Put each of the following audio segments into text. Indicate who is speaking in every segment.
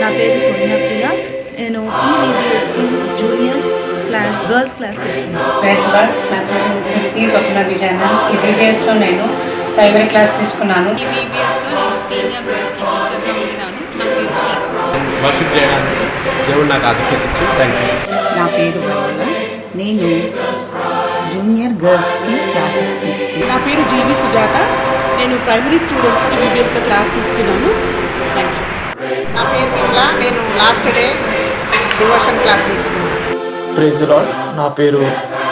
Speaker 1: నా పేరు సోనియా ప్రియ. నేను ఈవీబీఎస్కి జూనియర్స్ క్లాస్ గర్ల్స్ క్లాస్ తీసుకున్నాను.
Speaker 2: నా పేరు మిసెస్ పి స్వప్న విజయన్. ఈవీబీఎస్లో నేను ప్రైమరీ క్లాస్ తీసుకున్నాను.
Speaker 3: ఈవీబీఎస్లో నేను సీనియర్ గర్ల్స్కి టీచర్గా ఉంటున్నాను. నా పేరు
Speaker 4: వర్షిప్ చేయడానికి దేవుడు నాకు ఆధిక్యత ఇచ్చి థ్యాంక్ యూ.
Speaker 5: నా పేరు వయోల. నేను జూనియర్ గర్ల్స్కి క్లాసెస్ తీసుకున్నాను.
Speaker 6: నా పేరు జీవి సుజాత. నేను ప్రైమరీ స్టూడెంట్స్కి ఈవీబీఎస్లో క్లాస్ తీసుకున్నాను. Thank you.
Speaker 7: నా పేరు విమలా. నేను లాస్ట్ డే డివోషన్ క్లాస్ తీసుకున్నాను.
Speaker 8: Praise Lord. నా పేరు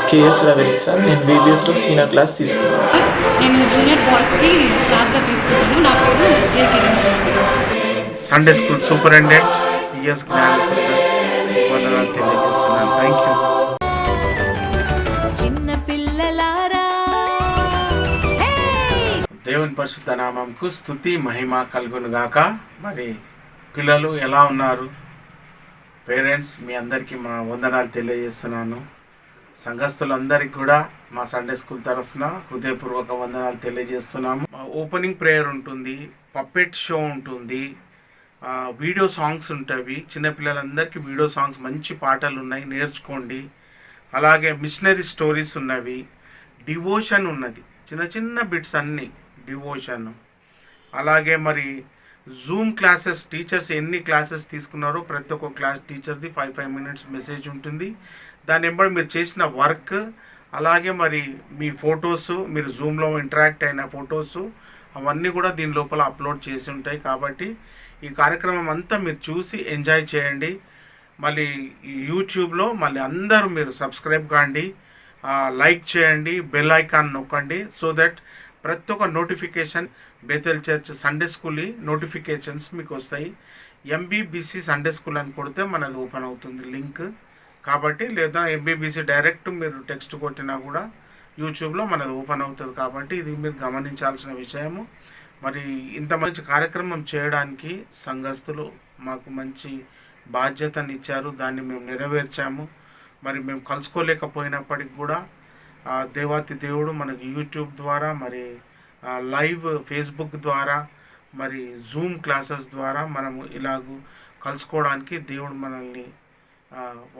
Speaker 8: కేఎస్ రవీంద్ర సార్. నేను బీబీఎస్లో సీనియర్ క్లాస్ తీసుకున్నాను.
Speaker 6: నేను జూనియర్ బాయ్స్కి క్లాస్గా తీసుకున్నాను. నా పేరు J Kiran.
Speaker 4: Sunday school superintendent P S Gnaneshwar వందనాలు తెలియజేస్తున్నాను. Thank you. దేవుని పరిశుద్ధ నామంకు స్తుతి మహిమ కలుగును గాక. మరి పిల్లలు ఎలా ఉన్నారు? పేరెంట్స్ మీ అందరికీ మా వందనాలు తెలియజేస్తున్నాను. సంఘస్థులందరికీ కూడా మా సండే స్కూల్ తరఫున హృదయపూర్వక వందనాలు తెలియజేస్తున్నాము. ఓపెనింగ్ ప్రేయర్ ఉంటుంది, పప్పెట్ షో ఉంటుంది, వీడియో సాంగ్స్ ఉంటాయి. చిన్నపిల్లలందరికీ వీడియో సాంగ్స్ మంచి పాటలు ఉన్నాయి, నేర్చుకోండి. అలాగే మిషనరీ స్టోరీస్ ఉన్నవి, డివోషన్ ఉన్నది, చిన్న చిన్న బిట్స్ అన్నీ డివోషన్. అలాగే మరి జూమ్ క్లాసెస్, టీచర్స్ ఎన్ని క్లాసెస్ తీసుకున్నారో ప్రతి ఒక్క క్లాస్ టీచర్ది 5 minutes మెసేజ్ ఉంటుంది. దాని వెంబడి మీరు చేసిన వర్క్, అలాగే మరి మీ ఫొటోస్, మీరు జూమ్లో ఇంటరాక్ట్ అయిన ఫొటోస్ అవన్నీ కూడా దీని లోపల అప్లోడ్ చేసి ఉంటాయి. కాబట్టి ఈ కార్యక్రమం అంతా మీరు చూసి ఎంజాయ్ చేయండి. మళ్ళీ యూట్యూబ్లో మళ్ళీ అందరూ మీరు సబ్స్క్రైబ్ కాండి, లైక్ చేయండి, బెల్ ఐకాన్ నొక్కండి. సో దట్ ప్రతి ఒక్క notification Bethel church Sunday school notifications మీకు వస్తాయి. ఎంబీబీసీ సండే స్కూల్ అని కొడితే మనది ఓపెన్ అవుతుంది లింక్. కాబట్టి లేదా ఎంబీబీసీ డైరెక్ట్ మీరు టెక్స్ట్ కొట్టినా కూడా యూట్యూబ్లో మనది ఓపెన్ అవుతుంది. కాబట్టి ఇది మీరు గమనించాల్సిన విషయము. మరి ఇంత మంచి కార్యక్రమం చేయడానికి సంఘస్థులు మాకు మంచి బాధ్యతను ఇచ్చారు, దాన్ని మేము నెరవేర్చాము. మరి మేము కలుసుకోలేకపోయినప్పటికి కూడా దేవాతి దేవుడు మనకి యూట్యూబ్ ద్వారా, మరి లైవ్ ఫేస్బుక్ ద్వారా, మరి జూమ్ క్లాసెస్ ద్వారా మనము ఇలాగూ కలుసుకోవడానికి దేవుడు మనల్ని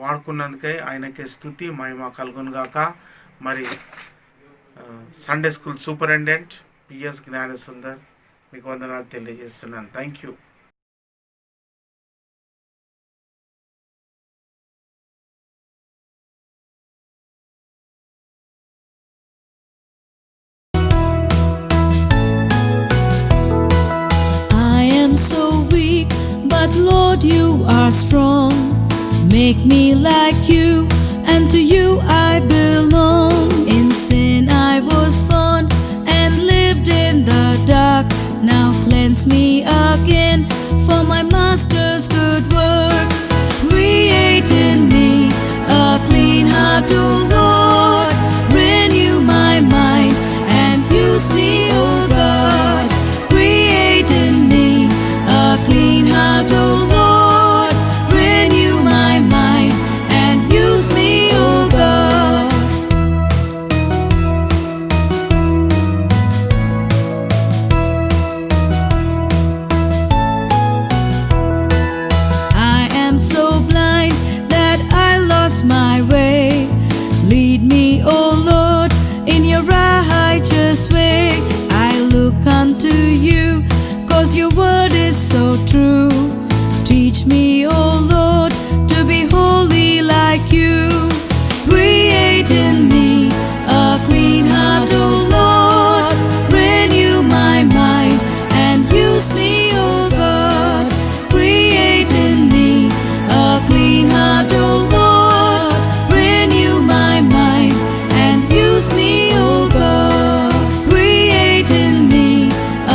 Speaker 4: వాడుకున్నందుకే ఆయనకే స్తుతి మహిమ కలుగునుగాక. మరి Sunday school superintendent P S Gnaneshwar మీకు వందనాలు తెలియజేస్తున్నాను. Thank you.
Speaker 9: But Lord, you are strong. Make me like you, and to you I belong. In sin I was born and lived in the dark. Now cleanse me again for my Master's good work. Create in me a clean heart, O Lord. Renew my mind and use me, O God. Create in me a clean heart, O Lord. Renew my mind and use me, O God. I am so blind that I lost my way. Lead me, O Lord, in your righteous way. I look unto you, 'cause your word is so true. Teach me, O Lord, to be holy like you. Create in me a clean heart, O Lord. Renew my mind and use me, O God. Create in me a clean heart, O Lord. Renew my mind and use me, O God. Create in me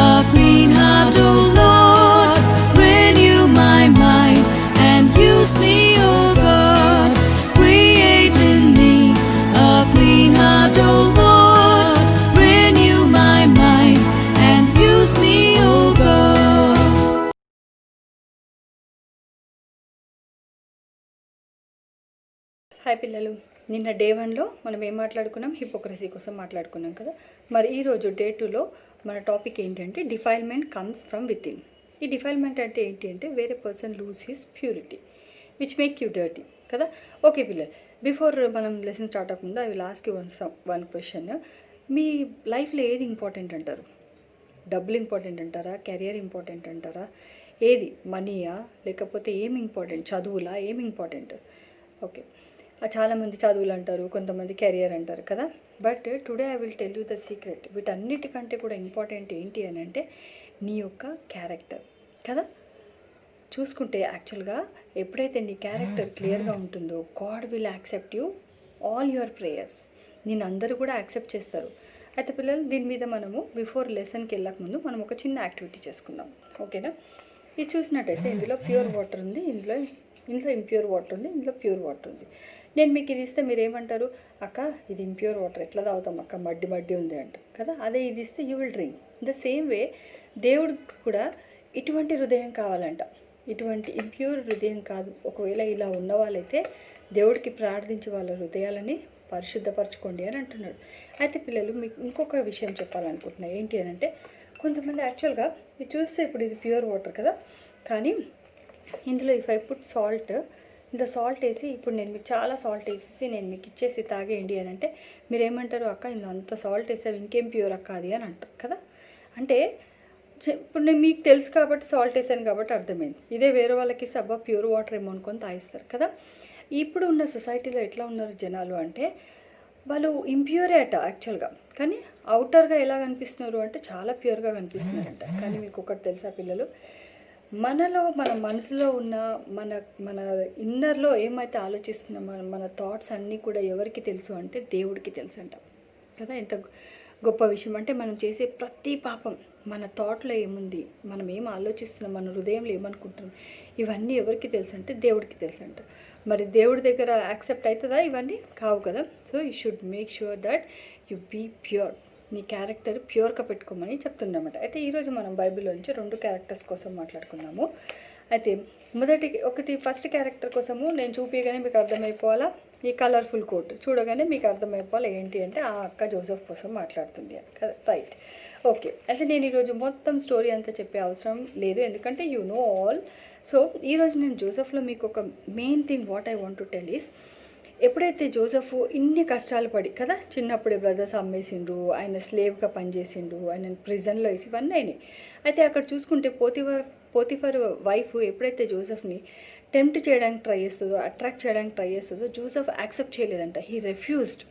Speaker 9: a clean heart, O Lord. Renew my mind and use me, O God. Create in me a clean heart, O Lord. Renew my mind and use me, O God.
Speaker 10: Hi పిల్లలు, నిన్న day 1లో మనం ఏం మాట్లాడుకున్నాం? Hypocrisy కోసం మాట్లాడుకున్నాం కదా. మరి ఈరోజు డే 2లో మన టాపిక్ ఏంటంటే defilement comes from within. ఈ డిఫైల్మెంట్ అంటే ఏంటి అంటే వేరే person lose his purity which make you dirty కదా. ఓకే పిల్లలు, బిఫోర్ మనం లెసన్ స్టార్ట్ అవ్వకుండా I will ask you one question. మీ లైఫ్లో ఏది ఇంపార్టెంట్ అంటారు? డబ్బులు ఇంపార్టెంట్ అంటారా, కెరియర్ ఇంపార్టెంట్ అంటారా, ఏది? మనీయా, లేకపోతే ఏమి ఇంపార్టెంట్? చదువులా, ఏమి ఇంపార్టెంట్? ఓకే, చాలామంది చదువులు అంటారు, కొంతమంది కెరియర్ అంటారు కదా. But today I will tell you the secret. వీటన్నిటికంటే కూడా ఇంపార్టెంట్ ఏంటి అని అంటే నీ యొక్క క్యారెక్టర్ కదా. చూసుకుంటే యాక్చువల్గా ఎప్పుడైతే నీ క్యారెక్టర్ క్లియర్గా ఉంటుందో God will accept you all your prayers. నేను అందరూ కూడా యాక్సెప్ట్ చేస్తారు. అయితే పిల్లలు, దీని మీద మనము బిఫోర్ లెసన్కి వెళ్ళకముందు మనం ఒక చిన్న యాక్టివిటీ చేసుకుందాం, ఓకేనా? ఇది చూసినట్టయితే ఇందులో ప్యూర్ వాటర్ ఉంది, ఇందులో ఇంప్యూర్ వాటర్ ఉంది, ఇందులో ప్యూర్ వాటర్ ఉంది. నేను మీకు ఇది ఇస్తే మీరు ఏమంటారు? అక్క ఇది ఇంప్యూర్ వాటర్ ఎట్లా తాగుతాం అక్క, మడ్డి మడ్డి ఉంది అంటారు కదా. అదే ఇది ఇస్తే you will drink. The same way దేవుడికి కూడా ఇటువంటి హృదయం కావాలంట, ఇటువంటి ఇంప్యూర్ హృదయం కాదు. ఒకవేళ ఇలా ఉన్న వాళ్ళైతే దేవుడికి ప్రార్థించి వాళ్ళ హృదయాలని పరిశుద్ధపరచుకోండి అని అంటున్నాడు. అయితే పిల్లలు, మీకు ఇంకొక విషయం చెప్పాలనుకుంటున్నా. ఏంటి అని అంటే కొంతమంది యాక్చువల్గా ఇది చూస్తే ఇప్పుడు ఇది ప్యూర్ వాటర్ కదా, కానీ ఇందులో ఇఫ్ ఐ పుట్ సాల్ట్, ఇంత సాల్ట్ వేసి ఇప్పుడు నేను మీకు చాలా సాల్ట్ వేసేసి నేను మీకు ఇచ్చేసి తాగేయండి అని అంటే మీరు ఏమంటారు? అక్క ఇంత అంత సాల్ట్ వేసావు, ఇంకేం ప్యూర్ అక్క అది అని అంటారు కదా. అంటే ఇప్పుడు నేను మీకు తెలుసు కాబట్టి సాల్ట్ వేసాను కాబట్టి అర్థమైంది. ఇదే వేరే వాళ్ళకి సబ్బా ప్యూర్ వాటర్ ఏమో అనుకొని తాగిస్తారు కదా. ఇప్పుడు ఉన్న సొసైటీలో ఎట్లా ఉన్నారు జనాలు అంటే వాళ్ళు ఇంప్యూరే అట యాక్చువల్గా, కానీ అవుటర్గా ఎలా కనిపిస్తున్నారు అంటే చాలా ప్యూర్గా కనిపిస్తున్నారంట. కానీ మీకు ఒకటి తెలుసా పిల్లలు, మనలో మన మనసులో ఉన్న మన ఇన్నర్లో ఏమైతే ఆలోచిస్తున్నామో మన థాట్స్ అన్నీ కూడా ఎవరికి తెలుసు అంటే దేవుడికి తెలుసు అంట కదా. ఎంత గొప్ప విషయం అంటే మనం చేసే ప్రతి పాపం మన థాట్లో ఏముంది, మనం ఏం ఆలోచిస్తున్నాం, మన హృదయంలో ఏమనుకుంటున్నాం, ఇవన్నీ ఎవరికి తెలుసు అంటే దేవుడికి తెలుసు అంట. మరి దేవుడి దగ్గర యాక్సెప్ట్ అవుతుందా? ఇవన్నీ కావు కదా. So you should make sure that you be pure. నీ క్యారెక్టర్ ప్యూర్గా పెట్టుకోమని చెప్తున్నామట. అయితే ఈరోజు మనం బైబిల్లో నుంచి 2 క్యారెక్టర్స్ కోసం మాట్లాడుకుందాము. అయితే ఫస్ట్ క్యారెక్టర్ కోసము నేను చూపించగానే మీకు అర్థమైపోవాలా, ఈ కలర్ఫుల్ కోట్ చూడగానే మీకు అర్థమైపోవాలి ఏంటి అంటే ఆ అక్క జోసెఫ్ కోసం మాట్లాడుతుంది అని కదా. Right, okay. అయితే నేను ఈరోజు మొత్తం స్టోరీ అంతా చెప్పే అవసరం లేదు, ఎందుకంటే యూ నో ఆల్. సో ఈరోజు నేను జోసెఫ్లో మీకు ఒక main thing what I want to tell is, ఎప్పుడైతే జోసెఫ్ ఇన్ని కష్టాలు పడి కదా, చిన్నప్పుడే బ్రదర్స్ అమ్మేసిండు, ఆయన స్లేవ్గా పనిచేసిండు, ఆయన ప్రిజన్లో వేసి ఇవన్నీ అయినాయి. అయితే అక్కడ చూసుకుంటే పోతిఫర్ వైఫ్ ఎప్పుడైతే జోసెఫ్ని టెంప్ట్ చేయడానికి ట్రై చేస్తుందో, అట్రాక్ట్ చేయడానికి ట్రై చేస్తుందో, జోసెఫ్ యాక్సెప్ట్ చేయలేదంట. హీ రిఫ్యూజ్డ్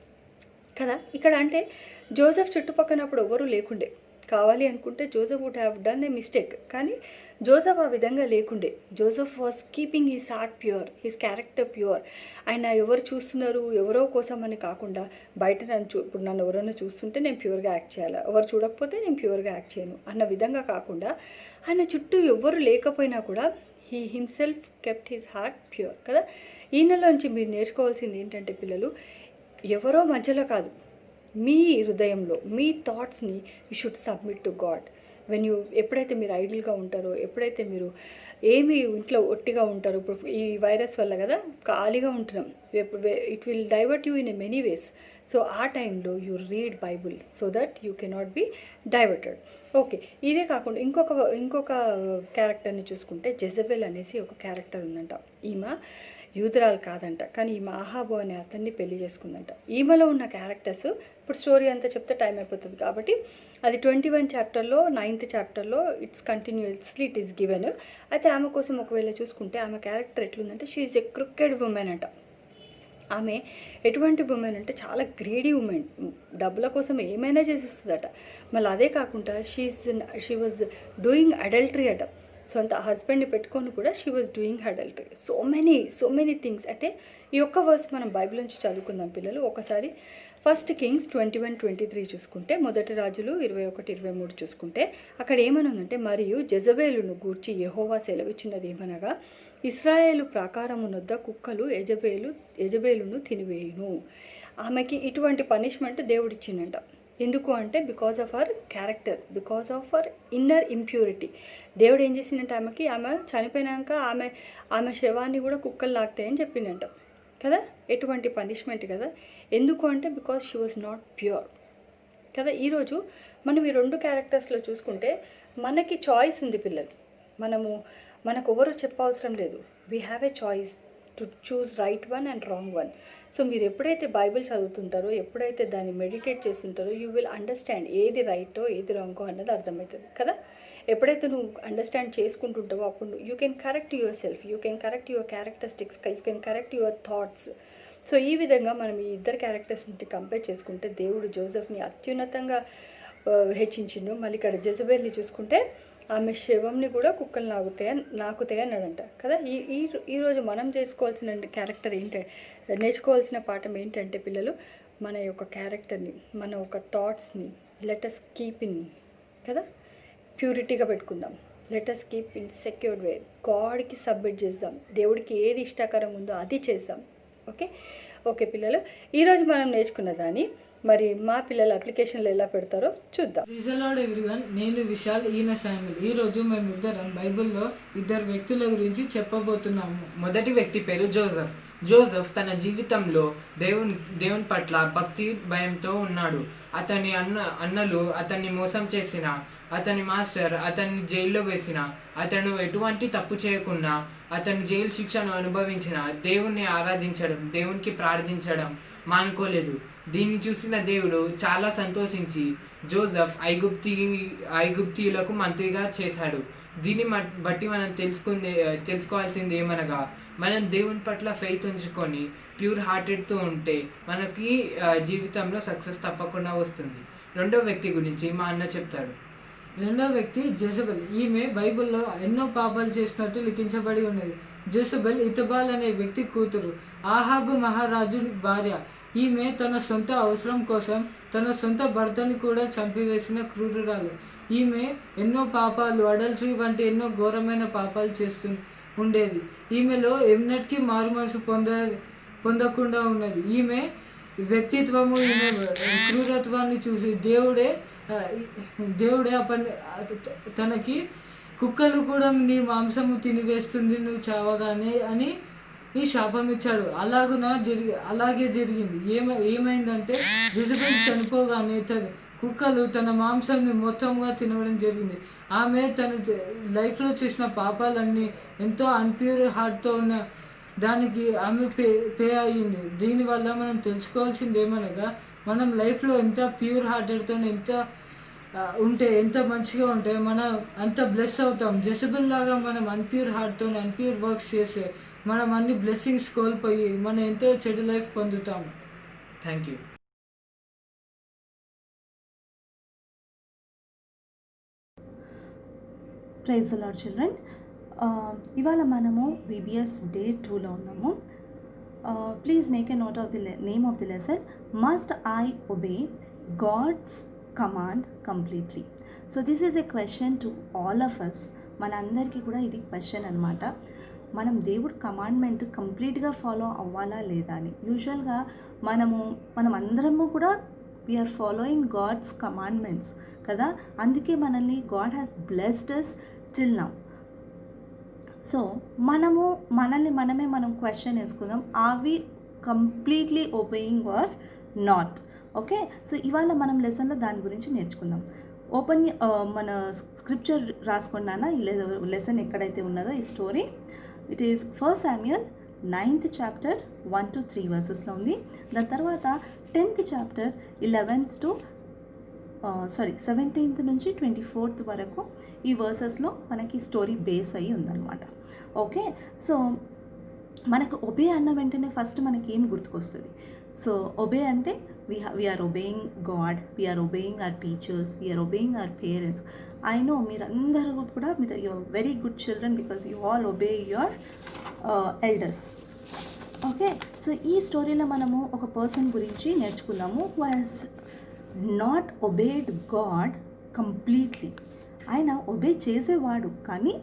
Speaker 10: కదా. ఇక్కడ అంటే జోసెఫ్ చుట్టుపక్కనప్పుడు ఎవరూ లేకుండే, కావాలి అనుకుంటే Joseph would have done a mistake, కానీ జోసెఫ్ ఆ విధంగా లేకుండే. Joseph was keeping his heart pure, his character pure. ఆయన ఎవరు చూస్తున్నారు, ఎవరో కోసం అని కాకుండా బయట ఇప్పుడు నన్ను ఎవరైనా చూస్తుంటే నేను ప్యూర్గా యాక్ట్ చేయాలి, ఎవరు చూడకపోతే నేను ప్యూర్గా యాక్ట్ చేయను అన్న విధంగా కాకుండా ఆయన చుట్టూ ఎవరు లేకపోయినా కూడా he himself kept his heart pure కదా. ఈయనలోంచి మీరు నేర్చుకోవాల్సింది ఏంటంటే పిల్లలు, ఎవరో మధ్యలో కాదు, మీ హృదయంలో మీ థాట్స్ని you should submit to God. ఎప్పుడైతే మీరు ఐడిల్గా ఉంటారో, ఎప్పుడైతే మీరు ఏమి ఇంట్లో ఒట్టిగా ఉంటారో, ఇప్పుడు ఈ వైరస్ వల్ల కదా ఖాళీగా ఉంటున్నాం, it will divert you in a many ways. So ఆ టైంలో you read Bible so that you cannot be diverted. Okay, ఇదే కాకుండా ఇంకొక క్యారెక్టర్ని చూసుకుంటే జెజబెల్ అనేసి ఒక క్యారెక్టర్ ఉందంట. ఈమె యూదురాలు కాదంట, కానీ ఈమె ఆహాబు అనే అతన్ని పెళ్లి చేసుకుందంట. ఈమెలో ఉన్న క్యారెక్టర్స్ ఇప్పుడు స్టోరీ అంతా చెప్తే టైం అయిపోతుంది కాబట్టి అది 21 చాప్టర్లో 9th చాప్టర్లో it's continuously it is given. అయితే ఆమె కోసం ఒకవేళ చూసుకుంటే ఆమె క్యారెక్టర్ ఎట్లుందంటే she is a cricket women అంట. ఆమె ఎటువంటి ఉమెన్ అంటే చాలా గ్రేడీ ఉమెన్, డబ్బుల కోసం ఏమైనా చేసేస్తుందట. మళ్ళీ అదే కాకుండా షీ వాజ్ డూయింగ్ అడల్టరీ అట. సొంత హస్బెండ్ని పెట్టుకొని కూడా she was doing adultery. So many things. అయితే ఈ ఒక్క వర్స్ మనం బైబిల్ నుంచి చదువుకుందాం పిల్లలు. ఒకసారి 1 Kings 21:23 చూసుకుంటే, మొదటి రాజులు 21:23 చూసుకుంటే అక్కడ ఏమనుందంటే, మరియు జెజబేలును గూర్చి యెహోవా సెలవిచ్చినది ఏమనగా, ఇశ్రాయేలు ప్రాకారమునొద్ద కుక్కలు యెజబేలును తినివేయును. ఆమెకి ఇటువంటి పనిష్మెంట్ దేవుడిచ్చిందంట. ఎందుకు అంటే because of our character, because of our inner impurity. దేవుడు ఏం చేసిందంటే ఆమె చనిపోయినాక ఆమె శవాన్ని కూడా కుక్కలు లాగుతాయని చెప్పిందంట కదా. ఎటువంటి పనిష్మెంట్ కదా. ఎందుకు అంటే because she was not pure కదా. ఈరోజు మనం ఈ 2 క్యారెక్టర్స్లో చూసుకుంటే మనకి చాయిస్ ఉంది పిల్లలు. మనకు ఎవరు చెప్పవసరం లేదు. We have a choice to choose right one and wrong one. So మీరు ఎప్పుడైతే బైబిల్ చదువుతుంటారో, ఎప్పుడైతే దాన్ని మెడిటేట్ చేస్తుంటారో, యూ విల్ అండర్స్టాండ్ ఏది రైటో ఏది రాంగో అన్నది అర్థమవుతుంది కదా. ఎప్పుడైతే నువ్వు అండర్స్టాండ్ చేసుకుంటుంటావో అప్పుడు you can correct your self, you can correct your characteristics, you can correct your thoughts. So ఈ విధంగా మనం ఈ ఇద్దరు క్యారెక్టర్స్ని కంపేర్ చేసుకుంటే దేవుడు జోసెఫ్ని అత్యున్నతంగా హెచ్చించిండు. మళ్ళీ ఇక్కడ జెజబెల్ని చూసుకుంటే ఆమె శవంని కూడా కుక్కలు నాకుతాయి అన్నాడంట కదా. ఈరోజు మనం చేసుకోవాల్సిన క్యారెక్టర్ నేర్చుకోవాల్సిన పాఠం ఏంటంటే పిల్లలు, మన యొక్క క్యారెక్టర్ని, మన యొక్క థాట్స్ని లెట్ us కీప్ ఇన్ కదా ప్యూరిటీగా పెట్టుకుందాం. Let us keep in secured way. గాడ్కి సబ్మిట్ చేద్దాం. దేవుడికి ఏది ఇష్టకరం ఉందో అది చేద్దాం. ఓకే పిల్లలు, ఈరోజు మనం నేర్చుకున్న దాన్ని మరి మా పిల్లలు అప్లికేషన్లో ఎలా పెడతారో చూద్దాం.
Speaker 11: ప్రైజ్ ఎవ్రీవన్, నేను విశాల్, ఈయన శామ్యుల్. ఈరోజు మేమిద్దరం బైబిల్లో ఇద్దరు వ్యక్తుల గురించి చెప్పబోతున్నాము.
Speaker 12: మొదటి వ్యక్తి పేరు జోసెఫ్. జోసెఫ్ తన జీవితంలో దేవుని పట్ల భక్తి భయంతో ఉన్నాడు. అతని అన్నలు అతన్ని మోసం చేసిన, అతని మాస్టర్ అతన్ని జైల్లో వేసిన, అతను ఎటువంటి తప్పు చేయకుండా అతను జైలు శిక్షను అనుభవించిన దేవుణ్ణి ఆరాధించడం, దేవునికి ప్రార్థించడం మానుకోలేదు. దీన్ని చూసిన దేవుడు చాలా సంతోషించి జోసెఫ్ ఐగుప్తీయులకు మంత్రిగా చేశాడు. దీన్ని బట్టి మనం తెలుసుకోవాల్సింది ఏమనగా, మనం దేవుని పట్ల ఫెయిత్ ఉంచుకొని ప్యూర్ హార్టెడ్తో ఉంటే మనకి జీవితంలో సక్సెస్ తప్పకుండా వస్తుంది. రెండో వ్యక్తి గురించి మా అన్న చెప్తాడు.
Speaker 11: రెండో వ్యక్తి జెజబెల్. ఈమె బైబిల్లో ఎన్నో పాపాలు చేసినట్టు లిఖించబడి ఉన్నది. జెజబెల్ ఇతబాల్ అనే వ్యక్తి కూతురు, ఆహాబు మహారాజు భార్య. ఈమె తన సొంత అవసరం కోసం తన సొంత భర్తని కూడా చంపివేసిన క్రూరురాలు. ఈమె ఎన్నో పాపాలు, అడల్టరీ వంటి ఎన్నో ఘోరమైన పాపాలు చేస్తూ ఉండేది. ఈమెలో ఎన్నటికీ మారుమనసు పొందకుండా ఉన్నది. ఈమె వ్యక్తిత్వము, ఈమె క్రూరత్వాన్ని చూసి దేవుడే తనకి కుక్కలు కూడా నీ మాంసము తినివేస్తుంది నువ్వు చావగానే అని శాపం ఇచ్చాడు. అలాగే జరిగింది. ఏమైందంటే జెజబెల్ చనిపోగానే కుక్కలు తన మాంసాన్ని మొత్తంగా తినడం జరిగింది. ఆమె తన లైఫ్లో చేసిన పాపాలన్నీ ఎంతో అన్ప్యూర్ హార్ట్తో ఉన్న దానికి ఆమె పే అయ్యింది. దీనివల్ల మనం తెలుసుకోవాల్సింది ఏమనగా, మనం లైఫ్లో ఎంత ప్యూర్ హార్టెడ్తో ఎంత మంచిగా ఉంటే మనం అంత బ్లెస్ అవుతాం. జెజబెల్ లాగా మనం అన్ప్యూర్ హార్ట్తో అన్ప్యూర్ వర్క్స్ చేస్తే మనం అన్ని బ్లెస్సింగ్స్ కోల్పోయి మనం ఎంతో చెడు లైఫ్ పొందుతాం.
Speaker 12: Thank you.
Speaker 1: Praise the Lord children. ఇవాళ మనము VBS Day 2లో ఉన్నాము. Please make a note of the name of the lesson, must I obey God's command completely. So this is a question to all of us. మనందరికీ కూడా ఇది question అనమాట. మనం దేవుడి కమాండ్మెంట్ కంప్లీట్గా ఫాలో అవ్వాలా లేదా అని. యూజువల్గా మనం అందరము కూడా వీఆర్ ఫాలోయింగ్ గాడ్స్ కమాండ్మెంట్స్ కదా. అందుకే God has blessed us till now. So మనం క్వశ్చన్ వేసుకుందాం, are we completely obeying or not? Okay, so ఇవాళ మనం లెసన్లో దాని గురించి నేర్చుకుందాం. మన స్క్రిప్చర్ రాసుకున్నానా ఈ లెసన్ ఎక్కడైతే ఉన్నదో ఈ story. It is 1 Samuel 9th chapter 1 to 3 వర్సెస్లో ఉంది. దాని తర్వాత 10th chapter 17th నుంచి 24th వరకు ఈ వర్సెస్లో మనకి స్టోరీ బేస్ అయ్యి ఉందన్నమాట. ఓకే, సో మనకు ఒబే అన్న వెంటనే ఫస్ట్ మనకి ఏం గుర్తుకొస్తుంది? సో ఒబే అంటే we are obeying God, we are obeying our teachers, we are obeying our parents. I know మీరందరూ కూడా you're very good children because you all obey your elders. Okay, so ఈ స్టోరీలో మనము ఒక పర్సన్ గురించి నేర్చుకున్నాము who has not obeyed God completely. ఆయన obey చేసేవాడు కానీ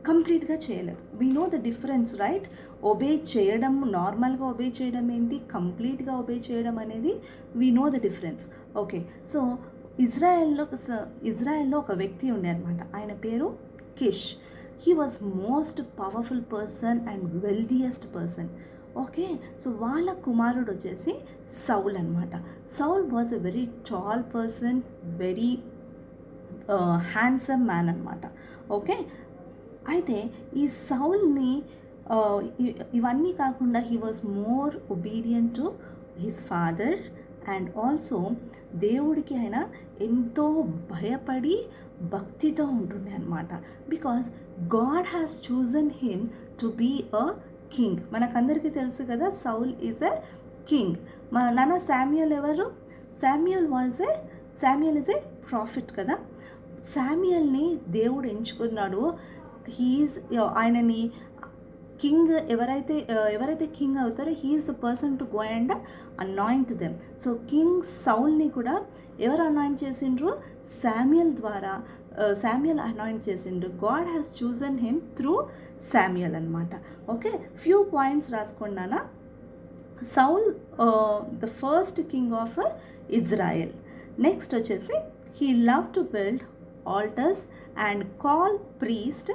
Speaker 1: కంప్లీట్గా చేయలేదు. We know the difference, right? Obey చేయడం, నార్మల్గా ఒబే చేయడం ఏంటి, కంప్లీట్గా ఒబే చేయడం అనేది we know the difference. Okay, so ఇజ్రాయెల్లో ఒక వ్యక్తి ఉండే అనమాట. ఆయన పేరు Kish. He was most powerful person and wealthiest person. Okay, so వాళ్ళ కుమారుడు వచ్చేసి సౌల్ అనమాట. Saul was a very tall person, very handsome man అనమాట. ఓకే, అయితే ఈ సౌల్ని ఇవన్నీ కాకుండా he was more obedient to his father and also దేవుడికి ఆయన ఎంతో భయపడి భక్తితో ఉంటుండే అనమాట. Because God has chosen him to be a king. మనకందరికీ తెలుసు కదా, సౌల్ ఈజ్ ఎ కింగ్. మన నాన్న శామ్యూయల్ ఎవరు? శామ్యూయల్ ఈజ్ ఏ ప్రాఫిట్ కదా. శామ్యూయల్ని దేవుడు ఎంచుకున్నాడు. ఆయనని కింగ్ ఎవరైతే కింగ్ అవుతారో he is the person to go and anoint them. So king సౌల్ని కూడా ఎవరు అనాయింట్ చేసిండ్రు? శామ్యూయల్ ద్వారా శామ్యూయల్ అనాయింట్ చేసిండ్రు. God has chosen him through Samuel అనమాట. ఓకే, ఫ్యూ పాయింట్స్ రాసుకున్నానా. Saul the first king of Israel. Next వచ్చేసి he love to build altars and call priest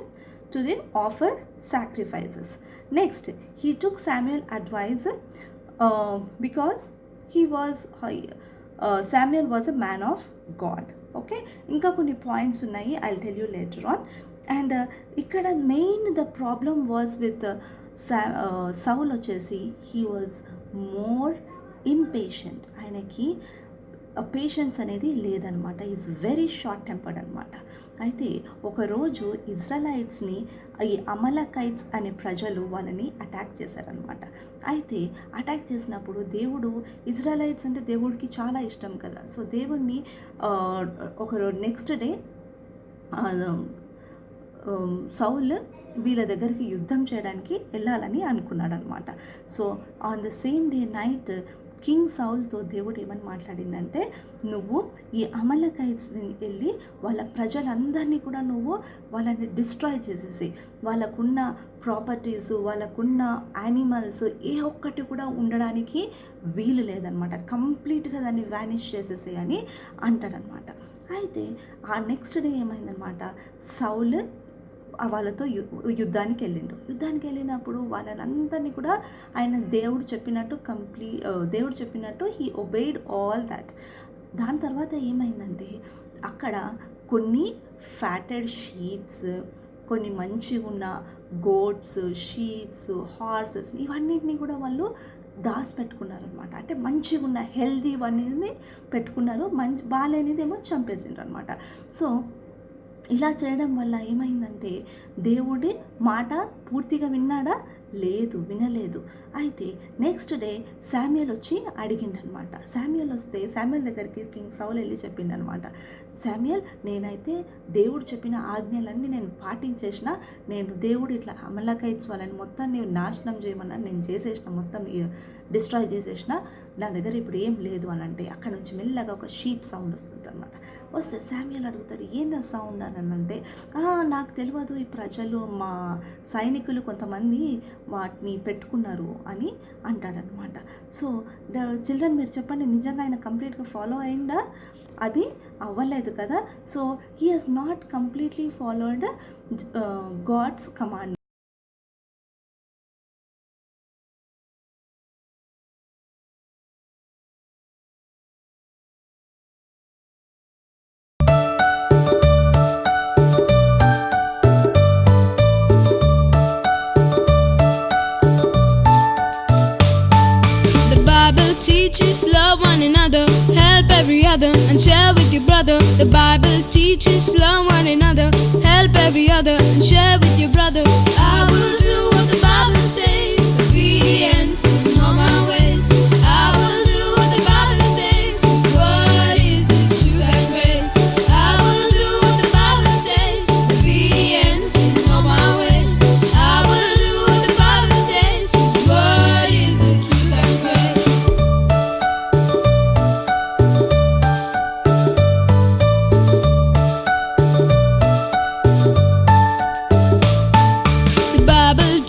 Speaker 1: to the offer sacrifices. Next, he took Samuel advice because Samuel was a man of God. Okay, ఇంకా కొన్ని points ఉన్నాయి, I'll tell you later on. And ఇక్కడ main the problem was with Saul వచ్చేసి he was more impatient. ఆయనకి patience అనేది లేదనమాట. Is very short tempered అనమాట. అయితే ఒకరోజు ఇజ్రాయలైట్స్ని ఈ అమలకైట్స్ అనే ప్రజలు వాళ్ళని అటాక్ చేశారనమాట. అయితే అటాక్ చేసినప్పుడు దేవుడు, ఇజ్రాయలైట్స్ అంటే దేవుడికి చాలా ఇష్టం కదా, సో దేవుడిని నెక్స్ట్ డే సౌల్ వీళ్ళ దగ్గరికి యుద్ధం చేయడానికి వెళ్ళాలని అనుకున్నాడు అనమాట. So on the same day night king సౌల్తో దేవుడు ఏమని మాట్లాడిందంటే, నువ్వు ఈ అమలకైట్స్ని వెళ్ళి వాళ్ళ ప్రజలందరినీ కూడా నువ్వు వాళ్ళని డిస్ట్రాయ్ చేసేసి, వాళ్ళకున్న ప్రాపర్టీస్, వాళ్ళకున్న యానిమల్స్ ఏ ఒక్కటి కూడా ఉండడానికి వీలు లేదనమాట, కంప్లీట్గా దాన్ని వ్యానిష్ చేసేసి అని అంటాడనమాట. అయితే ఆ నెక్స్ట్ డే ఏమైందనమాట, సౌల్ వాళ్ళతో యుద్ధానికి వెళ్ళినప్పుడు వాళ్ళనందరినీ కూడా ఆయన దేవుడు చెప్పినట్టు హీ ఒబేడ్ ఆల్ దట్. దాని తర్వాత ఏమైందంటే అక్కడ కొన్ని ఫ్యాటెడ్ షీప్స్, కొన్ని మంచిగా ఉన్న గోట్స్, షీప్స్, హార్సెస్ ఇవన్నిటిని కూడా వాళ్ళు దాచిపెట్టుకున్నారనమాట. అంటే మంచిగా ఉన్న హెల్దీ అనేది పెట్టుకున్నారు, బాగాలేనిదేమో చంపేసిండ్రు అనమాట. సో ఇలా చేయడం వల్ల ఏమైందంటే దేవుడి మాట పూర్తిగా విన్నాడా? లేదు, వినలేదు. అయితే నెక్స్ట్ డే శామ్యూయల్ వచ్చి అడిగిండనమాట. శామ్యూయల్ దగ్గరికి కింగ్ సౌల్ వెళ్ళి చెప్పిండనమాట, శామ్యూయల్, నేనైతే దేవుడు చెప్పిన ఆజ్ఞలన్నీ నేను పాటించేసిన, దేవుడు ఇట్లా అమలకైట్స్ వాళ్ళని మొత్తం నేను నాశనం చేయమన్నా నేను చేసేసిన, మొత్తం డిస్ట్రాయ్ చేసేసిన, నా దగ్గర ఇప్పుడు ఏం లేదు అని అంటే అక్కడ నుంచి మెల్లగా ఒక షీప్ సౌండ్ వస్తుంది అనమాట. వస్తే శామ్యూయల్ అడుగుతాడు, ఏందా సౌండ్ అని అంటే, నాకు తెలియదు, ఈ ప్రజలు మా సైనికులు కొంతమంది వాటిని పెట్టుకున్నారు అని అంటాడనమాట. సో చిల్డ్రన్, మీరు చెప్పండి, నిజంగా ఆయన కంప్లీట్గా ఫాలో అయిందా? అది అవ్వలేదు కదా. So he has not completely followed God's command.
Speaker 9: Teaches love one another, help every other, and share with your brother. The Bible teaches love one another, help every other, and share with your brother. I will do what the Bible says, obedience in all my ways. I will do what the Bible says, what is the truth and grace. I will do what the Bible says, obedience in all my ways. I will do what the Bible says, what is the truth and grace.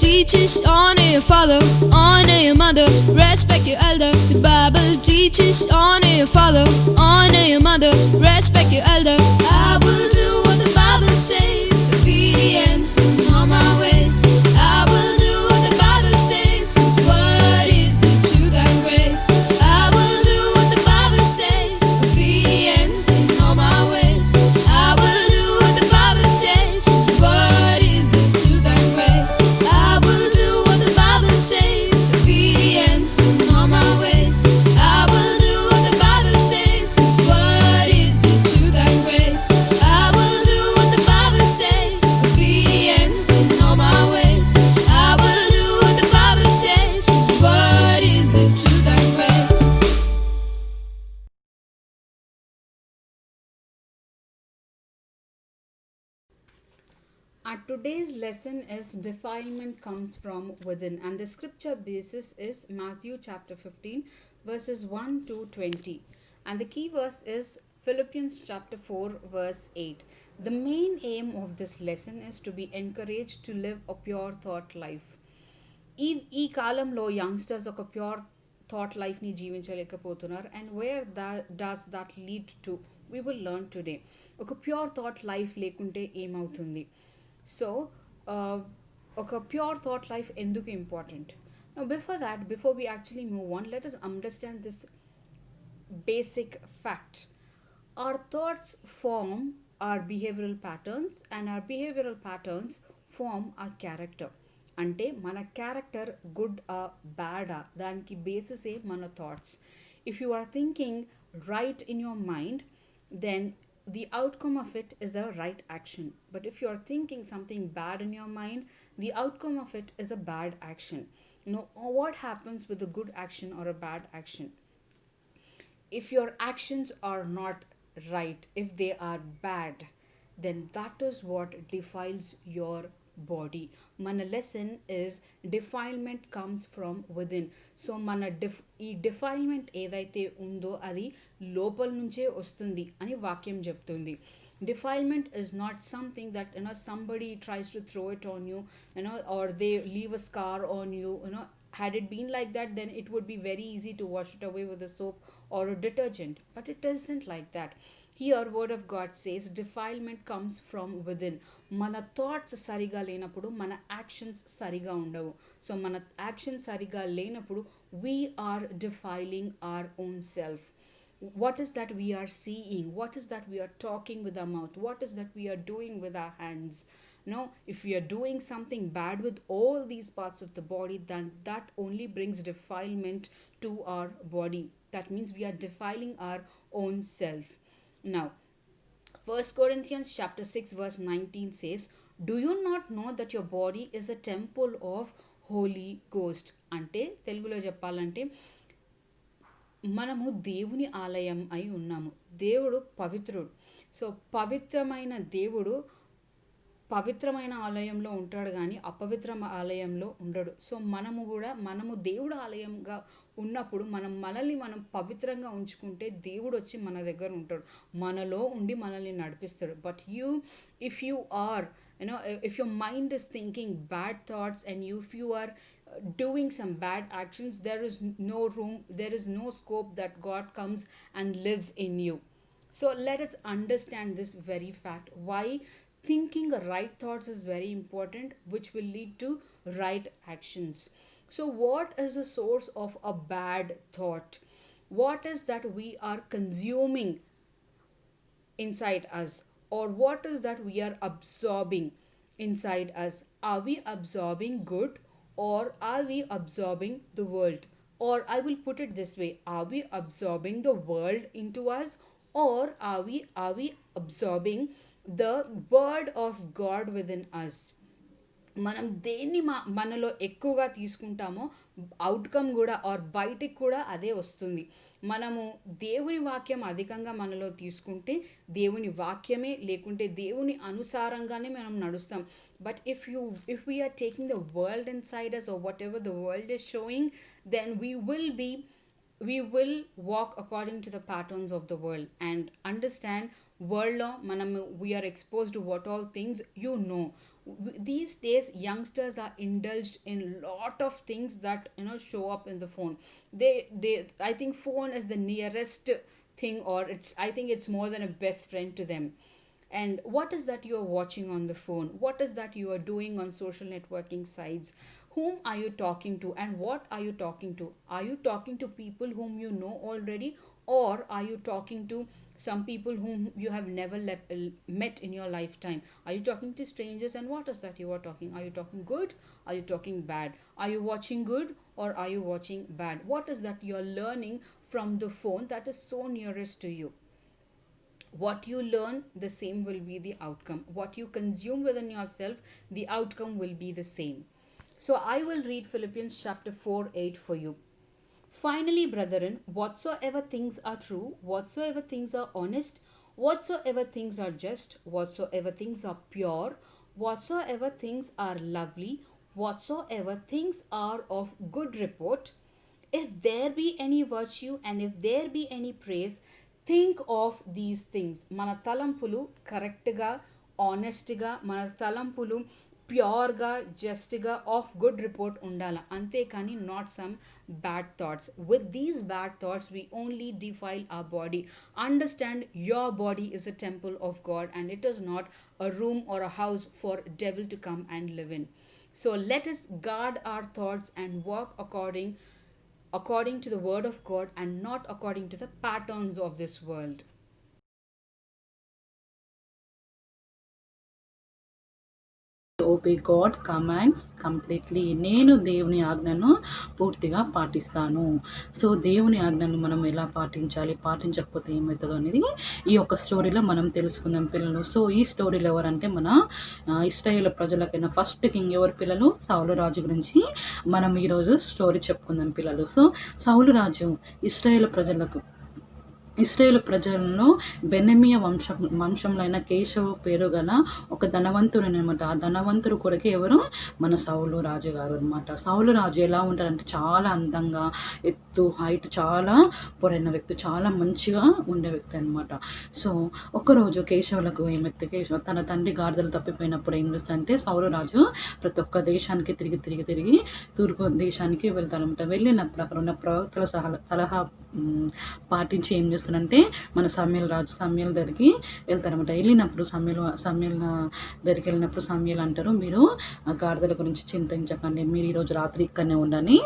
Speaker 9: Teaches honor your father, honor your mother, respect your elder. The Bible teaches honor your father, honor your mother, respect your elder. I will do what the Bible says, obedience in all my ways. I will do what the Bible says, what is the truth and grace. I will do what the Bible says, obedience in all my ways. I will do what the Bible says, what is the
Speaker 10: Our today's lesson is defilement comes from within, and the scripture basis is Matthew chapter 15, verses 1 to 20. And the key verse is Philippians chapter 4, verse 8. The main aim of this lesson is to be encouraged to live a pure thought life. ఈ కాలంలో youngsters ఒక pure thought లైఫ్ని జీవించలేకపోతున్నారు. And where does that lead to we will learn today. ఒక pure thought life లేకుంటే ఏమవుతుంది? So ఒక pure thought life ఎందుకు important? Now before we actually move on, let us understand this basic fact. Our thoughts form our behavioral patterns, and our behavioral patterns form our character. అంటే మన character good బ్యాడా దానికి బేసిసే మన thoughts. If you are thinking right in your mind, then the outcome of it is a right action. But if you are thinking something bad in your mind, the outcome of it is a bad action. Now, what happens with a good action or a bad action? If your actions are not right, if they are bad, then that is what defiles your body. Mana lesson is defilement comes from within. So mana ఈ defilement ఏదైతే ఉందో అది లోపల నుంచే వస్తుంది అని వాక్యం చెప్తుంది. Defilement is not something that somebody tries to throw it on you, or they leave a scar on you. Had it been like that, then it would be very easy to wash it away with a soap or a detergent. But it isn't like that. Here word of God says defilement comes from within. మన thoughts సరిగా లేనప్పుడు మన actions సరిగా ఉండవు. So మన actions సరిగా లేనప్పుడు we are defiling our own self. What is that we are seeing? What is that we are talking with our mouth? What is that we are doing with our hands? No, if we are doing something bad with all these parts of the body, then that only brings defilement to our body. That means we are defiling our own self. Now, 1 Corinthians chapter 6 verse 19 says, do you not know that your body is a temple of Holy Ghost? అంటే తెలుగులో చెప్పాలంటే మనము దేవుని ఆలయం అయి ఉన్నాము. దేవుడు పవిత్రుడు. సో పవిత్రమైన దేవుడు పవిత్రమైన ఆలయంలో ఉంటాడు కానీ అపవిత్ర ఆలయంలో ఉండడు. సో మనము దేవుడు ఆలయంగా ఉన్నప్పుడు మనల్ని మనం పవిత్రంగా ఉంచుకుంటే దేవుడు వచ్చి మన దగ్గర ఉంటాడు, మనలో ఉండి మనల్ని నడిపిస్తాడు. But if you are if your mind is thinking bad thoughts and if you are doing some bad actions, there is no room, there is no scope that God comes and lives in you. So let us understand this very fact. Why thinking right thoughts is very important, which will lead to right actions. So what is the source of a bad thought? What is that we are consuming inside us, or what is that we are absorbing inside us? Are we absorbing good, or are we absorbing the world? Or I will put it this way, are we absorbing the world into us, or are we absorbing the word of God within us? మనం దేన్ని మనలో ఎక్కువగా తీసుకుంటామో outcome కూడా are బయటికి కూడా అదే వస్తుంది. మనము దేవుని వాక్యం అధికంగా మనలో తీసుకుంటే దేవుని వాక్యమే, లేకుంటే దేవుని అనుసారంగానే మనం నడుస్తాం. But if we are taking the world inside us, or whatever the world is showing, then we will walk according to the patterns of the world. And understand, world lo we are exposed to what all things these days youngsters are indulged in lot of things that show up in the phone. They I think phone is the nearest thing, or I think it's more than a best friend to them. And what is that you are watching on the phone? What is that you are doing on social networking sites? Whom are you talking to, and what are you talking to? Are you talking to people whom you know already, or are you talking to some people whom you have never met in your lifetime? Are you talking to strangers, and what is that you are talking? Are you talking good? Are you talking bad? Are you watching good, or are you watching bad? What is that you are learning from the phone that is so nearest to you? What you learn, the same will be the outcome. What you consume within yourself, the outcome will be the same. So I will read Philippians chapter 4:8 for you. Finally, brethren, whatsoever things are true, whatsoever things are honest, whatsoever things are just, whatsoever things are pure,
Speaker 13: whatsoever things are lovely, whatsoever things are of good report, if there be any virtue and if there be any praise, think of these things. మన తలంపులు కరెక్ట్గా, ఆనెస్ట్గా, మన తలంపులు ప్యూర్గా, జస్ట్గా, of good report ఉండాలి. అంతేకాని not some bad thoughts. With these bad thoughts we only defile our body. Understand, your body is a temple of God and it is not a room or a house for devil to come and live in. So let us guard our thoughts and walk according to the word of God and not according to the patterns of this world.
Speaker 14: obey God commands completely. నేను దేవుని ఆజ్ఞను పూర్తిగా పాటిస్తాను. So దేవుని ఆజ్ఞను మనం ఎలా పాటించాలి, పాటించకపోతే ఏమవుతుందో అనేది ఈ యొక్క స్టోరీలో మనం తెలుసుకుందాం పిల్లలు. సో ఈ స్టోరీలో ఎవరంటే మన ఇశ్రాయేలు ప్రజలకైనా ఫస్ట్ కింగ్ ఎవరు పిల్లలు? సౌలు రాజు గురించి మనం ఈరోజు స్టోరీ చెప్పుకుందాం పిల్లలు. సో సౌలు రాజు ఇశ్రాయేలు ప్రజలను బెనమియా వంశంలో అయిన కేశవ పేరు గల ఒక ధనవంతుడు అనమాట. ఆ ధనవంతుడు కొడుకు ఎవరు? మన సౌలు రాజు గారు అనమాట. సౌలు రాజు ఎలా ఉంటారంటే చాలా అందంగా, ఎత్తు, హైట్, చాలా పొరైన వ్యక్తి, చాలా మంచిగా ఉండే వ్యక్తి అనమాట. సో ఒకరోజు కేశవులకు కేశవ తన తండ్రి గాడిదలు తప్పిపోయినప్పుడు ఏం చేస్తారంటే సౌలు రాజు ప్రతి ఒక్క దేశానికి తిరిగి తూర్పు దేశానికి వెళ్తారనమాట. వెళ్ళినప్పుడు అక్కడ ఉన్న ప్రవక్తల సలహా పాటించి ఏం చేస్తారంటే మన సమయల్ దగ్గరికి వెళ్తారనమాట. వెళ్ళినప్పుడు సమయల్ దగ్గరికి వెళ్ళినప్పుడు సమయల్ అంటారు, మీరు ఆ గాడిదల గురించి చింతించకండి, మీరు ఈరోజు రాత్రి ఇక్కడనే ఉండని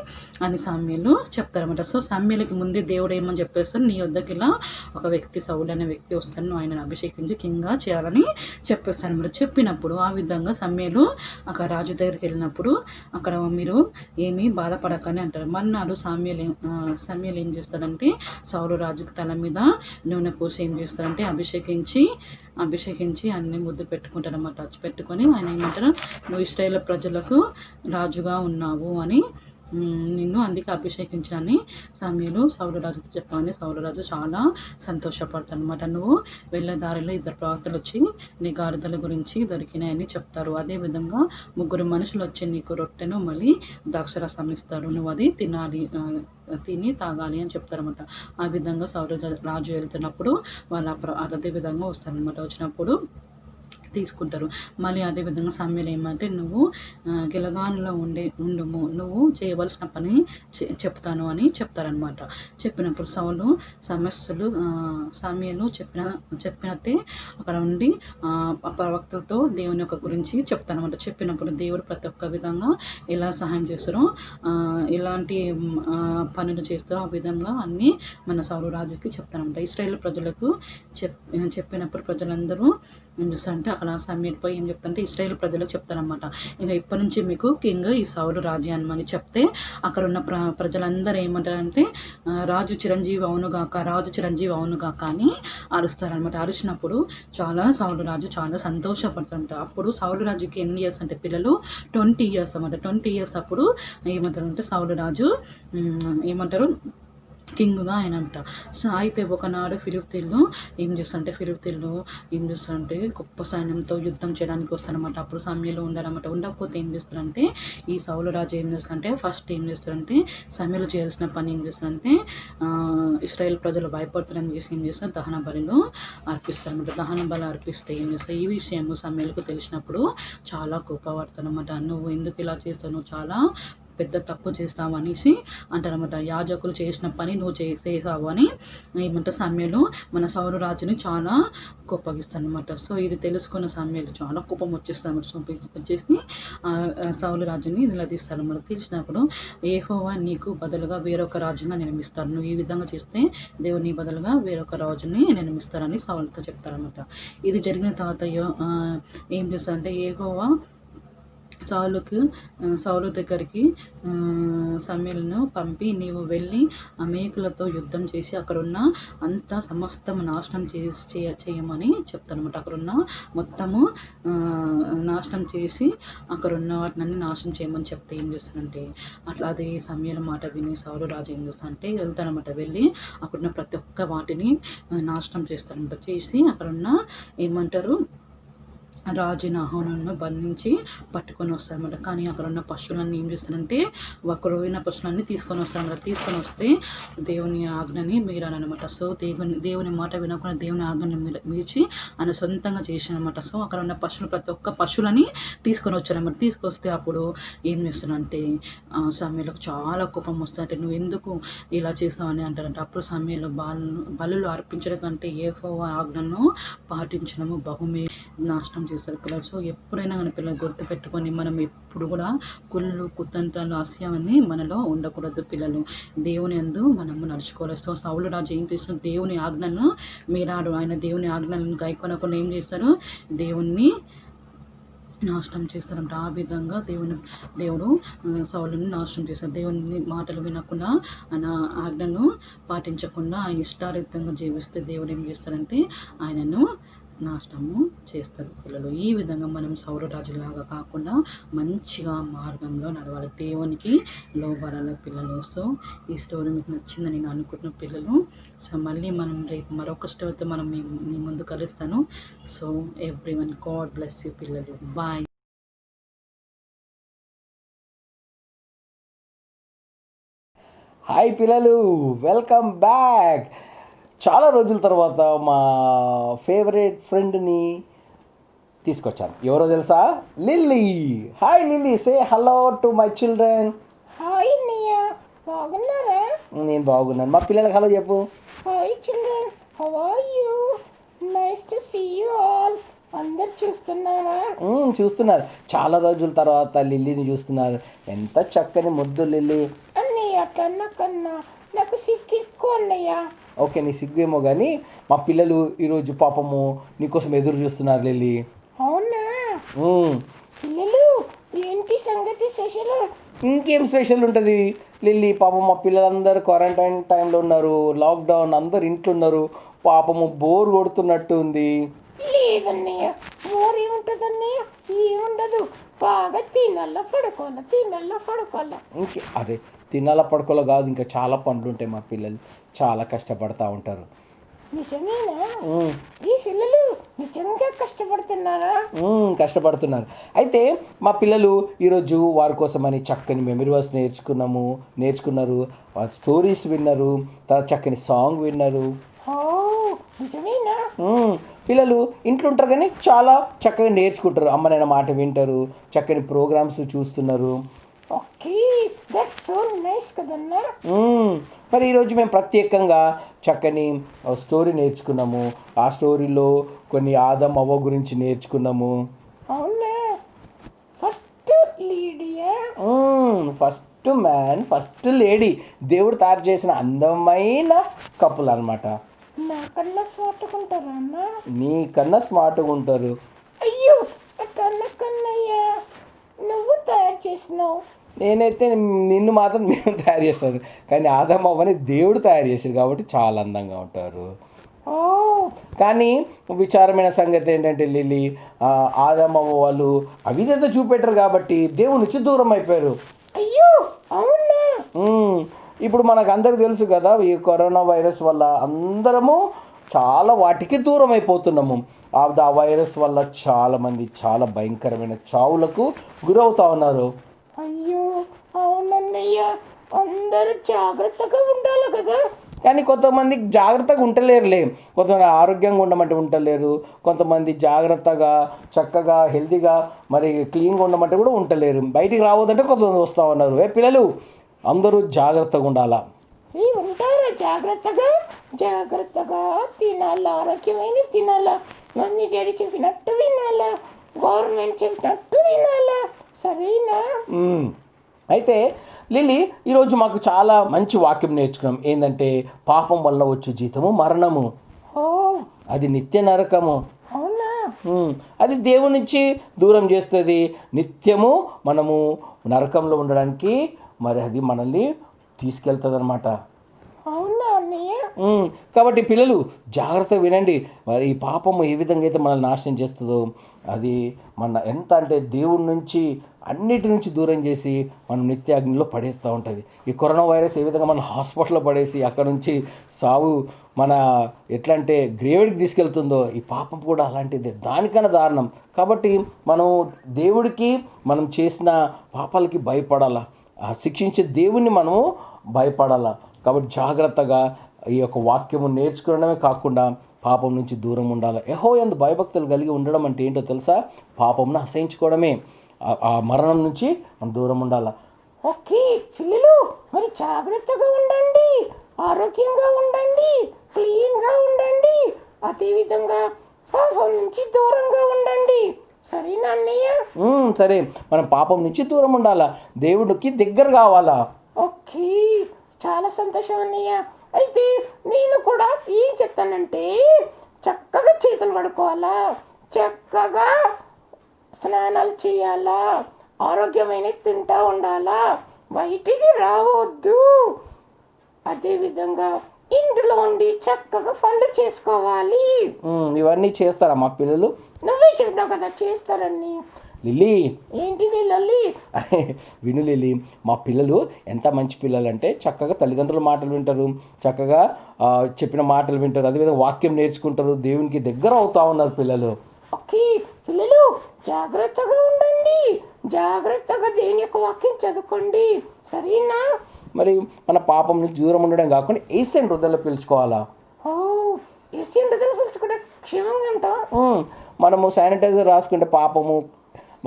Speaker 14: అని సమయలు చెప్తారనమాట. సో సమయలకి ముందే దేవుడు ఏమని చెప్పేస్తారు, నీ వద్దకి ఇలా ఒక వ్యక్తి సౌలు అనే వ్యక్తి వస్తాను, నువ్వు ఆయనను అభిషేకించి కింగ్గా చేయాలని చెప్పేస్తాను అనమాట. చెప్పినప్పుడు ఆ విధంగా సమయలు అక్కడ రాజు దగ్గరికి వెళ్ళినప్పుడు అక్కడ మీరు ఏమీ బాధపడకని అంటారు. మర్నాడు సమయల్ ఏం చేస్తాడంటే సౌలు రాజుకి తల మీద నూనె పోసి ఏం చేస్తారంటే అభిషేకించి అన్ని ముద్దు పెట్టుకుంటారు అన్నమాట. పెట్టుకొని ఆయన ఏమంటారు, నువ్వు ఇశ్రాయేలు ప్రజలకు రాజుగా ఉన్నావు అని నిన్ను అందుకే అభిషేకించాలని సమయంలో సౌలు రాజుతో చెప్పాలని సౌలు రాజు చాలా సంతోషపడతాడు అనమాట. నువ్వు వెళ్ళే దారిలో ఇద్దరు ప్రవక్తలు వచ్చి నీ గాడిదల గురించి దొరికినాయని చెప్తారు. అదేవిధంగా 3 మనుషులు వచ్చి నీకు రొట్టెను మళ్ళీ ద్రాక్షరసం ఇస్తారు, నువ్వు అది తిని తాగాలి అని చెప్తారనమాట. ఆ విధంగా సౌలు రాజు వెళ్తున్నప్పుడు వాళ్ళు అదే విధంగా వస్తారనమాట. వచ్చినప్పుడు తీసుకుంటారు. మళ్ళీ అదేవిధంగా సమయలు ఏమంటే నువ్వు గిలగానులో ఉండుము, నువ్వు చేయవలసిన పని చెప్తాను అని చెప్తారనమాట. చెప్పినప్పుడు సౌలు సమయలు చెప్పినట్టే అక్కడ ఉండి ప్రవక్తలతో దేవుని యొక్క గురించి చెప్తారనమాట. చెప్పినప్పుడు దేవుడు ప్రతి ఒక్క విధంగా ఎలా సహాయం చేస్తారో, ఎలాంటి పనులు చేస్తారో ఆ విధంగా అన్నీ మన సౌలు రాజుకి చెప్తారనమాట. ఇశ్రాయేలు ప్రజలకు చెప్పినప్పుడు ప్రజలందరూ ఏం చేస్తారంటే అక్కడ సమీర్ పోయి ఏం చెప్తారంటే ఇశ్రాయేలు ప్రజలకు చెప్తారనమాట, ఇంకా ఇప్పటి నుంచి మీకు కింగ్ ఈ సౌలు రాజు అని చెప్తే అక్కడ ఉన్న ప్రజలందరూ ఏమంటారంటే రాజు చిరంజీవి అవునుగాక అని అరుస్తారనమాట. అరిచినప్పుడు సౌలు రాజు చాలా సంతోషపడుతుంటారు. అప్పుడు సౌలు రాజుకి ఎన్ని ఇయర్స్ అంటే పిల్లలు 20 years అనమాట. 20 years అప్పుడు ఏమంటారు అంటే సౌలు రాజు ఏమంటారు కింగ్గా ఆయన అంట. సో అయితే ఒకనాడు ఫిలిస్తీన్లు ఏం చేస్తారంటే గొప్ప సైన్యంతో యుద్ధం చేయడానికి వస్తారనమాట. అప్పుడు సమయంలో ఉండకపోతే ఏం చేస్తారంటే ఈ సౌలు రాజు ఏం చేస్తారంటే ఫస్ట్ ఏం చేస్తారంటే సమయంలో చేయాల్సిన పని ఏం చేస్తారంటే ఇశ్రాయేల్ ప్రజలు భయపడుతారని చేసి ఏం చేస్తారు, దహన బలిలో అర్పిస్తారనమాట. దహన బలి అర్పిస్తే ఏం చేస్తారు, ఈ విషయం సమయంలో తెలిసినప్పుడు చాలా కోపపడతారనమాట. నువ్వు ఎందుకు ఇలా చేస్తావు, నువ్వు చాలా పెద్ద తప్పు చేస్తావు అనేసి అంటారనమాట. యాజకులు చేసిన పని నువ్వు చేసావు అని ఏమంటే సమయంలో మన సౌలు రాజుని చాలా కోపగిస్తారనమాట. సో ఇది తెలుసుకున్న సమయంలో చాలా కోపం వచ్చేసి సౌలు రాజుని నిలదీస్తారనమాట. తెలిసినప్పుడు యెహోవా నీకు బదులుగా వేరొక రాజుగా నిర్మిస్తాడు, నువ్వు ఈ విధంగా చేస్తే దేవుని బదులుగా వేరొక రాజుని నిర్మిస్తారని సౌలుతో చెప్తారనమాట. ఇది జరిగిన తర్వాత ఏం చేస్తారంటే యెహోవా సౌలు దగ్గరికి సమయలను పంపి నీవు వెళ్ళి అమేకులతో యుద్ధం చేసి అక్కడున్న అంత సమస్తం నాశనం చేయమని చెప్తానమాట. అక్కడున్న మొత్తము నాశనం చేసి అక్కడున్న వాటిని నాశనం చేయమని చెప్తే ఏం చేస్తానంటే అట్లా అది సమయాల మాట విని సౌలు రాజు ఏం చేస్తానంటే వెళ్తానమాట. వెళ్ళి అక్కడున్న ప్రతి ఒక్క వాటిని నాశనం చేస్తారనమాట. చేసి అక్కడున్న ఏమంటారు రాజుని ఆహ్వానంలో బంధించి పట్టుకొని వస్తారన్నమాట. కానీ అక్కడ ఉన్న పశువులన్నీ ఏం చేస్తారంటే ఒకరోజున పశువులన్నీ తీసుకొని వస్తారన్నమాట. తీసుకొని వస్తే దేవుని ఆజ్ఞని మీరాలన్నమాట. సో దేవుని మాట వినకుండా దేవుని ఆజ్ఞని మీర్చి ఆయన సొంతంగా చేశారనమాట. సో అక్కడ ఉన్న పశువులు ప్రతి ఒక్క పశువులని తీసుకొని వచ్చారన్నమాట. తీసుకొస్తే అప్పుడు ఏం చేస్తారంటే సమయంలో చాలా కోపం వస్తుందంటే నువ్వు ఎందుకు ఇలా చేస్తావని అంటారంట. అప్పుడు సమయంలో బలులు అర్పించడం కంటే యెహోవా ఆజ్ఞను పాటించడము బహుమే నాశనం చేస్తారు పిల్లలు. సో ఎప్పుడైనా కానీ పిల్లలు గుర్తుపెట్టుకొని మనం ఎప్పుడు కూడా కుళ్ళు కుతంత్రాలు అసహ్యాన్ని మనలో ఉండకూడదు పిల్లలు. దేవుని యందు మనము నడుచుకోవాలి. సో సౌలు రాజు ఏం చేస్తారు, దేవుని ఆజ్ఞలను మీరాడు. ఆయన దేవుని ఆజ్ఞలను గైకొనకుండా ఏం చేస్తారు, దేవుణ్ణి నాశనం చేస్తారంట. ఆ విధంగా దేవుడు సౌలుని నాశనం చేస్తారు. దేవుని మాటలు వినకుండా ఆయన ఆజ్ఞను పాటించకుండా ఆయన ఇష్టారీతంగా జీవిస్తే దేవుడు ఏం చేస్తారంటే ఆయనను నాశనము చేస్తారు పిల్లలు. ఈ విధంగా మనం సౌలు రాజులాగా కాకుండా మంచిగా మార్గంలో నడవాలి, దేవునికి లోబడాలి పిల్లలు. సో ఈ స్టోరీ మీకు నచ్చిందని నేను అనుకుంటున్న పిల్లలు. సో మళ్ళీ మనం రేపు మరొక స్టోరీతో మనం మీ ముందు కలుస్తాను. So everyone, God bless you పిల్లలు. బాయ్.
Speaker 15: హాయ్ పిల్లలు, వెల్కమ్ బ్యాక్. చాలా రోజుల తర్వాత మా ఫేవరెట్ ఫ్రెండ్ని తీసుకొచ్చాను. ఎవరో తెలుసా? Lily. Hi Lily, say hello to my children.
Speaker 16: Hi అన్నయ్య, బాగున్నారా?
Speaker 15: నేను బాగున్నాను. మా పిల్లలకి హలో చెప్పు.
Speaker 16: Hi children, how are you? Nice to see you all. అందరు చూస్తున్నారా?
Speaker 15: చూస్తున్నారు. చాలా రోజుల తర్వాత లిల్లీని చూస్తున్నారు. ఎంత చక్కని ముద్దు లిల్లీ.
Speaker 16: అన్నయ్య కన్నా నాకు సిగ్గు ఎక్కువ అన్నయ్య.
Speaker 15: ఓకే, నీ సిగ్గు ఏమో కానీ మా పిల్లలు ఈరోజు పాపము నీకోసం ఎదురు చూస్తున్నారు లిల్లీ.
Speaker 16: అవునా పిల్లలు, ఏంటి సంగతి స్పెషల్?
Speaker 15: ఇంకేం స్పెషల్ ఉంటుంది లిల్లీ? పాపం మా పిల్లలందరూ క్వారంటైన్ టైంలో ఉన్నారు, లాక్డౌన్, అందరు ఇంట్లో ఉన్నారు. పాపము బోర్ కొడుతున్నట్టు ఉంది.
Speaker 16: లేదన్నయ్య, బోర్ ఏముంటుందన్నయ్య? ఏముండదు, బాగా తినాల పడుకోవాలా.
Speaker 15: ఇంకే అరే తినాల పడుకోలో కాదు, ఇంకా చాలా పనులు ఉంటాయి. మా పిల్లలు చాలా కష్టపడతా ఉంటారు.
Speaker 16: నిజమేనా? ఈ పిల్లలు నిజంగా కష్టపడుతున్నారా?
Speaker 15: కష్టపడుతున్నారు. అయితే మా పిల్లలు ఈరోజు వారి కోసమని చక్కని మెమరీ వర్స్ నేర్చుకున్నారు, స్టోరీస్ విన్నారు, తర్వాత చక్కని సాంగ్ విన్నారు.
Speaker 16: నిజమేనా?
Speaker 15: పిల్లలు ఇంట్లో ఉంటారు కానీ చాలా చక్కగా నేర్చుకుంటారు. అమ్మ నాన్న మాట వింటారు, చక్కని ప్రోగ్రామ్స్ చూస్తున్నారు.
Speaker 16: ఓకే, దట్స్ సో నైస్ కదన్నా.
Speaker 15: మరి ఈరోజు మేము ప్రత్యేకంగా చక్కని స్టోరీ నేర్చుకున్నాము. ఆ స్టోరీలో కొన్ని ఆదం అవ్వ గురించి నేర్చుకున్నాము.
Speaker 16: అవునా? ఫస్ట్ లేడీయా?
Speaker 15: ఫస్ట్ మ్యాన్, ఫస్ట్ లేడీ, దేవుడు తయారు చేసిన అందమైన కప్పులు అనమాట.
Speaker 16: నాకన్నా స్మార్ట్గా అన్న?
Speaker 15: నీకన్నా స్మార్ట్గా ఉంటారు.
Speaker 16: అయ్యో కన్నయ్యా, నువ్వు తయారు చేసినావు.
Speaker 15: నేనైతే నిన్ను మాత్రం నేను తయారు చేస్తాను, కానీ ఆదం అవ్వని దేవుడు తయారు చేశారు కాబట్టి చాలా అందంగా ఉంటారు. కానీ విచారమైన సంగతి ఏంటంటే లిల్లీ, ఆదం అవ్వ వాళ్ళు అవిధేయత చూపెట్టరు కాబట్టి దేవుడి నుంచి దూరం అయిపోయారు.
Speaker 16: అయ్యో అవునా?
Speaker 15: ఇప్పుడు మనకు అందరికి తెలుసు కదా, ఈ కరోనా వైరస్ వల్ల అందరము చాలా వాటికి దూరం అయిపోతున్నాము. ఆ వైరస్ వల్ల చాలామంది చాలా భయంకరమైన చావులకు గురవుతా ఉన్నారు.
Speaker 16: అయ్యో అవునన్నయ్య, అందరూ జాగ్రత్తగా ఉండాలి కదా.
Speaker 15: కానీ కొంతమంది జాగ్రత్తగా ఉంటలేరులే. కొంతమంది ఆరోగ్యంగా ఉండమంటే ఉంటలేరు, కొంతమంది జాగ్రత్తగా చక్కగా హెల్తీగా మరి క్లీన్గా ఉండమంటే కూడా ఉంటలేరు. బయటికి రావద్దంటే కొంతమంది వస్తూ ఉన్నారు. పిల్లలు అందరూ జాగ్రత్తగా ఉండాలా.
Speaker 16: ఉంటారా? జాగ్రత్తగా తినాలా, ఆరోగ్యమైన తినాలా, మమ్మీ డాడీ చెప్పినట్టు వినాలా, గవర్నమెంట్ చెప్పినట్టు వినాలా, సరేనా?
Speaker 15: అయితే లిల్లీ, ఈరోజు మాకు చాలా మంచి వాక్యం నేర్చుకున్నాం. ఏంటంటే పాపం వల్ల వచ్చు జీతము మరణము, అది నిత్య నరకము.
Speaker 16: అవునా?
Speaker 15: అది దేవుని నుంచి దూరం చేస్తుంది. నిత్యము మనము నరకంలో ఉండడానికి మరి అది మనల్ని తీసుకెళ్తుంది అనమాట.
Speaker 16: అవునా అన్నయ్య?
Speaker 15: కాబట్టి పిల్లలు జాగ్రత్తగా వినండి. మరి ఈ పాపము ఏ విధంగా అయితే మనల్ని నాశనం చేస్తుందో, అది మన ఎంత అంటే దేవుడి నుంచి అన్నిటి నుంచి దూరం చేసి మనం నిత్యాగ్నిలో పడేస్తూ ఉంటుంది. ఈ కరోనా వైరస్ ఏ విధంగా మన హాస్పిటల్లో పడేసి అక్కడ నుంచి సావు మన ఎట్లా అంటే గ్రేవ్కి తీసుకెళ్తుందో, ఈ పాపం కూడా అలాంటిదే, దానికన్నా దారుణం. కాబట్టి మనం దేవుడికి మనం చేసిన పాపాలకి భయపడాలా, శిక్షించే దేవుణ్ణి మనము భయపడాలా. కాబట్టి జాగ్రత్తగా ఈ యొక్క వాక్యము నేర్చుకోవడమే కాకుండా పాపం నుంచి దూరం ఉండాలి. యెహోవాయందు భయభక్తులు కలిగి ఉండడం అంటే ఏంటో తెలుసా? పాపంను అసహించుకోవడమే. ఆ మరణం నుంచి మనం దూరం ఉండాలి.
Speaker 16: ఓకే పిల్లలు, మరి జాగ్రత్తగా ఉండండి, ఆరోగ్యంగా ఉండండి, క్లీన్గా ఉండండి, అదేవిధంగా పాపం నుంచి దూరంగా ఉండండి. సరేనా అన్నయ్య?
Speaker 15: సరే, మనం పాపం నుంచి దూరం ఉండాలా, దేవుడికి దగ్గర కావాలా.
Speaker 16: ఓకే, చాలా సంతోషం అన్నయ్య. అయితే నేను కూడా ఏం చెప్తానంటే, చక్కగా చేతులు కడుక్కోవాలా, చక్కగా స్నానాలు చేయాలా, ఆరోగ్యమైన తింటా ఉండాలా, బయటికి రావద్దు. అదేవిధంగా ఇంట్లో ఉండి చక్కగా పనులు చేసుకోవాలి.
Speaker 15: ఇవన్నీ చేస్తారా మా పిల్లలు?
Speaker 16: నువ్వే చెప్పావు కదా చేస్తారని.
Speaker 15: లిల్లీ,
Speaker 16: ఏంటి లల్లి?
Speaker 15: విను లిల్లీ, మా పిల్లలు ఎంత మంచి పిల్లలు అంటే చక్కగా తల్లిదండ్రుల మాటలు వింటారు, చక్కగా చెప్పిన మాటలు వింటారు, అదేవిధంగా వాక్యం నేర్చుకుంటారు, దేవునికి దగ్గర అవుతా ఉన్నారు పిల్లలు.
Speaker 16: ఓకే పిల్లలు, జాగ్రత్తగా ఉండండి, జాగ్రత్తగా దేవుని యొక్క వాక్యం చదువుకోండి. సరేనా?
Speaker 15: మరి మన పాపం నుంచి దూరం ఉండడం కాకుండా ఏసైని హృదయంలో పిలుచుకోవాలా.
Speaker 16: ఏసైని హృదయంలో పిలుచుకుంటే క్షేమంగా ఉంటాం.
Speaker 15: మనము శానిటైజర్ రాసుకుంటే పాపము,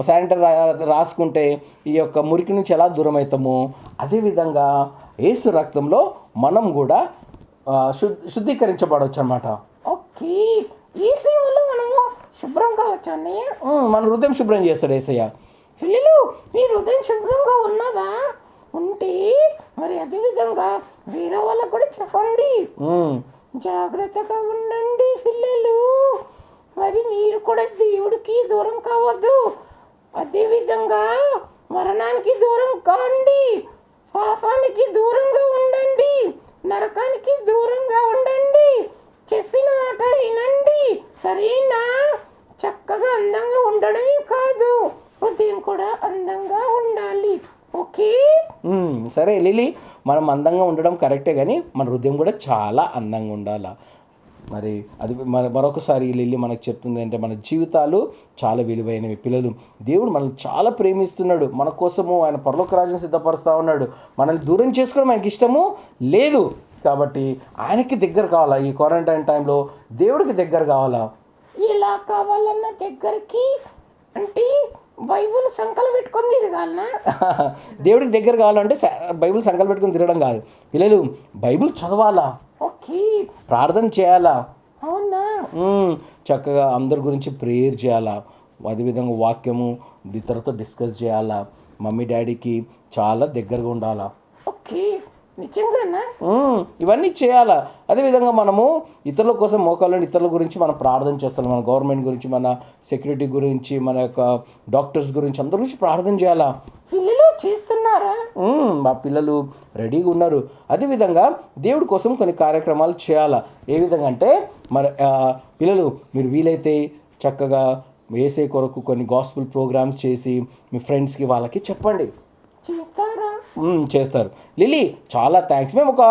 Speaker 15: శానిటైజర్ రాసుకుంటే ఈ యొక్క మురికి నుంచి ఎలా దూరం అవుతాము, అదేవిధంగా యేసు రక్తంలో మనం కూడా శుద్ధీకరించబడవచ్చు అన్నమాట.
Speaker 16: ఓకే, ఏసై వల్ల మనము శుభ్రం కావచ్చు అన్నయ్య.
Speaker 15: మన హృదయం శుభ్రం చేస్తాడు యేసయ్య.
Speaker 16: పిల్లలు, మీ హృదయం శుభ్రంగా ఉన్నదా? ఉంటే మరి అదేవిధంగా వేరే వాళ్ళకు కూడా చెప్పండి. జాగ్రత్తగా ఉండండి పిల్లలు. మరి మీరు కూడా దేవుడికి దూరం కావద్దు, అదేవిధంగా మరణానికి దూరం కాండి, పాపానికి దూరంగా ఉండండి, నరకానికి దూరంగా ఉండండి. చెప్పిన మాట వినండి. సరేనా? చక్కగా అందంగా ఉండడమే కాదు, హృదయం కూడా అందంగా ఉండాలి. ఓకే,
Speaker 15: సరే లిల్లీ, మనం అందంగా ఉండడం కరెక్టే, కానీ మన హృదయం కూడా చాలా అందంగా ఉండాలి. మరి అది మరొకసారి లిల్లీ మనకు చెప్తుంది అంటే, మన జీవితాలు చాలా విలువైనవి. పిల్లలు, దేవుడు మనల్ని చాలా ప్రేమిస్తున్నాడు, మన కోసము ఆయన పరలోక రాజ్యం సిద్ధపరుస్తూ ఉన్నాడు. మనల్ని దూరం చేసుకోవడం ఆయనకి ఇష్టము లేదు. కాబట్టి ఆయనకి దగ్గర కావాలా. ఈ క్వారంటైన్ టైంలో దేవుడికి దగ్గర కావాలా.
Speaker 16: ఎలా కావాలన్న దగ్గరికి అంటే బైబుల్ సంకలు పెట్టుకొని తిరగాలనా?
Speaker 15: దేవుడికి దగ్గర కావాలంటే బైబుల్ సంకలు పెట్టుకొని తిరగడం కాదు పిల్లలు, బైబుల్ చదవాలా,
Speaker 16: ఓకే,
Speaker 15: ప్రార్థన చేయాలా,
Speaker 16: అవునా,
Speaker 15: చక్కగా అందరి గురించి ప్రేయర్ చేయాలా, అదేవిధంగా వాక్యము ఇతరులతో డిస్కస్ చేయాలా, మమ్మీ డాడీకి చాలా దగ్గరగా ఉండాలా.
Speaker 16: ఓకే, నిజంగానా?
Speaker 15: ఇవన్నీ చేయాలా. అదేవిధంగా మనము ఇతరుల కోసం మోకాళ్ళని ఇతరుల గురించి మనం ప్రార్థన చేస్తాం. మన గవర్నమెంట్ గురించి, మన సెక్యూరిటీ గురించి, మన యొక్క డాక్టర్స్ గురించి, అందరి గురించి ప్రార్థన చేయాలా.
Speaker 16: పిల్లలు చేస్తున్నారా?
Speaker 15: మా పిల్లలు రెడీగా ఉన్నారు. అదేవిధంగా దేవుడి కోసం కొన్ని కార్యక్రమాలు చేయాలా. ఏ విధంగా అంటే, మన పిల్లలు మీరు వీలైతే చక్కగా వేసే కొరకు కొన్ని గాస్పుల్ ప్రోగ్రామ్స్ చేసి మీ ఫ్రెండ్స్కి వాళ్ళకి చెప్పండి. చేస్తారు. లిల్లీ, చాలా థ్యాంక్స్. మేము ఒక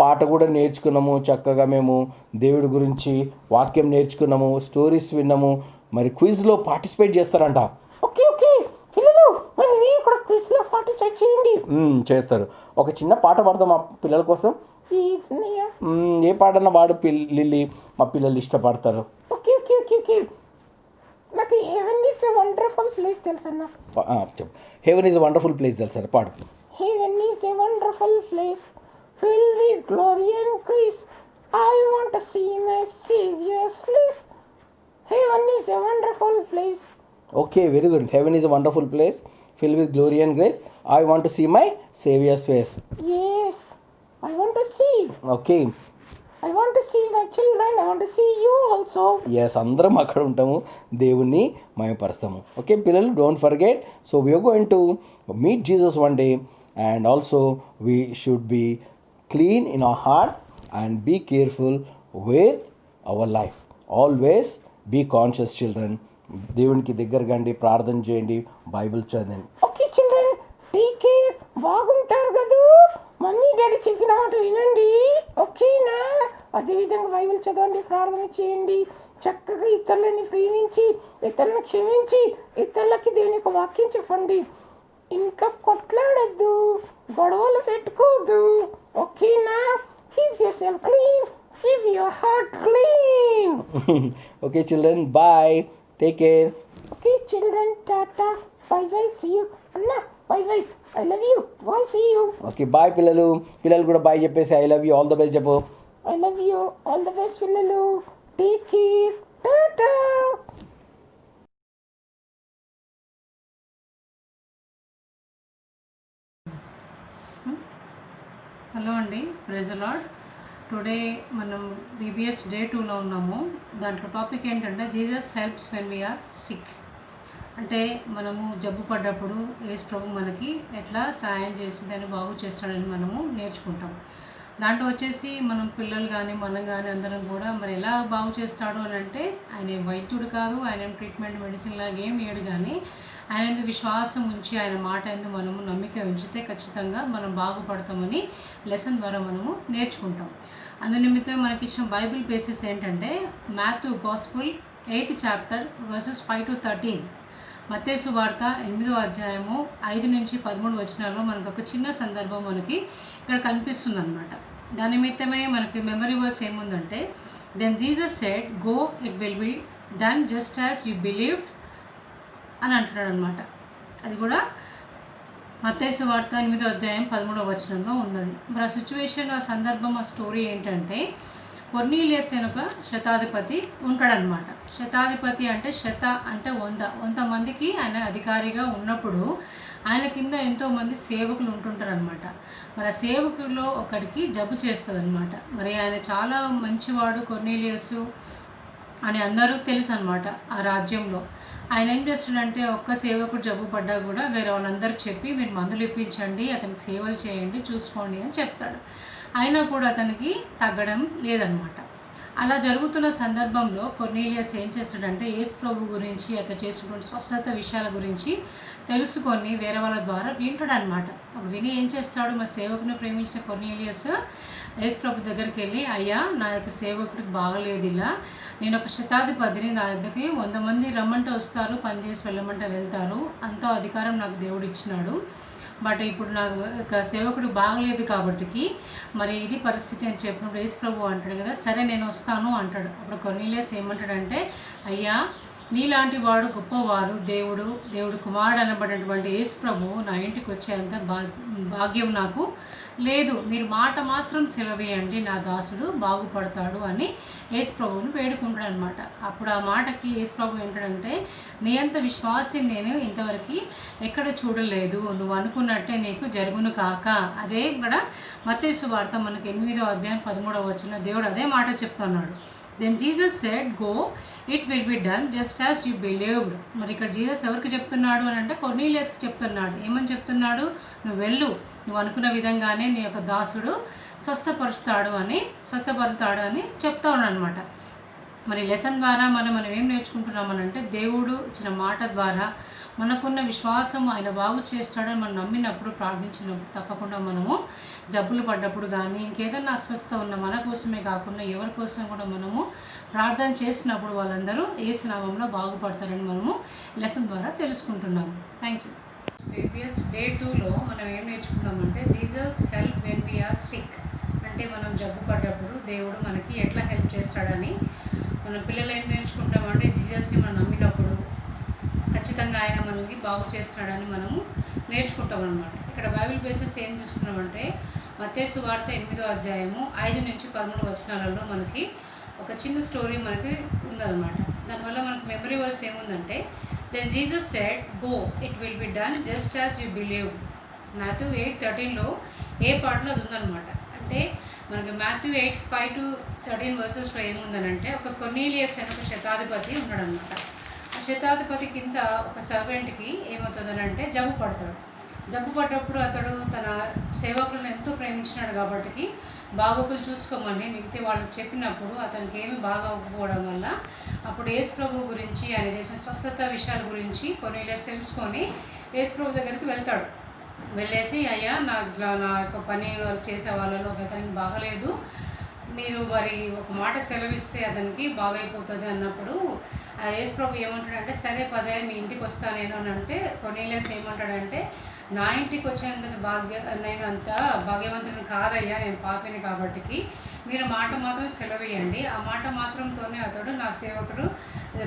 Speaker 15: పాట కూడా నేర్చుకున్నాము, చక్కగా మేము దేవుడి గురించి వాక్యం నేర్చుకున్నాము, స్టోరీస్ విన్నాము. మరి క్విజ్లో పార్టిసిపేట్ చేస్తారంట.
Speaker 16: ఓకే ఓకే పిల్లలు, మరి మీరు కూడా క్విజ్లో పార్టిసిపేట్ చేయండి.
Speaker 15: చేస్తారు. ఒక చిన్న పాట పాడతాం మా పిల్లల కోసం. ఏ పాటన్నా వాడు లిల్లీ, మా పిల్లలు ఇష్టపడతారు.
Speaker 16: ఓకే ఓకే ఓకే ఓకే నాకు heaven is a wonderful place తెలుసన్నా.
Speaker 15: చెప్పు. Heaven is a wonderful place తెలుసా? పాడు.
Speaker 16: Heaven is a wonderful place filled with glory and grace. I want to see my Savior's face. Heaven is a wonderful place.
Speaker 15: Okay, very good. Heaven is a wonderful place filled with glory and grace. I want to see my Savior's face.
Speaker 16: Yes, I want to see.
Speaker 15: Okay.
Speaker 16: I want to see my children. I want to see you also.
Speaker 15: Yes, అందరం అక్కడ ఉంటాము, దేవుణ్ణి మహిమపరుస్తాము. Okay పిల్లలు, don't forget. So we're going to meet Jesus one day. And also we should be clean in our heart and be careful with our life. Always be conscious children. దేవునికి దగ్గరగా అండి, ప్రార్థన చేయండి, బైబిల్ చదవండి.
Speaker 16: Okay బాగుంటారు కదూ. Mummy daddy చెప్పిన మాట వినండి, ఓకేనా? అదేవిధంగా బైబిల్ చదవండి, ప్రార్థన చేయండి, చక్కగా ఇతరులని ప్రేమించి, ఇతరులను క్షమించి, ఇతరులకి దేవుని యొక్క వాక్యం చెప్పండి. ఇంకా కొట్లాడద్దు, గొడవలు పెట్టుకోవద్దు, ఓకేనా? Keep yourself clean, keep your heart clean.
Speaker 15: Okay children, bye, take care.
Speaker 16: Okay children, tata, bye bye, see you. అన్న bye bye, I love you, bye, see you.
Speaker 15: Okay bye పిల్లలు. పిల్లలు కూడా బాయ్ చెప్పేసి I love you, all the best చెప్పు.
Speaker 16: I love you, all the best పిల్లలు, take care, tata.
Speaker 2: Hello అండి, praise the Lord. Today మనం BBS day 2లో ఉన్నాము. దాంట్లో టాపిక్ ఏంటంటే Jesus helps when we're sick. అంటే మనము జబ్బు పడ్డప్పుడు యేసు ప్రభు మనకి ఎట్లా సహాయం చేసి దాన్ని బాగు చేస్తాడని మనము నేర్చుకుంటాం. దాంట్లో వచ్చేసి మనం పిల్లలు కానీ మనం కానీ అందరం కూడా మరి ఎలా బాగు చేస్తాడు అని అంటే ఆయన వైద్యుడు కాదు, ఆయన ట్రీట్మెంట్ మెడిసిన్ లాగా ఏం వేయడు, కానీ ఆయన ఎందుకు విశ్వాసం ఉంచి ఆయన మాట ఎందుకు మనము నమ్మిక ఉంచితే ఖచ్చితంగా మనం బాగుపడతామని లెసన్ ద్వారా మనము నేర్చుకుంటాం. అందు నిమిత్తం మనకి ఇచ్చిన బైబిల్ బేసిస్ ఏంటంటే Matthew gospel 8th chapter verses 5 to 13. మత్తయి సువార్త 8వ అధ్యాయము 5 నుంచి 13 వచనాల్లో మనకు ఒక చిన్న సందర్భం మనకి ఇక్కడ కనిపిస్తుంది అనమాట. దాని నిమిత్తమే మనకి మెమరీ వర్స్ ఏముందంటే, then Jesus said go it will be done just as you believed అని అంటున్నాడు అనమాట. అది కూడా మత్తయి సువార్త 8వ అధ్యాయం 13వ వచనంలో ఉన్నది. మరి ఆ సిచ్యువేషన్, ఆ సందర్భం, ఆ స్టోరీ ఏంటంటే కొర్నీలియస్ అనే ఒక శతాధిపతి ఉంటాడనమాట. శతాధిపతి అంటే శత అంటే 100 మందికి ఆయన అధికారిగా ఉన్నప్పుడు ఆయన కింద ఎంతోమంది సేవకులు ఉంటుంటారనమాట. మరి ఆ సేవకుల్లో ఒకడికి జబ్బు చేస్తుంది అనమాట. మరి ఆయన చాలా మంచివాడు కొర్నీలియస్ అని అందరూ తెలుసు అనమాట ఆ రాజ్యంలో. ఆయన ఏం చేస్తాడంటే ఒక్క సేవకుడు జబ్బు పడ్డా కూడా వేరే వాళ్ళందరూ చెప్పి మీరు మందులు ఇప్పించండి, అతనికి సేవలు చేయండి, చూసుకోండి అని చెప్తాడు. అయినా కూడా అతనికి తగ్గడం లేదనమాట. అలా జరుగుతున్న సందర్భంలో కొర్నీలియస్ ఏం చేస్తాడంటే యేసు ప్రభు గురించి, అతను చేసినటువంటి స్వస్థత విషయాల గురించి తెలుసుకొని వేరే వాళ్ళ ద్వారా వింటాడు అనమాట. అప్పుడు విని ఏం చేస్తాడు, మా సేవకుని ప్రేమించిన కొర్నీలియస్ యేసు ప్రభు దగ్గరికి వెళ్ళి, అయ్యా నా యొక్క సేవకుడికి బాగలేదు, ఇలా నేను ఒక శతాధిపతిని, నా దగ్గరికి 100 మంది రమ్మంటే వస్తారు, పని చేసి వెళ్ళమంటే వెళ్తారు, అంత అధికారం నాకు దేవుడు ఇచ్చినాడు, బట్ ఇప్పుడు నాకు ఒక సేవకుడు బాగలేదు కాబట్టి మరి ఇది పరిస్థితి అని చెప్పినప్పుడు యేసు ప్రభు అంటాడు కదా, సరే నేను వస్తాను అంటాడు. అప్పుడు కొర్నీలియస్ ఏమంటాడంటే, అయ్యా నీలాంటి వాడు గొప్పవారు, దేవుడు కుమారుడు అనబడినటువంటి యేసు ప్రభు నా ఇంటికి వచ్చేంత భాగ్యం నాకు లేదు, మీరు మాట మాత్రం సెలవేయండి, నా దాసుడు బాగుపడతాడు అని యేసు ప్రభువుని వేడుకుంటాడు అనమాట. అప్పుడు ఆ మాటకి యేసు ప్రభు ఏంటంటే, నీ అంత విశ్వాసం నేను ఇంతవరకు ఎక్కడ చూడలేదు, నువ్వు అనుకున్నట్టే నీకు జరుగును కాక. అదే ఇక్కడ మత్తయి సువార్త మనకి 8వ అధ్యాయం 13వ వచనం దేవుడు అదే మాట చెప్తున్నాడు. Then Jesus said go it will be done just as you believed. మరి ఇక్కడ జీసస్ ఎవరికి చెప్తున్నాడు అని అంటే కొర్నీలియస్కి చెప్తున్నాడు. ఏమని చెప్తున్నాడు, నువ్వు వెళ్ళు, నువ్వు అనుకున్న విధంగానే నీ యొక్క దాసుడు స్వస్థపరుస్తాడు అని చెప్తా ఉన్నాడు అనమాట. మరి లెసన్ ద్వారా మనం ఏం నేర్చుకుంటున్నామనంటే దేవుడు ఇచ్చిన మాట ద్వారా మనకున్న విశ్వాసం ఆయన బాగు చేస్తాడని మనం నమ్మినప్పుడు, ప్రార్థించినప్పుడు తప్పకుండా మనము జబ్బులు పడ్డప్పుడు కానీ ఇంకేదైనా అస్వస్థత ఉన్న మన కోసమే కాకుండా ఎవరి కోసం కూడా మనము ప్రార్థన చేసినప్పుడు వాళ్ళందరూ యేసు నామములో బాగుపడతారని మనము లెసన్ ద్వారా తెలుసుకుంటున్నాము. Thank you. బీబీఎస్ డే 2లో మనం ఏం నేర్చుకుంటామంటే Jesus help when we are sick. అంటే మనం జబ్బు పడ్డప్పుడు దేవుడు మనకి ఎట్లా హెల్ప్ చేస్తాడని మన పిల్లలు ఏం నేర్చుకుంటామంటే జీసస్ని మనం నమ్మినప్పుడు ఖచ్చితంగా ఆయన మనకి బాగు చేస్తాడని మనము నేర్చుకుంటాం అనమాట. ఇక్కడ బైబిల్ బేసిస్ ఏం చూసుకున్నామంటే మత్తయి సువార్త 8వ అధ్యాయము 5 నుంచి 13 వచనాలలో మనకి ఒక చిన్న స్టోరీ మనకి ఉందన్నమాట. దానివల్ల మనకు మెమరీ వర్స్ ఏముందంటే, then Jesus said go it will be done just as you believe. Matthew 8:13లో ఏ పాటలో అది ఉందన్నమాట. అంటే మనకి మాథ్యూ 8:5 to 13 వర్సెస్లో ఏముందనంటే, ఒక కొర్నీలియస్ అనే ఒక శతాధిపతి ఉన్నాడనమాట. ఆ శతాధిపతి కింద ఒక సర్వెంట్కి ఏమవుతుందనంటే జబ్బు పడతాడు. జబ్బు పడ్డప్పుడు అతడు తన సేవకులను ఎంతో ప్రేమించినాడు కాబట్టి బాగోగులు చూసుకోమని మిగతా వాళ్ళు చెప్పినప్పుడు అతనికి ఏమి బాగోకపోవడం వల్ల అప్పుడు యేసు ప్రభు గురించి, ఆయన చేసిన స్వస్థత విషయాల గురించి కొర్నీలియస్ తెలుసుకొని యేసు ప్రభు దగ్గరికి వెళ్తాడు. వెళ్ళేసి అయ్యా నా యొక్క పని చేసే వాళ్ళలో ఒక అతనికి బాగలేదు, మీరు మరి ఒక మాట సెలవిస్తే అతనికి బాగైపోతుంది అన్నప్పుడు యేసు ప్రభు ఏమంటాడంటే సరే పదే మీ ఇంటికి వస్తా నేను అని అంటే కొర్నేలియస్ ఏమంటాడంటే నా ఇంటికి వచ్చేంత నేను అంత భాగ్యవంతుని కాదయ్యా, నేను పాపిని కాబట్టికి మీరు మాట మాత్రం సెలవేయండి, ఆ మాట మాత్రంతోనే అతడు నా సేవకుడు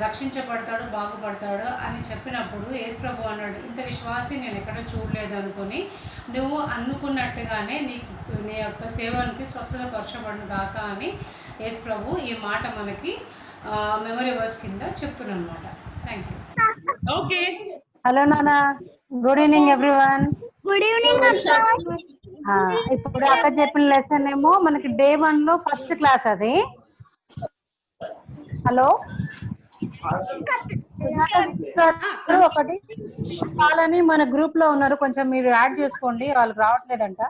Speaker 2: రక్షించబడతాడు బాగుపడతాడు అని చెప్పినప్పుడు యేసు ప్రభు అన్నాడు ఇంత విశ్వాసి నేను ఎక్కడ చూడలేదు అనుకొని నువ్వు అనుకున్నట్టుగానే నీ యొక్క సేవనికి స్వస్థత పరచబడును గాక అని యేసు ప్రభు ఈ మాట మనకి మెమరీ వర్స్ కింద చెప్తున్నాను అనమాట. Thank you.
Speaker 6: ఓకే.
Speaker 17: హలో నాన్న, good evening everyone.
Speaker 18: Good evening.
Speaker 17: ఇప్పుడు అక్క చెప్పిన లెసన్ ఏమో మనకి డే 1 లో ఫస్ట్ క్లాస్ అది. హలో ఒకటి వాళ్ళని మన గ్రూప్ లో ఉన్నారు, కొంచెం మీరు యాడ్ చేసుకోండి, వాళ్ళకి రావట్లేదంట.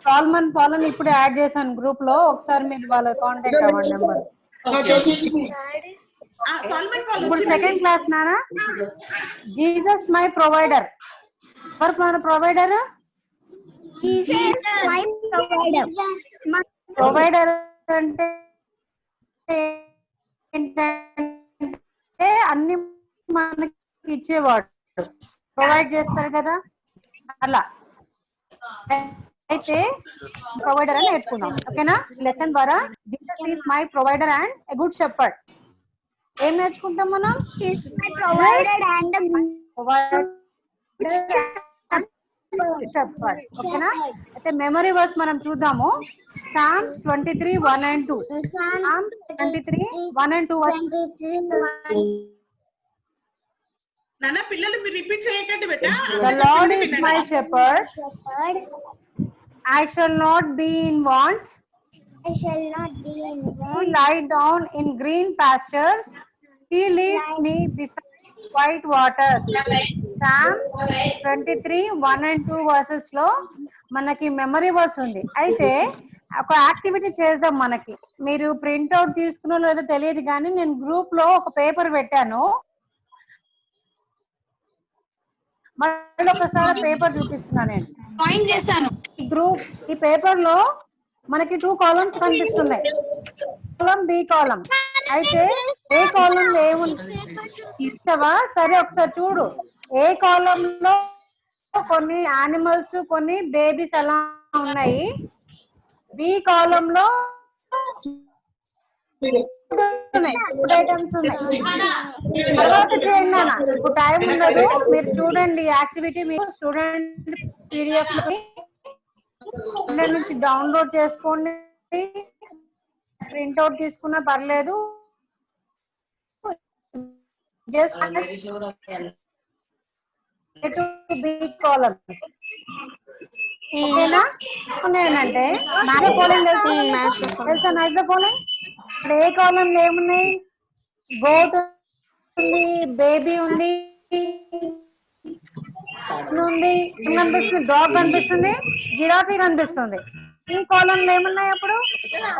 Speaker 17: సాల్మన్ పాలన్ ఇప్పుడు యాడ్ చేశాను గ్రూప్ లో, ఒకసారి మీరు వాళ్ళ కాంటాక్ట్ అవ్వండి నెంబర్. ఇప్పుడు సెకండ్ క్లాస్ నానా, జీసస్ మై ప్రొవైడర్. ఎవరు మన ప్రొవైడర్? ప్రొవైడర్ అంటే ఏంటంటే అన్ని మనకి ఇచ్చేవాడు, ప్రొవైడ్ చేస్తారు కదా అలా. అయితే ప్రొవైడర్ అని నేర్చుకుందాం, ఓకేనా? లెసన్ ద్వారా Jesus is my provider and a good shepherd. ఏం నేర్చుకుంటాం మనం? ఓకేనా? అయితే మెమరీ వర్స్ మనం చూద్దాము. Psalms 23:1 and 2. Psalms 23:1 and 2.
Speaker 6: నాన్న పిల్లలు మీరు రిపీట్ చేయకండి బేటా.
Speaker 17: The Lord is my shepherd, I shall not be in want. He lie down in green pastures, he leads me beside white waters. Psalm 23:1 and 2 verses లో మనకి memory verse ఉంది. అయితే ఒక activity చేద్దాం. మనకి మీరు ప్రింట్అవుట్ తీసుకున్నో లేదో తెలియదు కానీ నేను గ్రూప్ లో ఒక పేపర్ పెట్టాను, మళ్ళీ ఒకసారి పేపర్ చూపిస్తున్నాను. నేను
Speaker 18: జాయిన్ చేశాను
Speaker 17: గ్రూప్. ఈ పేపర్ లో మనకి 2 కాలమ్స్ కనిపిస్తున్నాయి, కాలం బి కాలం. అయితే ఏ కాలం లో ఇస్తావా? సరే ఒకసారి చూడు. ఏ కాలం లో కొన్ని యానిమల్స్ కొన్ని బేబీస్ అలా ఉన్నాయి, బి కాలం లో ఫుడ్ ఐటమ్స్ ఉన్నాయి. తర్వాత చేయండి నాన్న, ఇప్పుడు టైం ఉండదు, మీరు చూడండి యాక్టివిటీ. మీరు స్టూడెంట్ పీడిఎఫ్ నుంచి డౌన్లోడ్ చేసుకోండి, ప్రింట్అవుట్ తీసుకున్నా పర్లేదు. జస్ట్ ఓకేనా? ఏంటంటే మ్యాథ్స్ తెలుసా? మ్యాథ్స్ ఏ కాలంలో ఏమున్నాయి? గోట్ ఉంది, బేబీ ఉంది, కనిపిస్తుంది, డాగ్ కనిపిస్తుంది, జిరాఫీ కనిపిస్తుంది. ఈ కాలంలో ఏమున్నాయి? అప్పుడు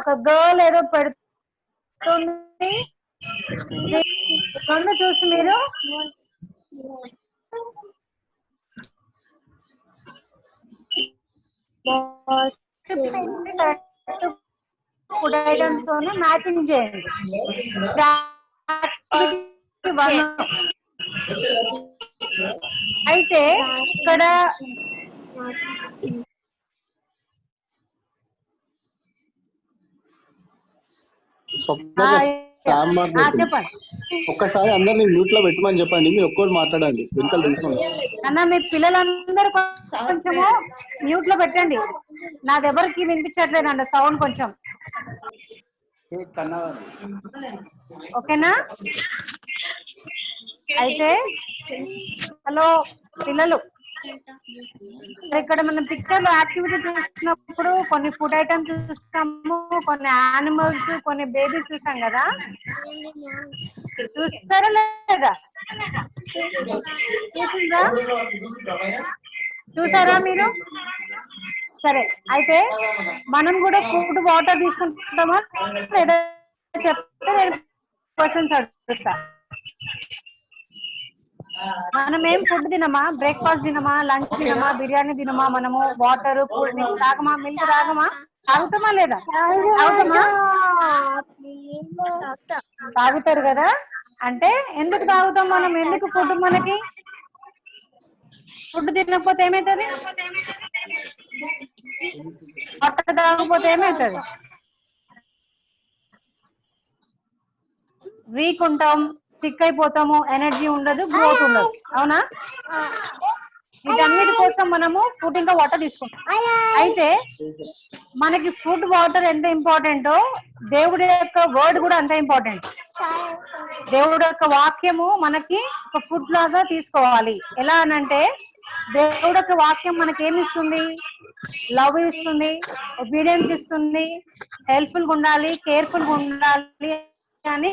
Speaker 17: ఒక గర్ల్ ఏదో పెడుతుంది. రెండు చూసి మీరు ఫుడ్ ఐటమ్స్ తోనే మ్యాచింగ్ చేయండి. అయితే ఇక్కడ చెప్పండి.
Speaker 19: ఒక్కసారి అందరినీ మ్యూట్ లో పెట్టమని చెప్పండి, మీరు ఒక్కరు మాట్లాడండి. వెనకాల
Speaker 17: అన్న మీ పిల్లలందరూ కొంచెము మ్యూట్ లో పెట్టండి. నాదెవరికి వినిపించట్లేదండి సౌండ్ కొంచెం, ఓకేనా? అయితే హలో పిల్లలు, ఇక్కడ మనం పిక్చర్ లో యాక్టివిటీ చూసినప్పుడు కొన్ని ఫుడ్ ఐటమ్స్ చూస్తాము, కొన్ని యానిమల్స్, కొన్ని బేబీస్ చూసాం కదా. చూస్తారా లేదా? చూసారా మీరు? సరే, అయితే మనం కూడా ఫుడ్ వాటర్ తీసుకుంటామా లేదా చెప్తే నేను క్వశ్చన్స్ అడుగుతా. మనం ఏం ఫుడ్ తినమా? బ్రేక్ఫాస్ట్ తినమా, లంచ్ తినమా, బిర్యానీ తినమా? మనము వాటర్, కూల్ డ్రింక్స్ తాగమా, మిల్క్ తాగమా? తాగుతామా లేదా? తాగుతామా? తాగుతారు కదా. అంటే ఎందుకు తాగుతాం మనం? ఎందుకు ఫుడ్ మనకి? ఫుడ్ తినకపోతే ఏమవుతుంది? వాటర్ తాగకపోతే ఏమవుతుంది? వీక్ ఉంటాం, సిక్ అయిపోతాము, ఎనర్జీ ఉండదు, గ్రోత్ ఉండదు. అవునా? వీటన్నిటి కోసం మనము ఫుడ్ ఇంకా వాటర్ తీసుకుంటాం. అయితే మనకి ఫుడ్ వాటర్ ఎంత ఇంపార్టెంటో దేవుడి యొక్క వర్డ్ కూడా అంత ఇంపార్టెంట్. దేవుడి యొక్క వాక్యము మనకి ఒక ఫుడ్ లాగా తీసుకోవాలి. ఎలా అనంటే దేవుడి యొక్క వాక్యం మనకి ఏమి ఇస్తుంది? లవ్ ఇస్తుంది, ఒబీడియన్స్ ఇస్తుంది, హెల్ప్ఫుల్ గా ఉండాలి, కేర్ఫుల్ గా ఉండాలి అని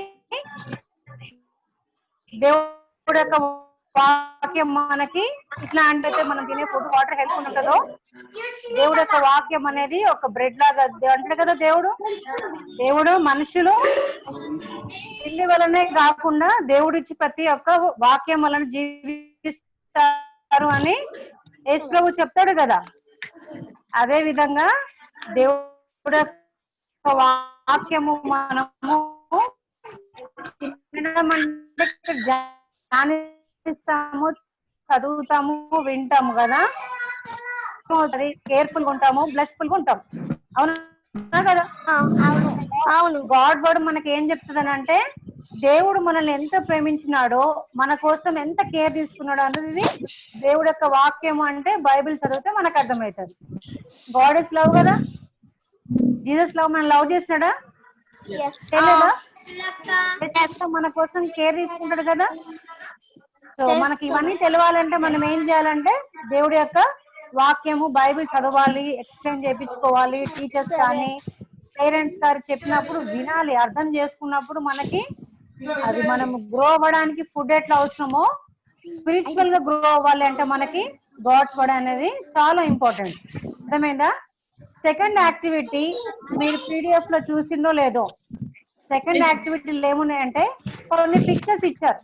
Speaker 17: దేవుడి యొక్క వాక్యం మనకి ఇట్లా అంటే మనం తినే ఫుడ్ వాటర్ హెల్ప్ ఉంటుందో దేవుడి యొక్క వాక్యం అనేది ఒక బ్రెడ్ లాగా అంటాడు కదా. దేవుడు మనుషులు తిండి వలనే కాకుండా దేవుడిచ్చి ప్రతి ఒక్క వాక్యం వలన జీవిస్తారు అని యేసు ప్రభు చెప్తాడు కదా. అదే విధంగా దేవుడి యొక్క వాక్యము మనము ధ్యానిస్తాము, చదువుతాము, వింటాము కదా. కేర్ఫుల్ గా ఉంటాము, బ్లెస్ఫుల్ గా ఉంటాం. అవునా కదా? అవును. గాడ్ వర్డ్ మనకి ఏం చెప్తుంది అంటే దేవుడు మనల్ని ఎంత ప్రేమించినాడో, మన కోసం ఎంత కేర్ తీసుకున్నాడో అనేది దేవుడి యొక్క వాక్యం. అంటే బైబిల్ చదివితే మనకు అర్థమవుతుంది. గాడ్ ఇస్ లవ్ కదా. జీసస్ లవ్ మనం లవ్ చేసినాడా? చేయలేదా? మన కోసం కేర్ తీసుకుంటాడు కదా. సో మనకి ఇవన్నీ తెలవాలంటే మనం ఏం చేయాలంటే దేవుడి యొక్క వాక్యము బైబిల్ చదవాలి, ఎక్స్ప్లెయిన్ చేయించుకోవాలి. టీచర్స్ కానీ పేరెంట్స్ గారు చెప్పినప్పుడు వినాలి, అర్థం చేసుకున్నప్పుడు మనకి అది మనం గ్రో అవ్వడానికి ఫుడ్ ఎట్లా అవసరమో స్పిరిచువల్ గా గ్రో అవ్వాలి అంటే మనకి గాడ్స్ వర్డ్ అనేది చాలా ఇంపార్టెంట్. అర్థమైందా? సెకండ్ యాక్టివిటీ మీరు పీడిఎఫ్ లో చూసిందో లేదో, సెకండ్ యాక్టివిటీలు ఏమున్నాయంటే కొన్ని పిక్చర్స్ ఇచ్చారు.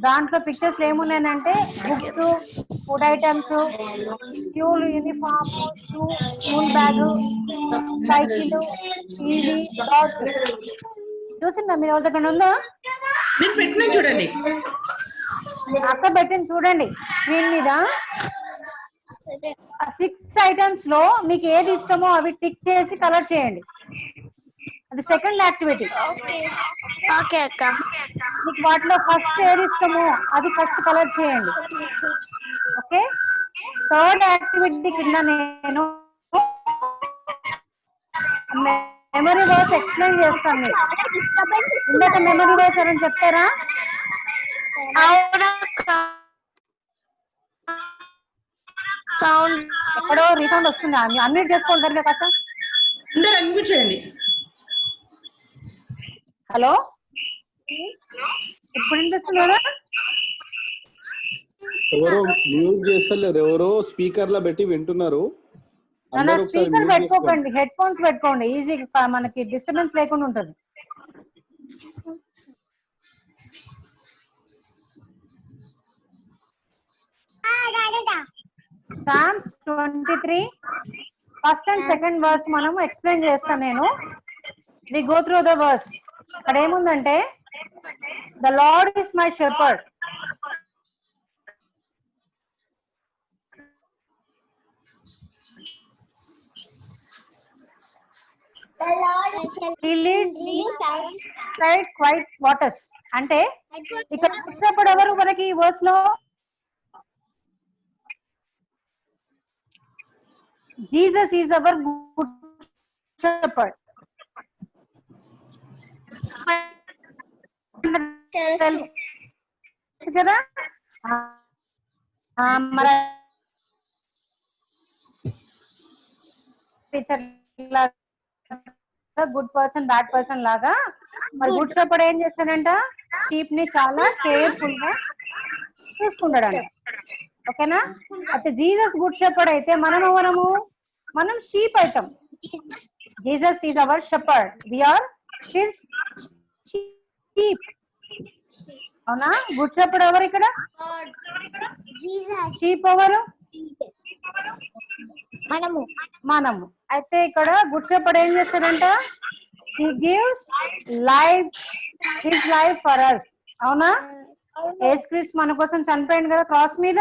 Speaker 17: దాంట్లో పిక్చర్స్ ఏమున్నాయంటే books, food items, school uniform, shoe, school bag, cycle, TV, dog. చూసిందా మీరు? ఎవరి దగ్గర ఉందా?
Speaker 6: చూడండి,
Speaker 17: అక్క పెట్టింది చూడండి స్క్రీన్ మీద. 6 ఐటమ్స్ లో మీకు ఏది ఇష్టమో అవి టిక్ చేసి కలర్ చేయండి. అది సెకండ్ యాక్టివిటీ. ఓకే అక్క. మీకు వాటిలో ఫస్ట్ ఏది ఇష్టమో అది ఫస్ట్ కలర్ చేయండి. ఓకే. థర్డ్ యాక్టివిటీ కింద నేను మెమరీ వర్స్ ఎక్స్ప్లెయిన్ చేస్తాను. ఇందాక మెమరీ వర్స్ అని చెప్తారా? సౌండ్ ఎక్కడో రీసౌండ్ వస్తుందా? అన్మ్యూట్ చేసుకుంటారు కదా అక్క.
Speaker 6: అందరూ అన్మ్యూట్ చేయండి.
Speaker 17: హలో, ఇప్పుడు వినిపిస్తుందా?
Speaker 19: ఎవరో మ్యూట్ చేస్తలేరు, ఎవరో స్పీకర్ లా పెట్టి వింటున్నారు.
Speaker 17: స్పీకర్ పెట్టుకోకండి, హెడ్ ఫోన్స్ పెట్టుకోండి. ఈజీగా మనకి డిస్టర్బెన్స్ లేకుండా ఉంటుంది. Psalms 23 first and second verse మనం ఎక్స్ప్లెయిన్ చేస్తాను నేను. We go through the verse. అక్కడ ఏముందంటే the Lord is my shepherd. He leads me beside quiet waters. అంటే ఇక్కడ షెపర్డ్ ఎవరు మనకి ఈ వర్స్ లో? Jesus is our good shepherd. కదా మన గుడ్ పర్సన్, బ్యాడ్ పర్సన్ లాగా మరి గుడ్ షెపర్డ్ ఏం చేస్తాడంట? షీప్ ని చాలా కేర్ఫుల్ గా చూసుకుంటాడంట. ఓకేనా? అయితే జీసస్ గుడ్ షెపర్డ్ అయితే మనం షీప్ అవుతాం. Jesus is our shepherd, we are his sheep. అవునా? గుడ్ షెపర్డ్ ఎవరు ఇక్కడ? షీప్ ఎవరు? మనము. అయితే ఇక్కడ గుడ్ షెపర్డ్ ఏం చేస్తాడంట? He gives his life for us. అవునా? యేసుక్రీస్తు మన కోసం చనిపోయింది కదా క్రాస్ మీద.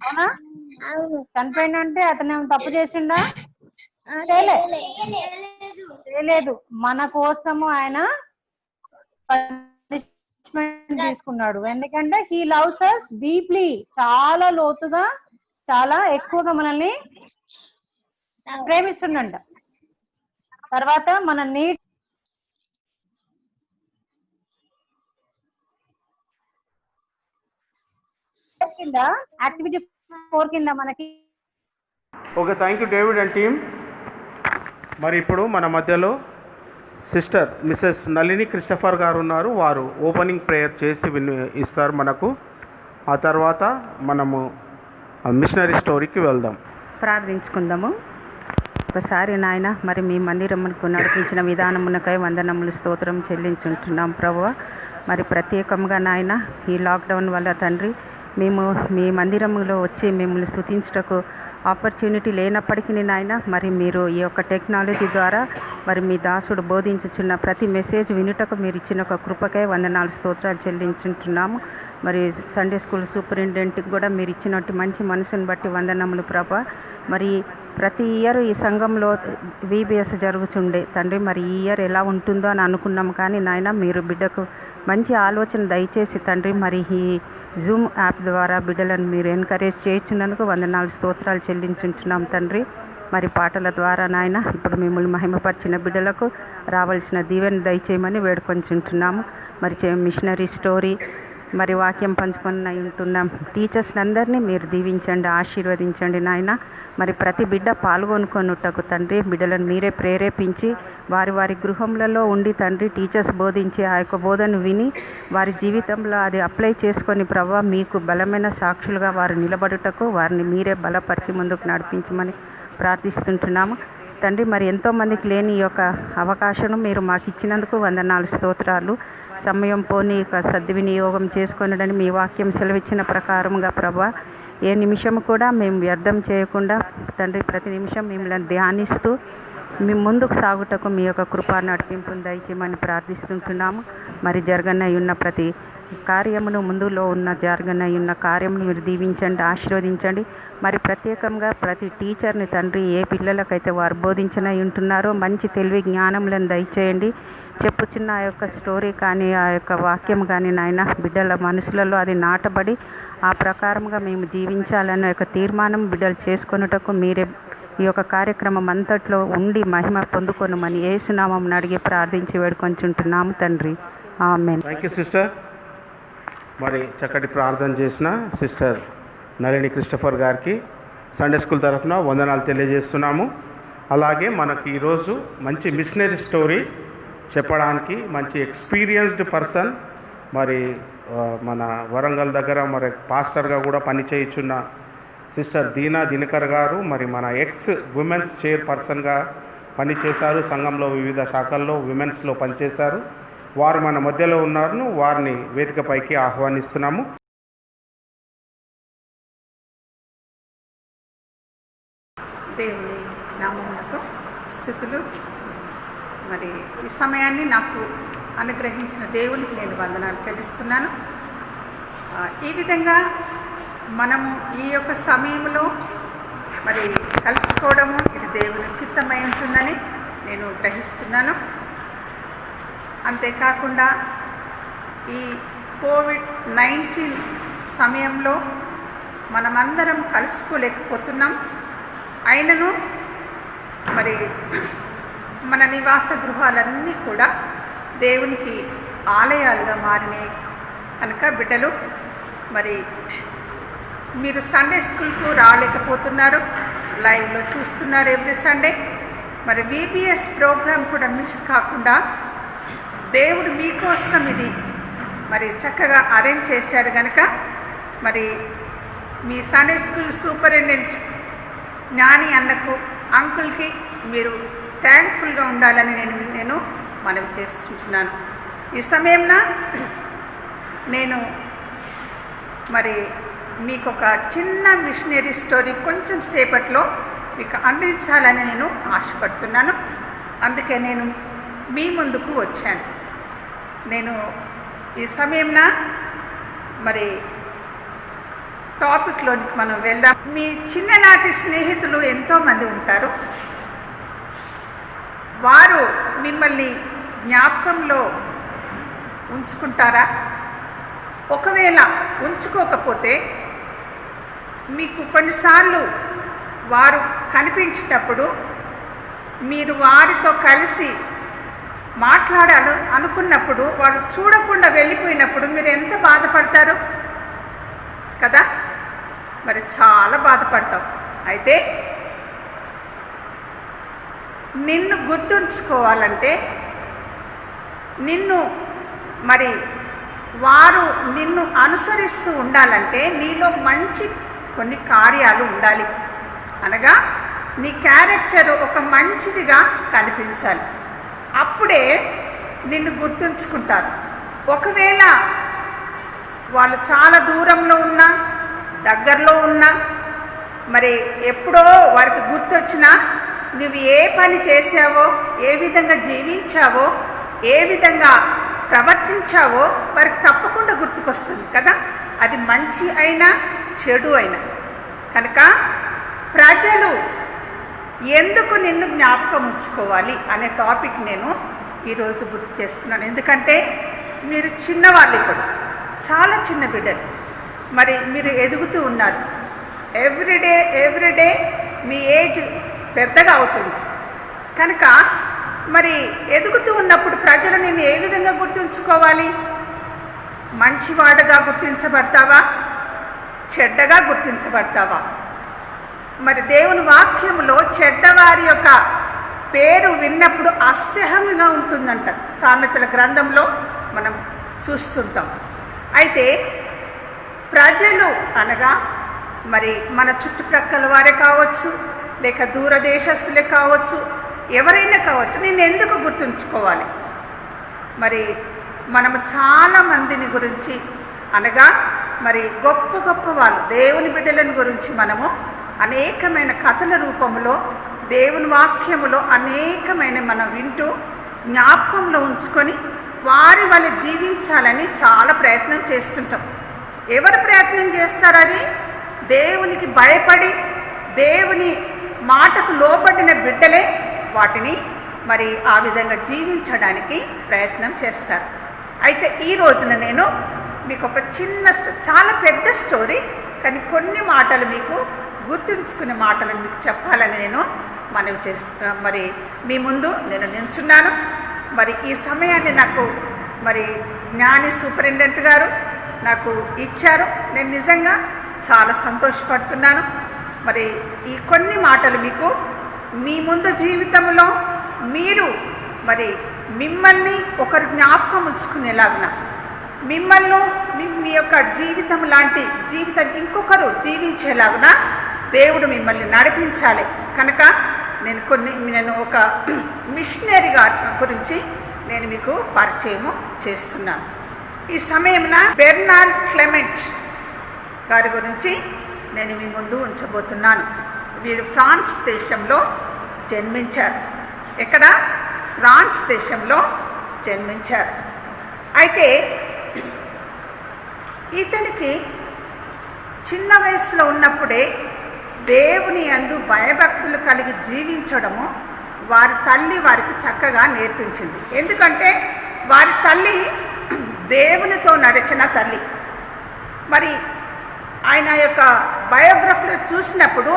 Speaker 17: అవునా? చనిపోయిందంటే అతను ఏమైనా తప్పు చేసిండా? చేయలేదు. మన కోసము ఆయన పనిష్మెంట్ తీసుకున్నాడు. ఎందుకంటే హీ లవ్స్ us డీప్లీ, చాలా లోతుగా, చాలా ఎక్కువగా మనల్ని ప్రేమిస్తుండంట. తర్వాత మన నీడ్ కింద యాక్టివిటీ 4 కింద మనకి
Speaker 4: okay, thank you David and team. మరి ఇప్పుడు మన మధ్యలో సిస్టర్ మిసెస్ నళిని క్రిస్టఫర్ గారు ఉన్నారు. వారు ఓపెనింగ్ ప్రేయర్ చేసి ఇస్తారు మనకు. ఆ తర్వాత మనము మిషనరీ స్టోరీకి వెళ్దాం.
Speaker 20: ప్రార్థించుకుందాము. ఒకసారి నాయన, మరి మీ మందిరమునకు నడిపించిన విధానమునకై వందనములు స్తోత్రం చెల్లించుంటున్నాం ప్రభువా. మరి ప్రత్యేకంగా నాయన, ఈ లాక్డౌన్ వల్ల తండ్రి మేము మీ మందిరములో వచ్చి మిమ్మల్ని స్తుతించుటకు ఆపర్చునిటీ లేనప్పటికీ నాయన, మరి మీరు ఈ యొక్క టెక్నాలజీ ద్వారా మరి మీ దాసుడు బోధించుచున్న ప్రతి మెసేజ్ వినుటకు మీరు ఇచ్చిన ఒక కృపకై వందనాలు స్తోత్రాలు చెల్లించుంటున్నాము. మరి సండే స్కూల్ సూపరింటెండెంట్కి కూడా మీరు ఇచ్చినట్టు మంచి మనసుని బట్టి వందనములు ప్రభా. మరి ప్రతి ఇయర్ ఈ సంఘంలో VBS జరుగుతుండే తండ్రి, మరి ఈ ఇయర్ ఎలా ఉంటుందో అని అనుకున్నాం. కానీ నాయన, మీరు బిడ్డకు మంచి ఆలోచన దయచేసి తండ్రి, మరి ఈ జూమ్ యాప్ ద్వారా బిడ్డలను మీరు ఎంకరేజ్ చేయించినందుకు వందనాలు స్తోత్రాలు చెల్లించుంటున్నాం తండ్రి. మరి పాటల ద్వారా నాయన, ఇప్పుడు మిమ్మల్ని మహిమపరిచిన బిడ్డలకు రావాల్సిన దీవెన దయచేయమని వేడుకొంచుంటున్నాము. మరి మిషనరీ స్టోరీ మరి వాక్యం పంచుకొని ఉంటున్నాం టీచర్స్ అందరినీ మీరు దీవించండి, ఆశీర్వదించండి నాయన. మరి ప్రతి బిడ్డ పాల్గొనుకొనుటకు తండ్రి, బిడ్డలను మీరే ప్రేరేపించి వారి వారి గృహంలో ఉండి తండ్రి టీచర్స్ బోధించి ఆ యొక్క బోధను విని వారి జీవితంలో అది అప్లై చేసుకొని ప్రభా మీకు బలమైన సాక్షులుగా వారు నిలబడుటకు వారిని మీరే బలపరిచి ముందుకు నడిపించమని ప్రార్థిస్తుంటున్నాము తండ్రి. మరి ఎంతోమందికి లేని ఈ యొక్క అవకాశం మీరు మాకు ఇచ్చినందుకు వందనాలు స్తోత్రాలు. సమయం పోని సద్వినియోగం చేసుకొనడని మీ వాక్యం సెలవిచ్చిన ప్రకారంగా ప్రభా, ఏ నిమిషం కూడా మేము వ్యర్థం చేయకుండా తండ్రి ప్రతి నిమిషం మిమ్మల్ని ధ్యానిస్తూ మేము ముందుకు సాగుటకు మీ యొక్క కృపా నడిపింపును దయచేయమని ప్రార్థిస్తుంటున్నాము. మరి జరగనై ఉన్న ప్రతి కార్యమును ముందులో జరగనై ఉన్న కార్యమును మీరు దీవించండి, ఆశీర్వదించండి. మరి ప్రత్యేకంగా ప్రతి టీచర్ని తండ్రి, ఏ పిల్లలకైతే వారు బోధించనై ఉంటున్నారో మంచి తెలివి జ్ఞానములను దయచేయండి. చెప్పుచున్న ఆ యొక్క స్టోరీ కానీ ఆ యొక్క వాక్యం కానీ నాయన బిడ్డల మనసులలో అది నాటబడి ఆ ప్రకారంగా మేము జీవించాలన్న యొక్క తీర్మానం బిడ్డలు చేసుకొనుటకు మీరే ఈ యొక్క కార్యక్రమం అంతట్లో ఉండి మహిమ పొందుకొనమని యేసునామమున అడిగి ప్రార్థించి వేడుకొంచుంటున్నాము తండ్రి. ఆమేన్.
Speaker 4: Thank you sister. మరి చక్కటి ప్రార్థన చేసిన సిస్టర్ నళిని క్రిస్టఫర్ గారికి సండే స్కూల్ తరఫున వందనాలు తెలియజేస్తున్నాము. అలాగే మనకి ఈరోజు మంచి మిషనరీ స్టోరీ చెప్పడానికి మంచి ఎక్స్పీరియన్స్డ్ పర్సన్, మరి మన వరంగల్ దగ్గర మరి పాస్టర్గా కూడా పనిచేయుచున్న సిస్టర్ దీనా దినకర్ గారు, మరి మన ఎక్స్ విమెన్స్ చైర్పర్సన్గా పనిచేశారు. సంఘంలో వివిధ శాఖల్లో విమెన్స్లో పనిచేశారు. వారు మన మధ్యలో ఉన్నారు. వారిని వేదికపైకి ఆహ్వానిస్తున్నాము.
Speaker 21: దేవుని నామమునకు స్తుతులు. మరి ఈ సమయాన్ని నాకు అనుగ్రహించిన దేవునికి నేను వందనాలు చెల్లిస్తున్నాను. ఈ విధంగా మనము ఈ యొక్క సమయంలో మరి కలుసుకోవడము ఇది దేవుని చిత్తమై ఉంటుందని నేను గ్రహిస్తున్నాను. అంతేకాకుండా ఈ కోవిడ్-19 సమయంలో మనమందరం కలుసుకోలేకపోతున్నాం. అయినను మరి మన నివాస గృహాలన్నీ కూడా దేవునికి ఆలయాలుగా మారినాయి కనుక బిడ్డలు మరి మీరు సండే స్కూల్కు రాలేకపోతున్నారు, లైవ్లో చూస్తున్నారు ఎవ్రీ సండే. మరి VBS ప్రోగ్రాం కూడా మిస్ కాకుండా దేవుడు మీకోసం ఇది మరి చక్కగా అరేంజ్ చేశాడు కనుక మరి మీ సండే స్కూల్ సూపరింటెండెంట్ జ్ఞాని అన్నకు అంకుల్కి మీరు థ్యాంక్ఫుల్గా ఉండాలని నేను మనవి చేస్తుంటున్నాను. ఈ సమయంలో నేను మరి మీకు ఒక చిన్న మిషనరీ స్టోరీ కొంచెం సేపట్లో మీకు అందించాలని నేను ఆశపడుతున్నాను. అందుకే నేను మీ ముందుకు వచ్చాను. నేను ఈ సమయంన మరి టాపిక్లోకి మనం వెళ్దాం. మీ చిన్ననాటి స్నేహితులు ఎంతోమంది ఉంటారు. వారు మిమ్మల్ని జ్ఞాపకంలో ఉంచుకుంటారా? ఒకవేళ ఉంచుకోకపోతే మీకు కొన్నిసార్లు వారు కనిపించేటప్పుడు మీరు వారితో కలిసి మాట్లాడాలి అనుకున్నప్పుడు వారు చూడకుండా వెళ్ళిపోయినప్పుడు మీరు ఎంత బాధపడతారు కదా? మరి చాలా బాధపడతాం. అయితే నిన్ను గుర్తుంచుకోవాలంటే, నిన్ను మరి వారు నిన్ను అనుసరిస్తూ ఉండాలంటే నీలో మంచి కొన్ని కార్యాలు ఉండాలి. అనగా నీ క్యారెక్టర్ ఒక మంచిదిగా కనిపించాలి. అప్పుడే నిన్ను గుర్తుంచుకుంటారు. ఒకవేళ వాళ్ళు చాలా దూరంలో ఉన్నా దగ్గరలో ఉన్నా మరి ఎప్పుడో వారికి గుర్తొచ్చినా నువ్వు ఏ పని చేసావో, ఏ విధంగా జీవించావో, ఏ విధంగా ప్రవర్తించావో వారికి తప్పకుండా గుర్తుకొస్తుంది కదా. అది మంచి అయినా చెడు అయినా. కనుక ప్రజలు ఎందుకు నిన్ను జ్ఞాపకం ఉంచుకోవాలి అనే టాపిక్ నేను ఈరోజు గుర్తు చేస్తున్నాను. ఎందుకంటే మీరు చిన్నవాళ్ళు, ఇప్పుడు చాలా చిన్న బిడ్డలు, మరి మీరు ఎదుగుతూ ఉన్నారు. ఎవ్రీడే మీ ఏజ్ పెద్దగా అవుతుంది. కనుక మరి ఎదుగుతూ ఉన్నప్పుడు ప్రజలు నిన్ను ఏ విధంగా గుర్తుంచుకోవాలి? మంచివాడుగా గుర్తించబడతావా, చెడ్డగా గుర్తించబడతావా? మరి దేవుని వాక్యంలో చెడ్డవారి యొక్క పేరు విన్నప్పుడు అసహ్యంగా ఉంటుందంట. సామెతల గ్రంథంలో మనం చూస్తుంటాం. అయితే ప్రజలు అనగా మరి మన చుట్టుప్రక్కల వారే కావచ్చు, లేక దూరదేశస్తులే కావచ్చు, ఎవరైనా కావచ్చు, నేను ఎందుకు గుర్తుంచుకోవాలి? మరి మనము చాలా మందిని గురించి అనగా మరి గొప్ప గొప్ప వాళ్ళు దేవుని బిడ్డలను గురించి మనము అనేకమైన కథల రూపంలో దేవుని వాక్యములో అనేకమైన మనం వింటూ జ్ఞాపకంలో ఉంచుకొని వారి వల్ల జీవించాలని చాలా ప్రయత్నం చేస్తుంటాం. ఎవరు ప్రయత్నం చేస్తారు? అది దేవునికి భయపడి దేవుని మాటకు లోబడిన బిడ్డలే వాటిని మరి ఆ విధంగా జీవించడానికి ప్రయత్నం చేస్తారు. అయితే ఈ రోజున నేను మీకు ఒక చిన్న చాలా పెద్ద స్టోరీ, కానీ కొన్ని మాటలు మీకు గుర్తుంచుకునే మాటలను మీకు చెప్పాలని నేను మనవి చేస్తున్నా. మరి మీ ముందు నేను నిల్చున్నాను. మరి ఈ సమయాన్ని నాకు మరి జ్ఞాని సూపరింటెండెంట్ గారు నాకు ఇచ్చారు. నేను నిజంగా చాలా సంతోషపడుతున్నాను. మరి ఈ కొన్ని మాటలు మీకు మీ ముందు జీవితంలో మీరు మరి మిమ్మల్ని ఒకరు జ్ఞాపకం ఉంచుకునేలాగున, మిమ్మల్ని మీ యొక్క జీవితం లాంటి జీవితం ఇంకొకరు జీవించేలాగున దేవుడు మిమ్మల్ని నడిపించాలి. కనుక నేను ఒక మిషనరీ గురించి నేను మీకు పరిచయము చేస్తున్నాను. ఈ సమయంన బెర్నార్డ్ క్లెమెంట్ గారి గురించి నేను మీ ముందు ఉంచబోతున్నాను. వీరు ఫ్రాన్స్ దేశంలో జన్మించారు. ఎక్కడ? ఫ్రాన్స్ దేశంలో జన్మించారు. అయితే ఇతనికి చిన్న వయసులో ఉన్నప్పుడే దేవుని యందు భయభక్తులు కలిగి జీవించడము వారి తల్లి వారికి చక్కగా నేర్పించింది. ఎందుకంటే వారి తల్లి దేవునితో నడిచిన తల్లి. మరి ఆయన యొక్క బయోగ్రఫీలో చూసినప్పుడు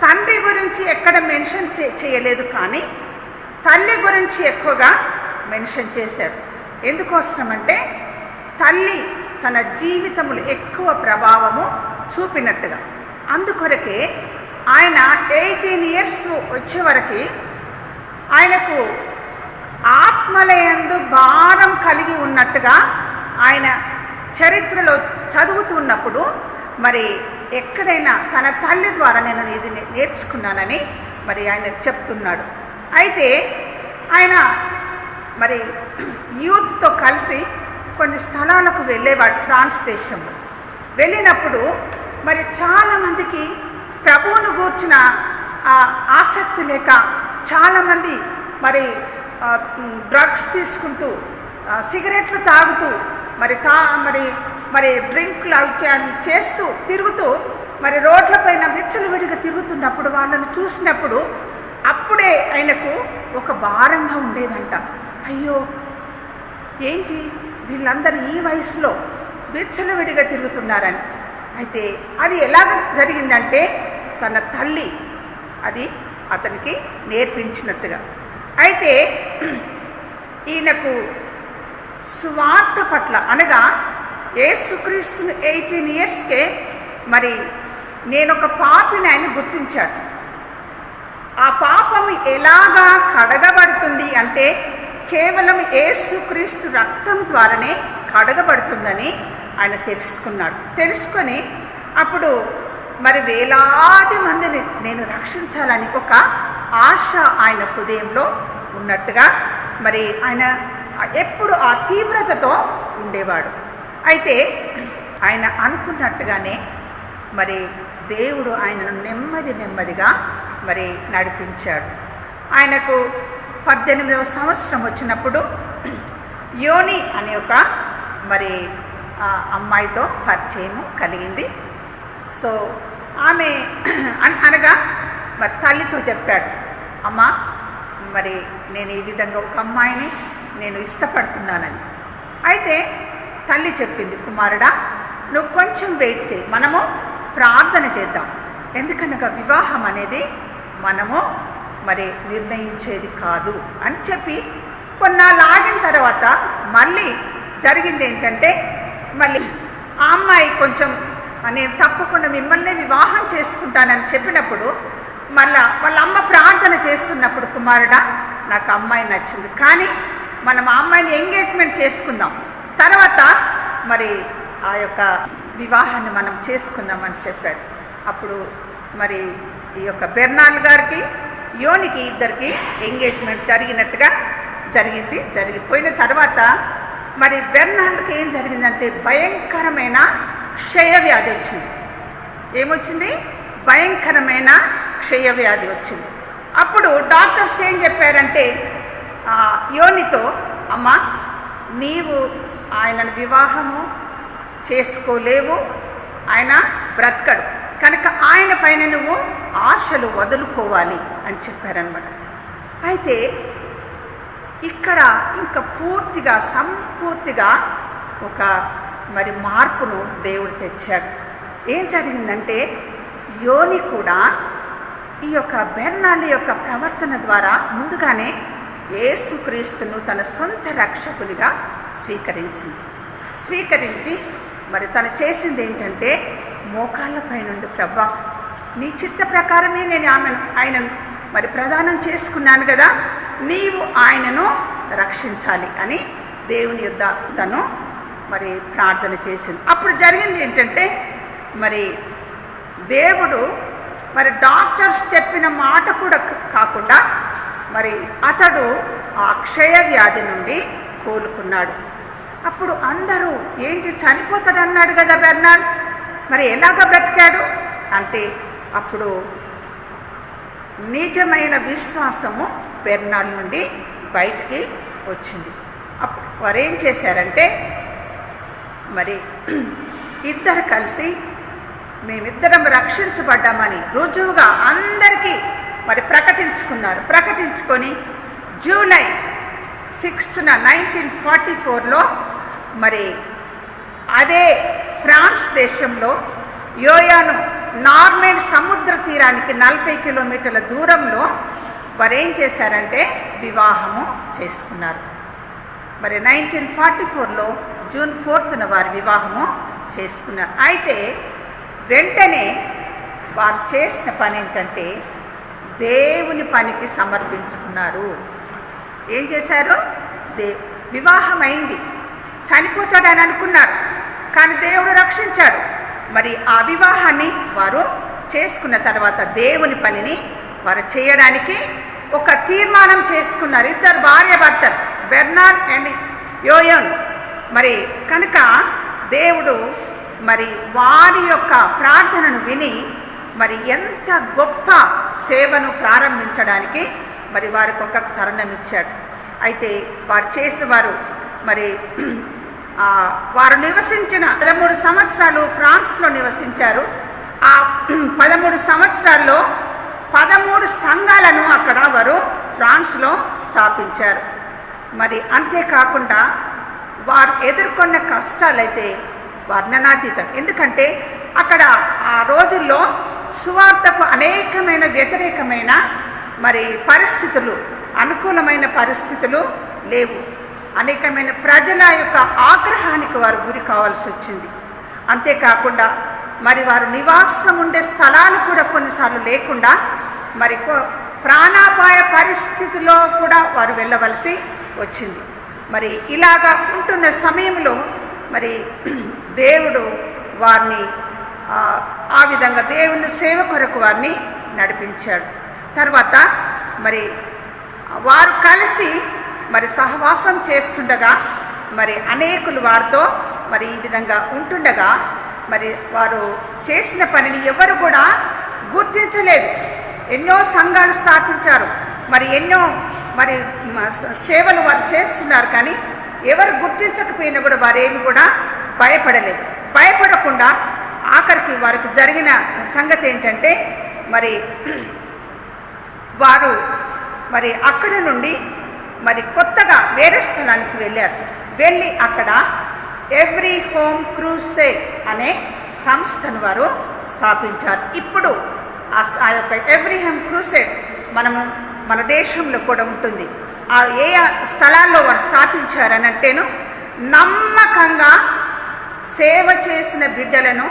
Speaker 21: తండ్రి గురించి ఎక్కడ మెన్షన్ చేయలేదు, కానీ తల్లి గురించి ఎక్కువగా మెన్షన్ చేశారు. ఎందుకోసమంటే తల్లి తన జీవితంలో ఎక్కువ ప్రభావము చూపినట్టుగా. అందుకొరకే ఆయన 18 years వచ్చే వరకు ఆయనకు ఆత్మలయందు భారం కలిగి ఉన్నట్టుగా ఆయన చరిత్రలో చదువుతున్నప్పుడు మరి ఎక్కడైనా తన తల్లి ద్వారా నేను ఇది నేర్చుకున్నానని మరి ఆయన చెప్తున్నాడు. అయితే ఆయన మరి యూత్తో కలిసి కొన్ని స్థలాలకు వెళ్ళేవాడు ఫ్రాన్స్ దేశంలో. వెళ్ళినప్పుడు మరి చాలామందికి ప్రభువును గూర్చిన ఆసక్తి లేక చాలామంది మరి డ్రగ్స్ తీసుకుంటూ సిగరెట్లు తాగుతూ మరి డ్రింక్లు చేస్తూ తిరుగుతూ మరి రోడ్లపైన విచ్చలవిడిగా తిరుగుతున్నప్పుడు వాళ్ళని చూసినప్పుడు అప్పుడే ఆయనకు ఒక భారంగా ఉండేదంట. అయ్యో ఏంటి వీళ్ళందరూ ఈ వయసులో విచ్చలవిడిగా తిరుగుతున్నారని. అయితే అది ఎలాగ జరిగిందంటే తన తల్లి అది అతనికి నేర్పించినట్టుగా. అయితే ఈయనకు సువార్త పట్ల అనగా యేసుక్రీస్తుని 18 ఇయర్స్కే మరి నేనొక పాపిని ఆయన గుర్తించాడు. ఆ పాపం ఎలాగా కడగబడుతుంది అంటే కేవలం యేసుక్రీస్తు రక్తం ద్వారానే కడగబడుతుందని ఆయన తెలుసుకొని అప్పుడు మరి వేలాది మందిని నేను రక్షించాలని ఒక ఆశ ఆయన హృదయంలో ఉన్నట్టుగా మరి ఆయన ఎప్పుడు ఆ తీవ్రతతో ఉండేవాడు. అయితే ఆయన అనుకున్నట్టుగానే మరి దేవుడు ఆయనను నెమ్మదిగా మరి నడిపించాడు. ఆయనకు 18వ సంవత్సరం వచ్చినప్పుడు యోని అనే ఒక మరి అమ్మాయితో పరిచయం కలిగింది. సో ఆమె అనగా మరి తల్లితో చెప్పాడు, అమ్మ మరి నేను ఈ విధంగా ఒక అమ్మాయిని నేను ఇష్టపడుతున్నానని. అయితే తల్లి చెప్పింది, కుమారుడా నువ్వు కొంచెం వెయిట్ చేయి, మనము ప్రార్థన చేద్దాం. ఎందుకనగా వివాహం అనేది మనము మరి నిర్ణయించేది కాదు అని చెప్పి కొన్నాళ్ళు ఆగిన తర్వాత మళ్ళీ జరిగింది ఏంటంటే మళ్ళీ ఆ అమ్మాయి కొంచెం నేను తప్పకుండా మిమ్మల్ని వివాహం చేసుకుంటానని చెప్పినప్పుడు మళ్ళా వాళ్ళ అమ్మ ప్రార్థన చేస్తున్నప్పుడు, కుమారుడా నాకు అమ్మాయి నచ్చింది, కానీ మనం ఆ అమ్మాయిని ఎంగేజ్మెంట్ చేసుకుందాం, తర్వాత మరి ఆ యొక్క వివాహాన్ని మనం చేసుకుందామని చెప్పాడు. అప్పుడు మరి ఈ యొక్క బెర్నార్డ్ గారికి యోనికి ఇద్దరికి ఎంగేజ్మెంట్ జరిగినట్టుగా జరిగిపోయిన తర్వాత మరి బెర్నార్డ్కి ఏం జరిగిందంటే భయంకరమైన క్షయవ్యాధి వచ్చింది. ఏమొచ్చింది? భయంకరమైన క్షయవ్యాధి వచ్చింది. అప్పుడు డాక్టర్స్ ఏం చెప్పారంటే యోనితో, అమ్మ నీవు ఆయనను వివాహము చేసుకోలేవు, ఆయన బ్రతకడు, కనుక ఆయన పైన నువ్వు ఆశలు వదులుకోవాలి అని చెప్పారనమాట. అయితే ఇక్కడ ఇంకా సంపూర్తిగా ఒక మరి మార్పును దేవుడు తెచ్చాడు. ఏం జరిగిందంటే యోని కూడా ఈ యొక్క బెర్నార్డ్ యొక్క ప్రవర్తన ద్వారా ముందుగానే యేసుక్రీస్తును తన సొంత రక్షకునిగా స్వీకరించి మరి తను చేసింది ఏంటంటే మోకాళ్ళపై నుండి, ప్రభా నీ చిత్త ప్రకారమే నేను ఆయనను మరి ప్రదానం చేసుకున్నాను కదా, నీవు ఆయనను రక్షించాలి అని దేవుని యొద్ద తను మరి ప్రార్థన చేసింది. అప్పుడు జరిగింది ఏంటంటే మరి దేవుడు మరి డాక్టర్స్ చెప్పిన మాట కూడా కాకుండా మరి అతడు ఆ క్షయ వ్యాధి నుండి కోలుకున్నాడు. అప్పుడు అందరూ ఏంటి చనిపోతాడు అన్నాడు కదా బెర్నార్డ్, మరి ఎలాగ బ్రతికాడు అంటే అప్పుడు నిజమైన విశ్వాసము బెర్నార్డ్ నుండి బయటికి వచ్చింది. అప్పుడు వారు ఏం చేశారంటే మరి ఇద్దరు కలిసి మేమిద్దరం రక్షించబడ్డామని రుజువుగా అందరికీ మరి ప్రకటించుకొని జూలై 6న 1944లో మరి అదే ఫ్రాన్స్ దేశంలో యోయాను నార్మండ్ సముద్ర తీరానికి 40 కిలోమీటర్ల దూరంలో వారు ఏం చేశారంటే వివాహము చేసుకున్నారు. మరి 1944లో జూన్ 4న వారి వివాహము చేసుకున్నారు. అయితే వెంటనే వారు చేసిన పని ఏంటంటే దేవుని పనికి సమర్పించుకున్నారు. ఏం చేశారు? వివాహం అయింది, చనిపోతాడని అనుకున్నారు, కానీ దేవుడు రక్షించాడు. మరి ఆ వివాహాన్ని వారు చేసుకున్న తర్వాత దేవుని పనిని వారు చేయడానికి ఒక తీర్మానం చేసుకున్నారు. ఇద్దరు భార్యాభర్తలు, బెర్నార్డ్ అండ్ యోయాన్ మరి కనుక దేవుడు మరి వారి యొక్క ప్రార్థనను విని మరి ఎంత గొప్ప సేవను ప్రారంభించడానికి మరి వారికి ఒక తరుణం ఇచ్చాడు. అయితే వారు చేసేవారు మరి వారు నివసించిన 13 సంవత్సరాలు ఫ్రాన్స్లో నివసించారు. ఆ 13 సంవత్సరాల్లో 13 సంఘాలను అక్కడ వారు ఫ్రాన్స్లో స్థాపించారు. మరి అంతేకాకుండా వారు ఎదుర్కొన్న కష్టాలైతే వర్ణనాతీతం. ఎందుకంటే అక్కడ ఆ రోజుల్లో సువార్తకు అనేకమైన వ్యతిరేకమైన మరి పరిస్థితులు, అనుకూలమైన పరిస్థితులు లేవు. అనేకమైన ప్రజల యొక్క ఆగ్రహానికి వారు గురి కావాల్సి వచ్చింది. అంతేకాకుండా మరి వారు నివాసం ఉండే స్థలాలు కూడా కొన్నిసార్లు లేకుండా మరి ప్రాణాపాయ పరిస్థితిలో కూడా వారు వెళ్ళవలసి వచ్చింది. మరి ఇలాగా ఉంటున్న సమయంలో మరి దేవుడు వారిని ఆ విధంగా దేవుని సేవ కొరకు వారిని నడిపించాడు. తర్వాత మరి వారు కలిసి మరి సహవాసం చేస్తుండగా మరి అనేకులు వారితో మరి ఈ విధంగా ఉంటుండగా మరి వారు చేసిన పనిని ఎవరు కూడా గుర్తించలేదు. ఎన్నో సంఘాలు స్థాపించారు, మరి ఎన్నో మరి సేవలు వారు చేస్తున్నారు. కానీ ఎవరు గుర్తించకపోయినా కూడా వారేమి కూడా భయపడలేదు. భయపడకుండా ఆఖరికి వారికి జరిగిన సంగతి ఏంటంటే మరి వారు మరి అక్కడ నుండి మరి కొత్తగా వేరే స్థలానికి వెళ్ళారు. వెళ్ళి అక్కడ ఎవ్రీ హోమ్ క్రూసేడ్ అనే సంస్థను వారు స్థాపించారు. ఇప్పుడు ఆ యొక్క ఎవ్రీ హోమ్ క్రూసేడ్ మన దేశంలో కూడా ఉంటుంది. ఆ ఏ స్థలాల్లో వారు స్థాపించారని అంటేను నమ్మకంగా సేవ చేసిన బిడ్డలను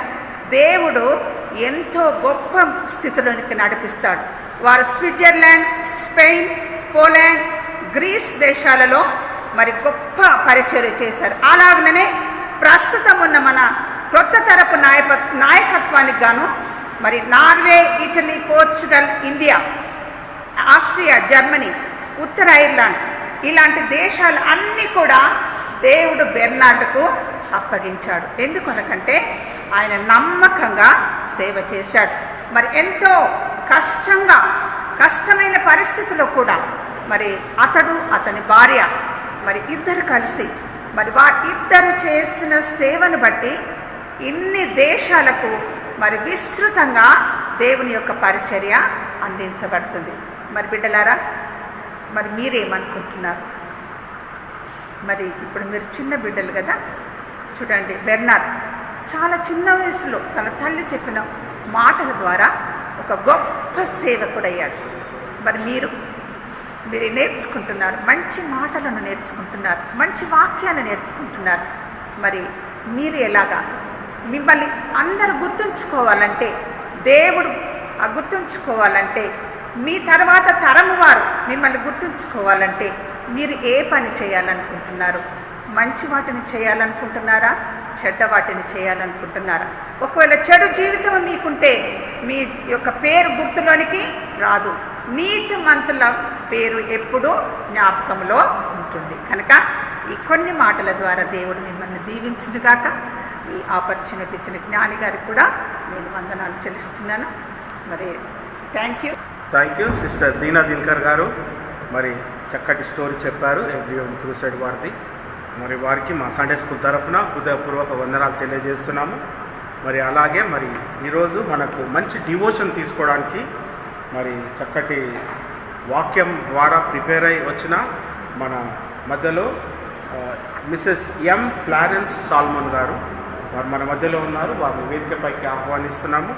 Speaker 21: దేవుడు ఎంతో గొప్ప స్థితిలోనికి నడిపిస్తాడు. వారు స్విట్జర్లాండ్, స్పెయిన్, పోలాండ్, గ్రీస్ దేశాలలో మరి గొప్ప పరిచర్య చేశారు. అలాగనే ప్రస్తుతం ఉన్న మన కొత్త తరపు నాయకత్వానికి గాను మరి Norway, Italy, Portugal, India, Austria, Germany, ఉత్తర ఐర్లాండ్ ఇలాంటి దేశాలు అన్నీ కూడా దేవుడు బెర్నార్డుకు అప్పగించాడు. ఎందుకనకంటే ఆయన నమ్మకంగా సేవ చేశాడు. మరి ఎంతో కష్టమైన పరిస్థితుల్లో కూడా మరి అతడు, అతని భార్య మరి ఇద్దరు కలిసి మరి ఇద్దరు చేసిన సేవను బట్టి ఇన్ని దేశాలకు మరి విస్తృతంగా దేవుని యొక్క పరిచర్య అందించబడుతుంది. మరి బిడ్డలారా, మరి మీరేమనుకుంటున్నారు? మరి ఇప్పుడు మీరు చిన్న బిడ్డలు కదా, చూడండి బెర్నార్డ్ చాలా చిన్న వయసులో తన తల్లి చెప్పిన మాటల ద్వారా ఒక గొప్ప సేవకుడయ్యాడు. మరి మీరు నేర్చుకుంటున్నారు, మంచి మాటలను నేర్చుకుంటున్నారు, మంచి వాక్యాలను నేర్చుకుంటున్నారు. మరి మీరు ఎలాగా మిమ్మల్ని అందరూ గుర్తుంచుకోవాలంటే, దేవుడు గుర్తుంచుకోవాలంటే, మీ తర్వాత తరము వారు మిమ్మల్ని గుర్తుంచుకోవాలంటే మీరు ఏ పని చేయాలనుకుంటున్నారు? మంచి వాటిని చేయాలనుకుంటున్నారా? చెడ్డ వాటిని చేయాలనుకుంటున్నారా? ఒకవేళ చెడు జీవితం మీకుంటే మీ యొక్క పేరు గుర్తులోనికి రాదు. నీతిమంతుల పేరు ఎప్పుడూ జ్ఞాపకంలో ఉంటుంది. కనుక ఈ కొన్ని మాటల ద్వారా దేవుడు మిమ్మల్ని దీవించునుగాక. ఈ ఆపర్చునిటీ ఇచ్చిన జ్ఞాని గారికి కూడా నేను వందనాలు చెల్లిస్తున్నాను. మరి థ్యాంక్ యూ
Speaker 4: సిస్టర్ దీనా దినకర్ గారు. మరి చక్కటి స్టోరీ చెప్పారు ఎవ్రీ హోమ్ క్రూసేడ్ వారిది. మరి వారికి మా సండే స్కూల్ తరఫున హృదయపూర్వక వందనాలు తెలియజేస్తున్నాము. మరి అలాగే మరి ఈరోజు మనకు మంచి డివోషన్ తీసుకోవడానికి మరి చక్కటి వాక్యం ద్వారా ప్రిపేర్ అయి వచ్చిన మన మధ్యలో మిసెస్ ఎం ఫ్లారెన్స్ సాల్మన్ గారు వారు మన మధ్యలో ఉన్నారు. వారిని వేదికపైకి ఆహ్వానిస్తున్నాము.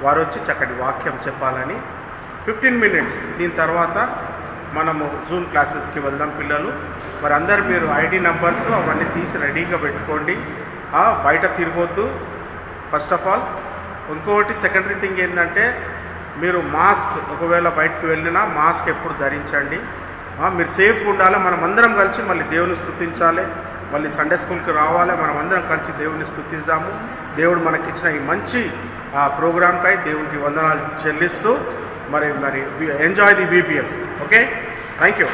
Speaker 4: వారు వచ్చి చక్కటి వాక్యం చెప్పాలని 15 మినిట్స్. దీని తర్వాత మనము జూమ్ క్లాసెస్కి వెళ్దాం పిల్లలు. మరి అందరు మీరు ఐడి నెంబర్స్ అవన్నీ తీసి రెడీగా పెట్టుకోండి. బయట తిరగొద్దు ఫస్ట్ ఆఫ్ ఆల్. ఇంకొకటి సెకండరీ థింగ్ ఏంటంటే మీరు మాస్క్, ఒకవేళ బయటకు వెళ్ళినా మాస్క్ ఎప్పుడు ధరించండి. మీరు సేఫ్గా ఉండాలి. మనం అందరం కలిసి మళ్ళీ దేవుని స్తుతించాలి. మళ్ళీ సండే స్కూల్కి రావాలి. మనం అందరం కలిసి దేవుని స్తుతిద్దాము. దేవుడు మనకిచ్చిన ఈ మంచి ప్రోగ్రామ్కై దేవునికి వందనాలు చెల్లిస్తూ మరి enjoy the VBS. Okay, thank you.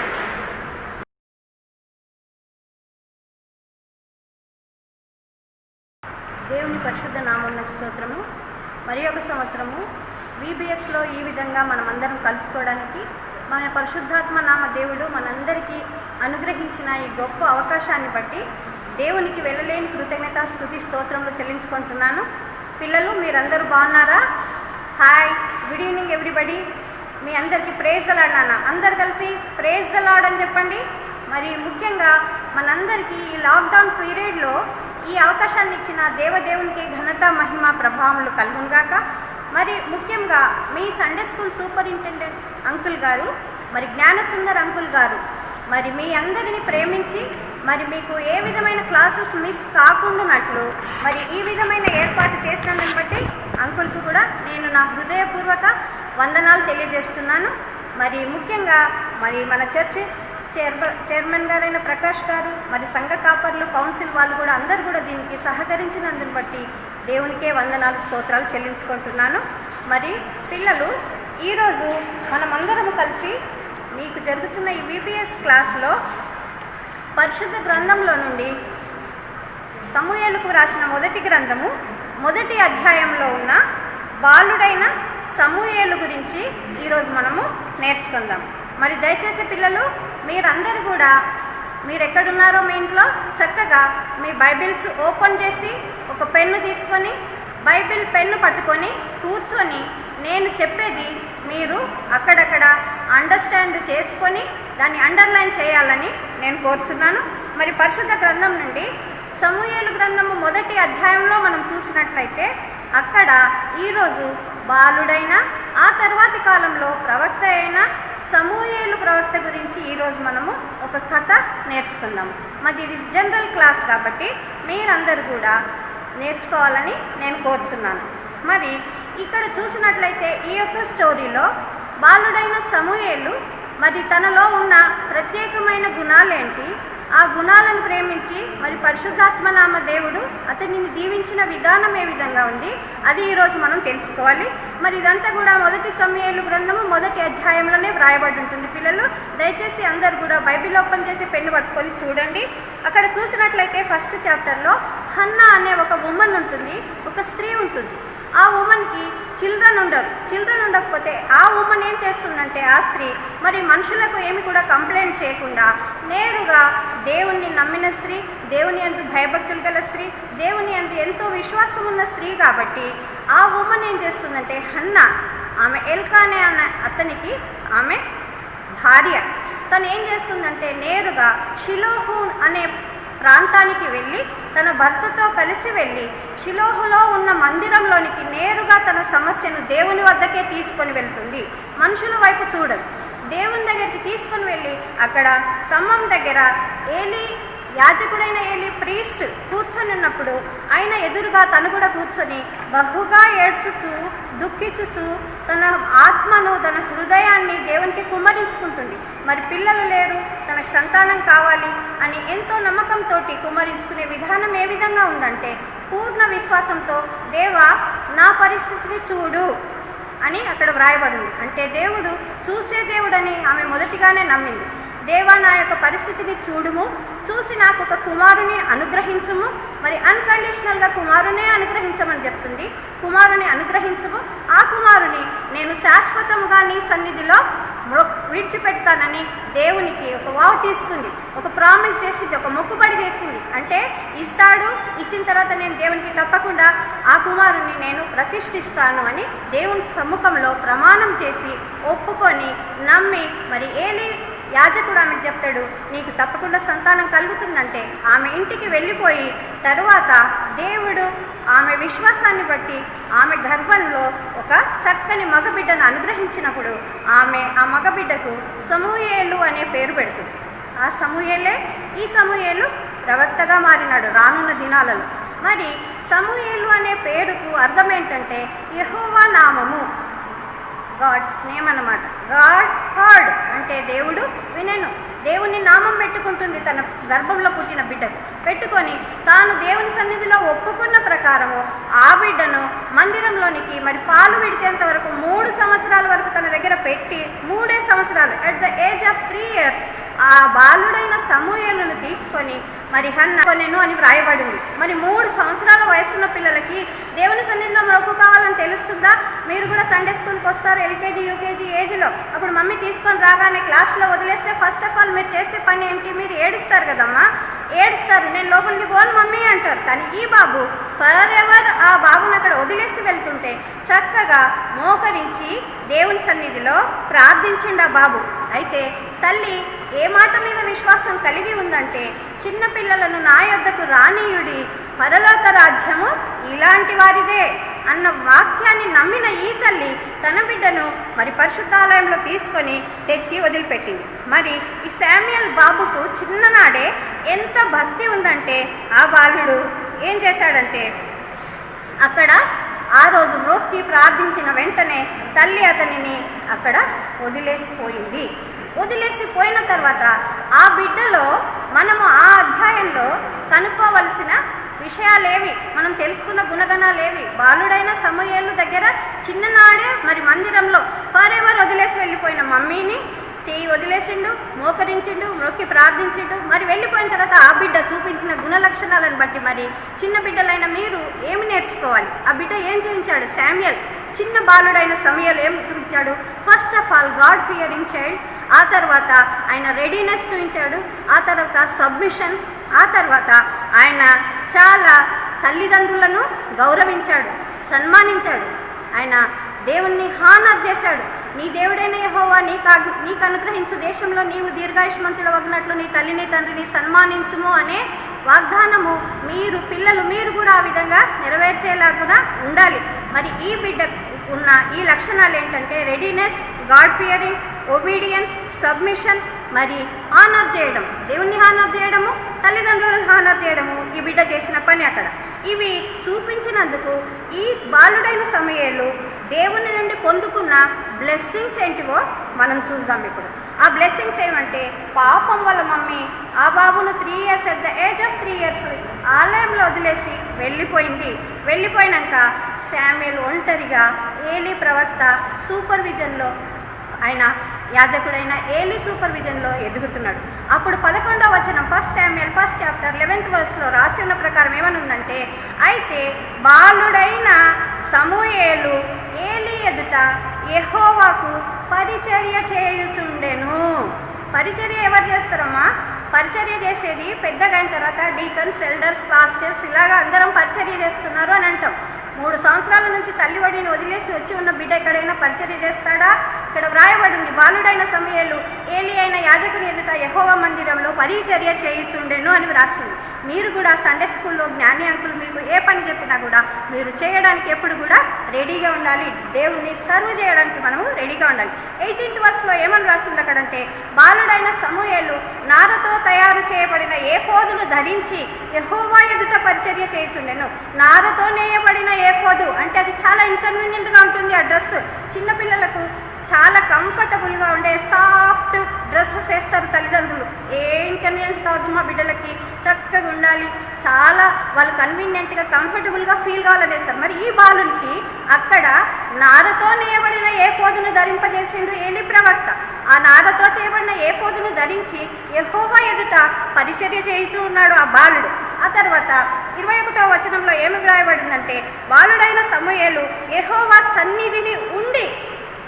Speaker 3: కలుసుకోవడానికి మన పరిశుద్ధాత్మ నామ దేవుడు మనందరికీ అనుగ్రహించిన ఈ గొప్ప అవకాశాన్ని బట్టి దేవునికి వెళ్ళలేని కృతజ్ఞత స్తుతి స్తోత్రములు చెల్లించుకుంటున్నాను. పిల్లలు మీరందరూ బాగున్నారా? Hi, good evening everybody. మీ అందరికీ ప్రేజ్ ద లార్డ్ నాన్న. అందరు కలిసి ప్రేజ్ ద లార్డ్ అని చెప్పండి. మరి ముఖ్యంగా మనందరికీ ఈ లాక్డౌన్ పీరియడ్లో ఈ అవకాశాన్ని ఇచ్చిన దేవదేవునికి ఘనత మహిమ ప్రభావములు కలుగునుగాక. మరి ముఖ్యంగా మీ సండే స్కూల్ సూపరింటెండెంట్ అంకుల్ గారు, మరి జ్ఞానసుందర్ అంకుల్ గారు, మరి మీ అందరిని ప్రేమించి మరి మీకు ఏ విధమైన క్లాసెస్ మిస్ కాకుండానట్లు మరి ఈ విధమైన ఏర్పాటు చేసినందుని బట్టి అంకుల్కు కూడా నేను నా హృదయపూర్వక వందనాలు తెలియజేస్తున్నాను. మరి ముఖ్యంగా మరి మన చర్చి చైర్మన్ గారైన ప్రకాష్ గారు, మరి సంఘ కాపర్లు, కౌన్సిల్ వాళ్ళు కూడా అందరూ కూడా దీనికి సహకరించినందుని బట్టి దేవునికే వందనాలు స్తోత్రాలు చెల్లించుకుంటున్నాను. మరి పిల్లలు, ఈరోజు మనమందరము కలిసి మీకు జరుగుతున్న ఈ విబిఎస్ క్లాస్లో పరిశుద్ధ గ్రంథంలో నుండి సమూయేలుకు రాసిన మొదటి గ్రంథము 1వ అధ్యాయంలో ఉన్న బాలుడైన సమూయేలు గురించి ఈరోజు మనము నేర్చుకుందాం. మరి దయచేసి పిల్లలు మీరందరూ కూడా మీరు ఎక్కడున్నారో మీ ఇంట్లో చక్కగా మీ బైబిల్స్ ఓపెన్ చేసి ఒక పెన్ను తీసుకొని బైబిల్ పెన్ను పట్టుకొని కూర్చొని నేను చెప్పేది మీరు అక్కడక్కడ అండర్స్టాండ్ చేసుకొని దాన్ని అండర్లైన్ చేయాలని నేను కోరుచున్నాను. మరి పరిశుద్ధ గ్రంథం నుండి సమూయేలు గ్రంథము 1వ అధ్యాయంలో మనం చూసినట్లయితే అక్కడ ఈరోజు బాలుడైన ఆ తర్వాతి కాలంలో ప్రవక్త అయిన సమూయేలు ప్రవక్త గురించి ఈరోజు మనము ఒక కథ నేర్చుకుందాం. మరి ఇది జనరల్ క్లాస్ కాబట్టి మీరందరూ కూడా నేర్చుకోవాలని నేను కోరుచున్నాను. మరి ఇక్కడ చూసినట్లయితే ఈ యొక్క స్టోరీలో బాలుడైన సమూయేలు మరి తనలో ఉన్న ప్రత్యేకమైన గుణాలేంటి, ఆ గుణాలను ప్రేమించి మరి పరిశుద్ధాత్మ నామ దేవుడు అతనిని దీవించిన విధానం ఏ విధంగా ఉంది అది ఈరోజు మనం తెలుసుకోవాలి. మరి ఇదంతా కూడా 1 సమూయేలు గ్రంథము 1వ అధ్యాయంలోనే వ్రాయబడి ఉంటుంది. పిల్లలు దయచేసి అందరు కూడా బైబిల్ ఓపెన్ చేసి పెన్ను పట్టుకొని చూడండి. అక్కడ చూసినట్లయితే ఫస్ట్ చాప్టర్లో హన్నా అనే ఒక ఉమెన్ ఉంటుంది, ఒక స్త్రీ ఉంటుంది. ఆ ఉమెన్కి చిల్డ్రన్ ఉండకపోతే ఆ ఉమెన్ ఏం చేస్తుందంటే ఆ స్త్రీ మరి మనుషులకు ఏమి కూడా కంప్లైంట్ చేయకుండా నేరుగా దేవుణ్ణి నమ్మిన స్త్రీ, దేవుని యందు భయభక్తులు గల స్త్రీ, దేవుని యందు ఎంతో విశ్వాసం ఉన్న స్త్రీ కాబట్టి ఆ ఉమెన్ ఏం చేస్తుందంటే హన్నా, ఆమె ఎల్కానే అనే అతనికి ఆమె భార్య, తను ఏం చేస్తుందంటే నేరుగా షిలోహు అనే ప్రాంతానికి వెళ్ళి తన భర్తతో కలిసి వెళ్ళి షిలోహులో ఉన్న మందిరంలోనికి నేరుగా తన సమస్యను దేవుని వద్దకే తీసుకొని వెళ్తుంది. మనుషుల వైపు చూడదు, దేవుని దగ్గరికి తీసుకొని వెళ్ళి అక్కడ స్తంభం దగ్గర ఏలీ, యాజకుడైన ఏలీ ప్రీస్ట్ కూర్చొని ఉన్నప్పుడు ఆయన ఎదురుగా తను కూడా కూర్చొని బహుగా ఏడ్చుచు దుఃఖించుచు తన ఆత్మను తన హృదయాన్ని దేవునికి కుమ్మరించుకుంటుంది. మరి పిల్లలు లేరు, తనకు సంతానం కావాలి అని ఎంతో నమ్మకంతో కుమ్మరించుకునే విధానం ఏ విధంగా ఉందంటే పూర్ణ విశ్వాసంతో దేవా నా పరిస్థితిని చూడు అని అక్కడ వ్రాయబడింది. అంటే దేవుడు చూసే దేవుడని ఆమె మొదటిగానే నమ్మింది. దేవా నా యొక్క పరిస్థితిని చూడుము, చూసి నాకు ఒక కుమారుని అనుగ్రహించుము, మరి అన్కండిషనల్గా కుమారునే అనుగ్రహించమని చెప్తుంది. కుమారుని అనుగ్రహించుము, ఆ కుమారుని నేను శాశ్వతంగా నీ సన్నిధిలో విడిచిపెడతానని దేవునికి ఒక వావ్ తీసుకుంది, ఒక ప్రామిస్ చేసింది, ఒక మొక్కుబడి చేసింది. అంటే ఇస్తాడు, ఇచ్చిన తర్వాత నేను దేవునికి తప్పకుండా ఆ కుమారుని నేను ప్రతిష్ఠిస్తాను అని దేవుని సమ్ముఖంలో ప్రమాణం చేసి ఒప్పుకొని నమ్మి మరి ఏలీ యాజకుడు ఆమెకు చెప్తాడు నీకు తప్పకుండా సంతానం కలుగుతుందంటే ఆమె ఇంటికి వెళ్ళిపోయి తరువాత దేవుడు ఆమె విశ్వాసాన్ని బట్టి ఆమె గర్భంలో ఒక చక్కని మగబిడ్డను అనుగ్రహించినప్పుడు ఆమె ఆ మగబిడ్డకు సమూయేలు అనే పేరు పెడుతుంది. ఆ సమూయేలే ఈ సమూయేలు ప్రవక్తగా మారినాడు రానున్న దినాలలో. మరి సమూయేలు అనే పేరుకు అర్థం ఏంటంటే యెహోవా నామము, గాడ్స్ నేమ్ అన్నమాట. గాడ్ హర్డ్ అంటే దేవుడు వినెను. దేవుని నామం పెట్టుకుంటుంది తన గర్భంలో పుట్టిన బిడ్డకు. పెట్టుకొని తాను దేవుని సన్నిధిలో ఒప్పుకున్న ప్రకారము ఆ బిడ్డను మందిరంలోనికి మరి పాలు విడిచేంత వరకు 3 సంవత్సరాల వరకు తన దగ్గర పెట్టి 3 సంవత్సరాలు at the age of 3 years ఆ బాలుడైన సమూయేలును తీసుకొని మరి హన్నకొనెను అని వ్రాయబడింది. మరి 3 సంవత్సరాల వయసున్న పిల్లలకి దేవుని సన్నిధిలో మొక్కు కావాలని తెలుస్తుందా? మీరు కూడా సండే స్కూల్కి వస్తారు ఎల్కేజీ యూకేజీ ఏజ్లో, అప్పుడు మమ్మీ తీసుకొని రాగానే క్లాస్లో వదిలేస్తే ఫస్ట్ ఆఫ్ ఆల్ మీరు చేసే పని ఏంటి? మీరు ఏడుస్తారు కదమ్మా, ఏడుస్తారు, నేను లోపలికి పోను మమ్మీ అంటారు. కానీ ఈ బాబు ఫర్ ఎవర్ ఆ బాబుని అక్కడ వదిలేసి వెళ్తుంటే చక్కగా మోకరించి దేవుని సన్నిధిలో ప్రార్థించిండు ఆ బాబు. అయితే తల్లి ఏ మాట మీద విశ్వాసం కలిగి ఉందంటే, చిన్న పిల్లలను నా యొద్దకు రానీయుడి, పరలోక రాజ్యము ఇలాంటి వారిదే అన్న వాక్యాన్ని నమ్మిన ఈ తల్లి తన బిడ్డను మరి పరిశుద్ధాలయంలో తీసుకొని తెచ్చి వదిలిపెట్టింది. మరి ఈ శామ్యూయల్ బాబుకు చిన్ననాడే ఎంత భక్తి ఉందంటే, ఆ బాలుడు ఏం చేశాడంటే, అక్కడ ఆ రోజు మొక్కి ప్రార్థించిన వెంటనే తల్లి అతనిని అక్కడ వదిలేసిపోయింది. వదిలేసిపోయిన తర్వాత ఆ బిడ్డలో మనము ఆ అధ్యాయంలో కనుక్కోవలసిన విషయాలేవి, మనం తెలుసుకున్న గుణగణాలేవి? బాలుడైన సమూయేలు దగ్గర చిన్ననాడే మరి మందిరంలో ఫర్ ఎవర్ వదిలేసి వెళ్ళిపోయిన మమ్మీని చెయ్యి వదిలేసిండు, మోకరించిండు, మొక్కి ప్రార్థించిండు. మరి వెళ్ళిపోయిన తర్వాత ఆ బిడ్డ చూపించిన గుణ లక్షణాలను బట్టి మరి చిన్న బిడ్డలైన మీరు ఏమి నేర్చుకోవాలి? ఆ బిడ్డ ఏం చూపించాడు? శామ్యూయల్ చిన్న బాలుడైన సమూయేలు ఏం చూపించాడు? First of all God Fearing child, ఆ తర్వాత ఆయన రెడీనెస్ చూపించాడు, ఆ తర్వాత సబ్మిషన్, ఆ తర్వాత ఆయన చాలా తల్లిదండ్రులను గౌరవించాడు, సన్మానించాడు, ఆయన దేవుణ్ణి హానర్ చేశాడు. నీ దేవుడైన యెహోవా నీకు అనుగ్రహించు దేశంలో నీవు దీర్ఘాయుష్మంతుడు వగినట్లు నీ తల్లిని తండ్రిని సన్మానించుము అనే వాగ్దానము మీరు కూడా ఆ విధంగా నెరవేర్చేలాగా ఉండాలి. మరి ఈ బిడ్డ ఉన్న ఈ లక్షణాలు ఏంటంటే readiness, God Fearing, obedience, submission, మరి హానర్ చేయడం, దేవుణ్ణి హానర్ చేయడము, తల్లిదండ్రులను హానర్ చేయడము ఈ బిడ్డ చేసిన పని అక్కడ. ఇవి చూపించినందుకు ఈ బాలుడైన సమూయేలు దేవుని నుండి పొందుకున్న బ్లెస్సింగ్స్ ఏంటివో మనం చూద్దాం ఇప్పుడు. ఆ బ్లెస్సింగ్స్ ఏమంటే, పాపం వల్ల మమ్మీ ఆ బాబును 3 years at the age of 3 years ఆలయంలో వదిలేసి వెళ్ళిపోయినాక శామ్యూయల్ ఒంటరిగా ఏలీ ప్రవక్త సూపర్విజన్లో, ఆయన యాజకుడైన ఏలీ సూపర్విజన్లో ఎదుగుతున్నాడు. అప్పుడు 11వ వచనం 1 Samuel 1st chapter 11th verse రాసి ఉన్న ప్రకారం ఏమనుందంటే, అయితే బాలుడైన సమూయేలు ఏలీ ఎదుట యెహోవాకు పరిచర్య చేయుచుండెను. పరిచర్య ఎవరు చేస్తారమ్మా? పరిచర్య చేసేది పెద్దగా అయిన తర్వాత డీకన్స్, ఎల్డర్స్, పాస్టర్స్ ఇలాగా అందరం పరిచర్య చేస్తున్నారు అని అంటాం. 3 సంవత్సరాల నుంచి తల్లి ఒడిని వదిలేసి వచ్చి ఉన్న బిడ్డ ఎక్కడైనా పరిచర్య చేస్తాడా? ఇక్కడ వ్రాయబడింది, బాలుడైన సమూయేలు ఏలీ అయిన యాజకుని ఎదుట యెహోవా మందిరంలో పరిచర్య చేయుచుండెను అని వ్రాసింది. మీరు కూడా సండే స్కూల్లో జ్ఞాని అంకులు మీకు ఏ పని చెప్పినా కూడా మీరు చేయడానికి ఎప్పుడు కూడా రెడీగా ఉండాలి. దేవుణ్ణి సర్వ్ చేయడానికి మనము రెడీగా ఉండాలి. 18th verse ఏమని రాసింది అక్కడంటే, బాలుడైన సమూయేలు నారతో తయారు చేయబడిన ఏఫోదును ధరించి యెహోవా ఎదుట పరిచర్య చేయుచుండెను. నారతో నేయబడిన ఏఫోదు అంటే అది చాలా ఇన్కన్వీనియంట్గా ఉంటుంది. ఆ డ్రెస్ చిన్నపిల్లలకు చాలా కంఫర్టబుల్గా ఉండే సాఫ్ట్ డ్రెస్సెస్ వేస్తారు తల్లిదండ్రులు. ఏ ఇన్కన్వీనియన్స్ కావద్దు, మా బిడ్డలకి చక్కగా ఉండాలి, చాలా వాళ్ళు కన్వీనియంట్గా కంఫర్టబుల్గా ఫీల్ కావాలని వేస్తారు. మరి ఈ బాలునికి అక్కడ నారతో నేయబడిన ఏఫోదును ధరింపజేసిండు ఏలీ ప్రవక్త. ఆ నారతో చేయబడిన ఏఫోదును ధరించి యెహోవా ఎదుట పరిచర్య చేస్తూ ఉన్నాడు ఆ బాలుడు. ఆ తర్వాత 21వ వచనంలో ఏమి వ్రాయబడిందంటే, బాలుడైన సమూయేలు యెహోవా సన్నిధిని ఉండి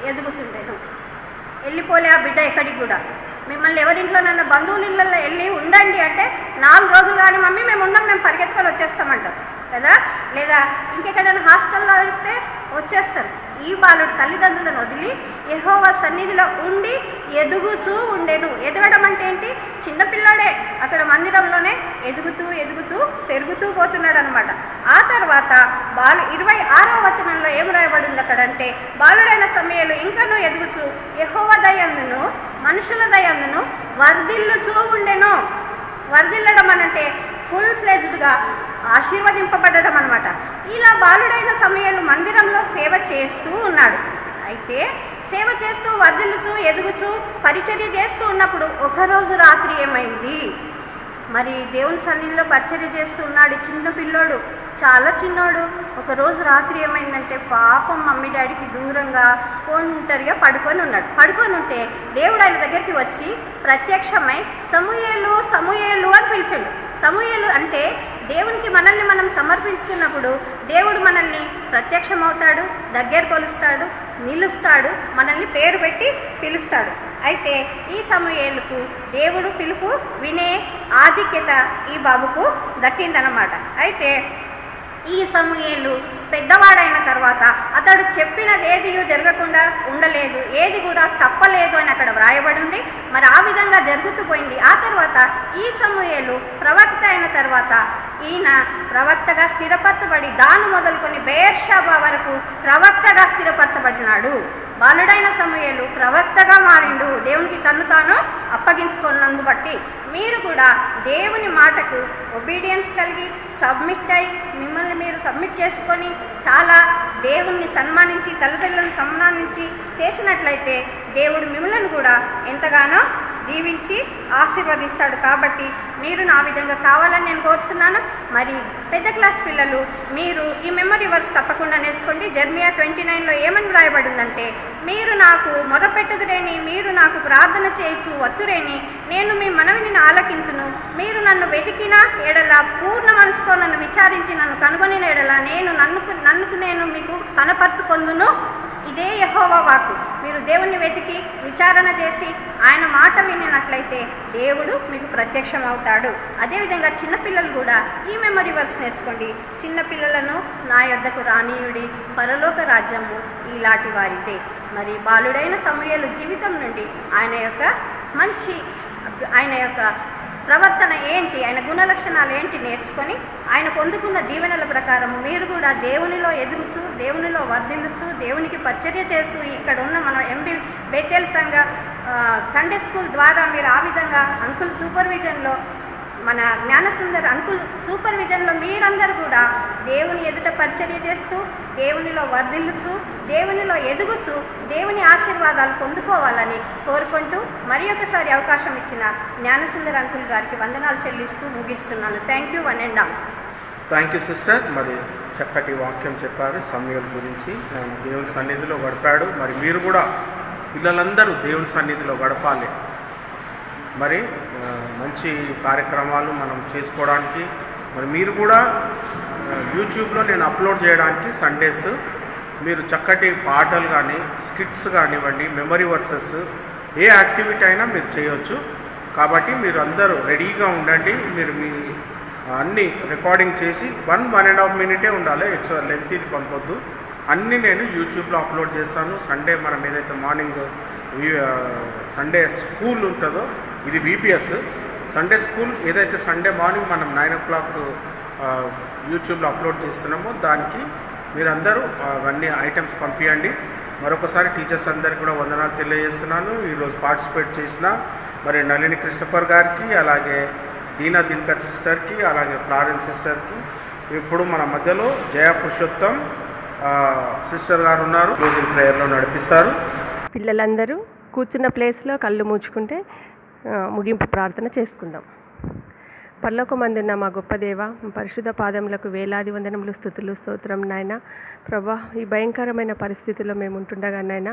Speaker 3: ఎదుగుతుండేను. వెళ్ళిపోలే ఆ బిడ్డ ఎక్కడికి కూడా. మిమ్మల్ని ఎవరింట్లో నన్ను బంధువుల ఇళ్ళల్లో వెళ్ళి ఉండండి అంటే 4 రోజులు కానీ మమ్మీ మేము ఉన్నాం, మేము పరిగెత్తుకొని వచ్చేస్తామంటారు కదా. లేదా ఇంకెక్కడైనా హాస్టల్లో వేస్తే వచ్చేస్తారు. ఈ బాలుడు తల్లిదండ్రులను వదిలి యెహోవా సన్నిధిలో ఉండి ఎదుగుతూ ఉండేను. ఎదగడం అంటే ఏంటి? చిన్నపిల్లాడే అక్కడ మందిరంలోనే ఎదుగుతూ పెరుగుతూ పోతున్నాడు అనమాట. ఆ తర్వాత 26వ వచనంలో ఏం రాయబడింది అక్కడంటే, బాలుడైన సమూయేలు ఇంకనూ ఎదుగుచూ యెహోవా దయను మనుషుల దయను వర్ధిల్లుచూ ఉండెను. వర్ధిల్లడం అనంటే ఫుల్ ఫ్లెడ్జ్డ్గా ఆశీర్వదింపబడడం అనమాట. ఇలా బాలుడైన సమూయేలు మందిరంలో సేవ చేస్తూ ఉన్నాడు. అయితే సేవ చేస్తూ వర్ధిల్లుచూ ఎదుగుచూ పరిచర్య చేస్తూ ఉన్నప్పుడు ఒకరోజు రాత్రి ఏమైంది? మరి దేవుని సన్నిధిలో పరిచర్య చేస్తూ ఉన్నాడు చిన్న పిల్లోడు. చాలా చిన్నోడు. ఒకరోజు రాత్రి ఏమైందంటే పాపం మమ్మీ డాడీకి దూరంగా ఒంటరిగా పడుకొని ఉన్నాడు. పడుకొని ఉంటే దేవుడు ఆయన దగ్గరికి వచ్చి ప్రత్యక్షమై సమూయేలు సమూయేలు అని పిలిచాడు. సమూయేలు అంటే దేవునికి మనల్ని మనం సమర్పించుకున్నప్పుడు దేవుడు మనల్ని ప్రత్యక్షమవుతాడు, దగ్గర కొలుస్తాడు, నిలుస్తాడు, మనల్ని పేరు పెట్టి పిలుస్తాడు. అయితే ఈ సమూయేలుకు దేవుడు పిలుపు వినే ఆధిక్యత ఈ బాబుకు దక్కిందనమాట. అయితే ఈ సమూయేలు పెద్దవాడైన తర్వాత అతడు చెప్పినది ఏది జరగకుండా ఉండలేదు, ఏది కూడా తప్పలేదు అని అక్కడ వ్రాయబడి ఉంది. మరి ఆ విధంగా జరుగుతూ పోయింది. ఆ తర్వాత ఈ సమూయేలు ప్రవక్త అయిన తర్వాత ఈయన ప్రవక్తగా స్థిరపరచబడి దాను మొదలుకొని బెయేర్షెబా వరకు ప్రవక్తగా స్థిరపరచబడినాడు. బాలుడైన సమూయేలు ప్రవక్తగా మారిండు, దేవునికి తన్ను తాను అప్పగించుకున్నందు బట్టి. మీరు కూడా దేవుని మాటకు ఒబీడియన్స్ కలిగి సబ్మిట్ అయి మిమ్మల్ని మీరు సబ్మిట్ చేసుకొని చాలా దేవుణ్ణి సన్మానించి తల్లిదండ్రులను సన్మానించి చేసినట్లయితే దేవుడు మిమ్మల్ని కూడా ఎంతగానో దీవించి ఆశీర్వదిస్తాడు. కాబట్టి మీరు నా విధంగా కావాలని నేను కోరుతున్నాను. మరి పెద్ద క్లాస్ పిల్లలు మీరు ఈ మెమరీ వర్స్ తప్పకుండా నేర్చుకోండి. జెర్మియా 29లో ఏమని వ్రాయబడి ఉందంటే, మీరు నాకు మొరపెట్టుదురేని, మీరు నాకు ప్రార్థన చేయొచ్చు వత్తురేని, నేను మీ మనవిని ఆలకింతును. మీరు నన్ను వెతికిన ఎడల పూర్ణ మనసుతో నన్ను విచారించి నన్ను కనుగొనిన ఎడల నేను నన్ను నేను మీకు కనపరుచుకొందును. ఇదే యెహోవా వాక్కు. మీరు దేవుణ్ణి వెతికి విచారణ చేసి ఆయన మాట వినినట్లయితే దేవుడు మీకు ప్రత్యక్షం అవుతాడు. అదేవిధంగా చిన్నపిల్లలు కూడా ఈ మెమరీ వర్స్ నేర్చుకోండి. చిన్నపిల్లలను నా యొద్దకు రానీయుడి, పరలోక రాజ్యము ఇలాంటి వారిదే. మరి బాలుడైన సమూయేలు జీవితం నుండి ఆయన యొక్క ప్రవర్తన ఏంటి, ఆయన గుణలక్షణాలు ఏంటి నేర్చుకొని ఆయన పొందుకున్న దీవెనల ప్రకారం మీరు కూడా దేవునిలో ఎదుగుచు, దేవునిలో వర్ధిల్లుచు, దేవునికి పరిచర్య చేస్తూ ఇక్కడ ఉన్న మన ఎంబీ బేతేల్ సంఘ సండే స్కూల్ ద్వారా మీరు ఆ విధంగా అంకుల్ సూపర్విజన్లో, మన జ్ఞానసుందర్ అంకుల్ సూపర్విజన్లో మీరందరూ కూడా దేవుని ఎదుట పరిచర్య చేస్తూ, దేవునిలో వర్ధిల్లుచు, దేవునిలో ఎదుగుచు, దేవుని ఆశీర్వాదాలు పొందుకోవాలని కోరుకుంటూ మరి ఒకసారి అవకాశం ఇచ్చిన జ్ఞానసుందర్ అంకుల్ గారికి వందనాలు చెల్లిస్తూ ముగిస్తున్నాను. Thank you one and all.
Speaker 4: Thank you sister. మరి చక్కటి వాక్యం చెప్పారు సమూయేలు గురించి. దేవుని సన్నిధిలో గడిపాడు. మరి మీరు కూడా పిల్లలందరూ దేవుని సన్నిధిలో గడపాలి. మరి మంచి కార్యక్రమాలు మనం చేసుకోవడానికి, మరి మీరు కూడా యూట్యూబ్లో నేను అప్లోడ్ చేయడానికి సండేస్ మీరు చక్కటి పాటలు కానీ స్కిట్స్ కానివ్వండి, మెమరీ వర్సెస్ ఏ యాక్టివిటీ అయినా మీరు చేయొచ్చు. కాబట్టి మీరు అందరూ రెడీగా ఉండండి. మీరు మీ అన్నీ రికార్డింగ్ చేసి 1.5 మినిటే ఉండాలి, ఎక్కువ లెంత్ ఇది పంపొద్దు. అన్నీ నేను యూట్యూబ్లో అప్లోడ్ చేస్తాను. సండే మనం ఏదైతే మార్నింగ్ సండే స్కూల్ ఉంటుందో, ఇది VPS సండే స్కూల్, ఏదైతే సండే మార్నింగ్ మనం 9 o'clock యూట్యూబ్లో అప్లోడ్ చేస్తున్నామో దానికి మీరందరూ అవన్నీ ఐటమ్స్ పంపించండి. మరొకసారి టీచర్స్ అందరికీ కూడా వందనాలు తెలియజేస్తున్నాను. ఈరోజు పార్టిసిపేట్ చేసిన మరి నళిని క్రిస్టఫర్ గారికి, అలాగే దీనా దినకర్ సిస్టర్కి, అలాగే ఫ్లారెన్స్ సిస్టర్కి, ఇప్పుడు మన మధ్యలో జయ పురుషోత్తం సిస్టర్ గారు ఉన్నారు, క్లోజింగ్ ప్రేయర్లో నడిపిస్తారు.
Speaker 5: పిల్లలందరూ కూర్చున్న ప్లేస్లో కళ్ళు మూచుకుంటే ముగింపు ప్రార్థన చేసుకుందాం. పరలోకమందున్న మా గొప్ప దేవ, పరిశుద్ధ పాదములకు వేలాది వందనములు, స్తుతులు, స్తోత్రం నాయన. ప్రభా, ఈ భయంకరమైన పరిస్థితుల్లో మేము ఉంటుండగా నాయన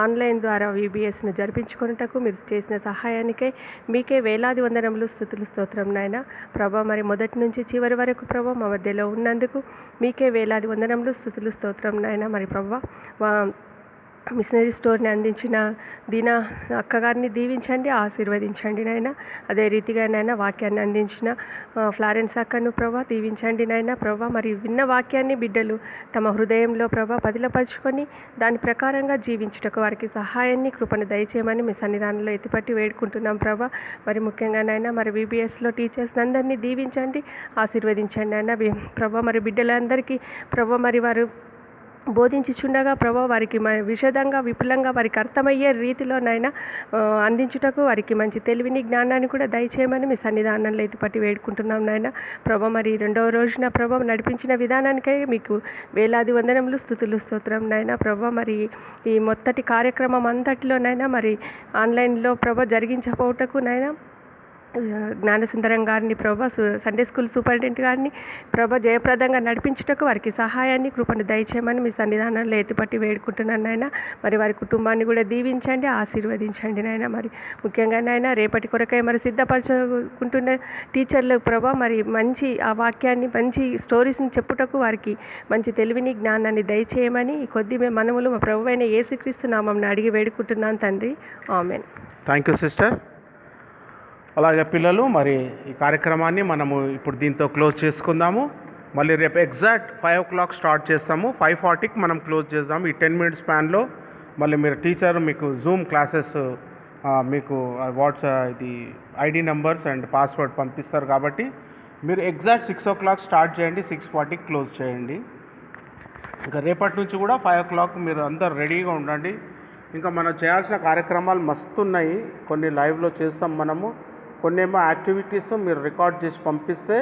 Speaker 5: ఆన్లైన్ ద్వారా VBSను జరిపించుకున్నటకు మీరు చేసిన సహాయానికై మీకే వేలాది వందనములు, స్తుతులు, స్తోత్రం నాయన. ప్రభా, మరి మొదటి నుంచి చివరి వరకు ప్రభా మా మధ్యలో ఉన్నందుకు మీకే వేలాది వందనములు, స్తుతులు, స్తోత్రం నాయన. మరి ప్రభా, మిషనరీ స్టోర్ని అందించిన దీనా అక్కగారిని దీవించండి, ఆశీర్వదించండి నాయన. అదే రీతిగా నాయన వాక్యాన్ని అందించిన ఫ్లారెన్స్ అక్కను ప్రభా దీవించండి నాయన. ప్రభా, మరి విన్న వాక్యాన్ని బిడ్డలు తమ హృదయంలో ప్రభా పదిలపరుచుకొని దాని ప్రకారంగా జీవించుటకు వారికి సహాయాన్ని, కృపను దయచేయమని మీ సన్నిధానంలో ఎత్తిపట్టి వేడుకుంటున్నాం ప్రభా. మరి ముఖ్యంగా నాయన మరి VBSలో టీచర్స్ అందరినీ దీవించండి, ఆశీర్వదించండి నాయన. ప్రభా, మరి బిడ్డలందరికీ ప్రభా మరి వారు బోధించుచుండగా ప్రభా వారికి విశదంగా, విపులంగా వారికి అర్థమయ్యే రీతిలో నాయన అందించుటకు వారికి మంచి తెలివిని, జ్ఞానాన్ని కూడా దయచేయమని మీ సన్నిధానంలో ఎత్తిపట్టి వేడుకుంటున్నాం నాయన. ప్రభా, మరి రెండవ రోజున ప్రభా నడిపించిన విధానానికై మీకు వేలాది వందనములు, స్తుతులు, స్తోత్రం నాయన. ప్రభా, మరి ఈ మొత్తటి కార్యక్రమం అంతటిలో నాయన మరి ఆన్లైన్లో ప్రభా జరిగించకపోవటకు నాయన జ్ఞానసుందరం గారిని ప్రభా సండే స్కూల్ సూపరింటెండెంట్ గారిని ప్రభా జయప్రదంగా నడిపించుటకు వారికి సహాయాన్ని కృపను దయచేయమని మీ సన్నిధానంలో ఎత్తుపట్టి వేడుకుంటున్నాను నాయన. మరి వారి కుటుంబాన్ని కూడా దీవించండి, ఆశీర్వదించండి నాయన. మరి ముఖ్యంగా నాయన రేపటి కొరకై మరి సిద్ధపరచుకుంటున్న టీచర్లు ప్రభా మరి మంచి ఆ వాక్యాన్ని మంచి స్టోరీస్ని చెప్పుటకు వారికి మంచి తెలివిని జ్ఞానాన్ని దయచేయమని ఈ కొద్ది మనములు మా ప్రభు అయిన యేసుక్రీస్తు నామమున అడిగి వేడుకుంటున్నాను తండ్రి. ఆమేన్.
Speaker 4: Thank you sister. అలాగే పిల్లలు, మరి ఈ కార్యక్రమాన్ని మనము ఇప్పుడు దీంతో క్లోజ్ చేసుకుందాము. మళ్ళీ రేపు ఎగ్జాక్ట్ 5 o'clock స్టార్ట్ చేస్తాము. 5:40కి మనం క్లోజ్ చేద్దాము. ఈ 10 minutes స్పాన్లో మళ్ళీ మీరు టీచర్ మీకు జూమ్ క్లాసెస్ మీకు ఇది ఐడి నెంబర్స్ అండ్ పాస్వర్డ్ పంపిస్తారు కాబట్టి మీరు ఎగ్జాక్ట్ 6 o'clock స్టార్ట్ చేయండి, 6:40కి క్లోజ్ చేయండి. ఇంకా రేపటి నుంచి కూడా 5 o'clock మీరు అందరు రెడీగా ఉండండి. ఇంకా మనం చేయాల్సిన కార్యక్రమాలు మస్తు ఉన్నాయి. కొన్ని లైవ్లో చేస్తాం మనము, కొన్ని ఏమో యాక్టివిటీస్ మీరు రికార్డ్ చేసి పంపిస్తే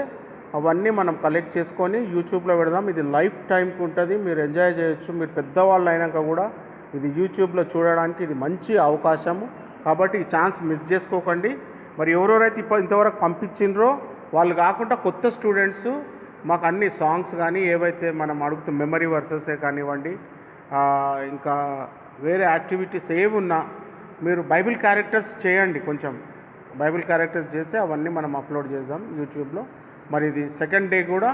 Speaker 4: అవన్నీ మనం కలెక్ట్ చేసుకొని యూట్యూబ్లో పెడదాం. ఇది లైఫ్ టైంకి ఉంటుంది, మీరు ఎంజాయ్ చేయొచ్చు. మీరు పెద్దవాళ్ళు అయినాక కూడా ఇది యూట్యూబ్లో చూడడానికి ఇది మంచి అవకాశము. కాబట్టి ఈ ఛాన్స్ మిస్ చేసుకోకండి. మరి ఎవరెవరైతే ఇంతవరకు పంపించిండ్రో వాళ్ళు కాకుండా కొత్త స్టూడెంట్స్ మాకు అన్ని సాంగ్స్ కానీ ఏవైతే మనం అడుగుతాం మెమరీ వర్సెసే కానివ్వండి, ఇంకా వేరే యాక్టివిటీస్ ఏవి ఉన్నా మీరు బైబిల్ క్యారెక్టర్స్ చేయండి. కొంచెం బైబిల్ క్యారెక్టర్స్ చేస్తే అవన్నీ మనం అప్లోడ్ చేద్దాం యూట్యూబ్లో. మరి ఇది సెకండ్ డే కూడా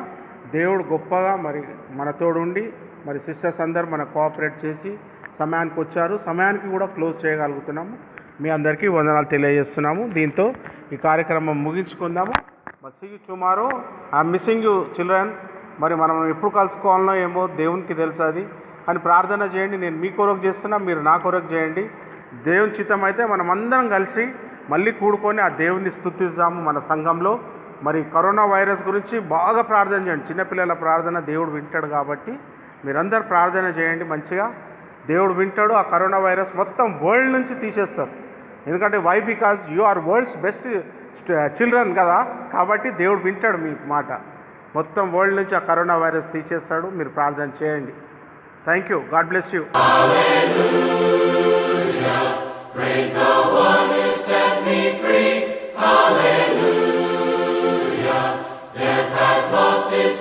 Speaker 4: దేవుడు గొప్పగా మరి మనతోడు ఉండి మరి సిస్టర్స్ అందరు మనకు కోఆపరేట్ చేసి సమయానికి వచ్చారు. సమయానికి కూడా క్లోజ్ చేయగలుగుతున్నాము. మీ అందరికీ వందనాలు తెలియజేస్తున్నాము. దీంతో ఈ కార్యక్రమం ముగించుకుందాము. మరి see you tomorrow. I'm missing you children. మరి మనం ఎప్పుడు కలుసుకోవాలనో ఏమో దేవునికి తెలుసు అది. కానీ ప్రార్థన చేయండి. నేను మీ కొరకు చేస్తున్నా, మీరు నా కొరకు చేయండి. దేవుని చిత్తం అయితే మనం అందరం కలిసి మళ్ళీ కూడుకొని ఆ దేవుని స్తుతిద్దాము మన సంఘంలో. మరి కరోనా వైరస్ గురించి బాగా ప్రార్థన చేయండి. చిన్నపిల్లల ప్రార్థన దేవుడు వింటాడు కాబట్టి మీరందరూ ప్రార్థన చేయండి మంచిగా. దేవుడు వింటాడు. ఆ కరోనా వైరస్ మొత్తం వరల్డ్ నుంచి తీసేస్తారు. ఎందుకంటే why? Because you are world's best children కదా. కాబట్టి దేవుడు వింటాడు మీ మాట. మొత్తం వరల్డ్ నుంచి ఆ కరోనా వైరస్ తీసేస్తాడు. మీరు ప్రార్థన చేయండి. Thank you. God bless you.
Speaker 7: Praise the one who set me free. Hallelujah. Death has lost its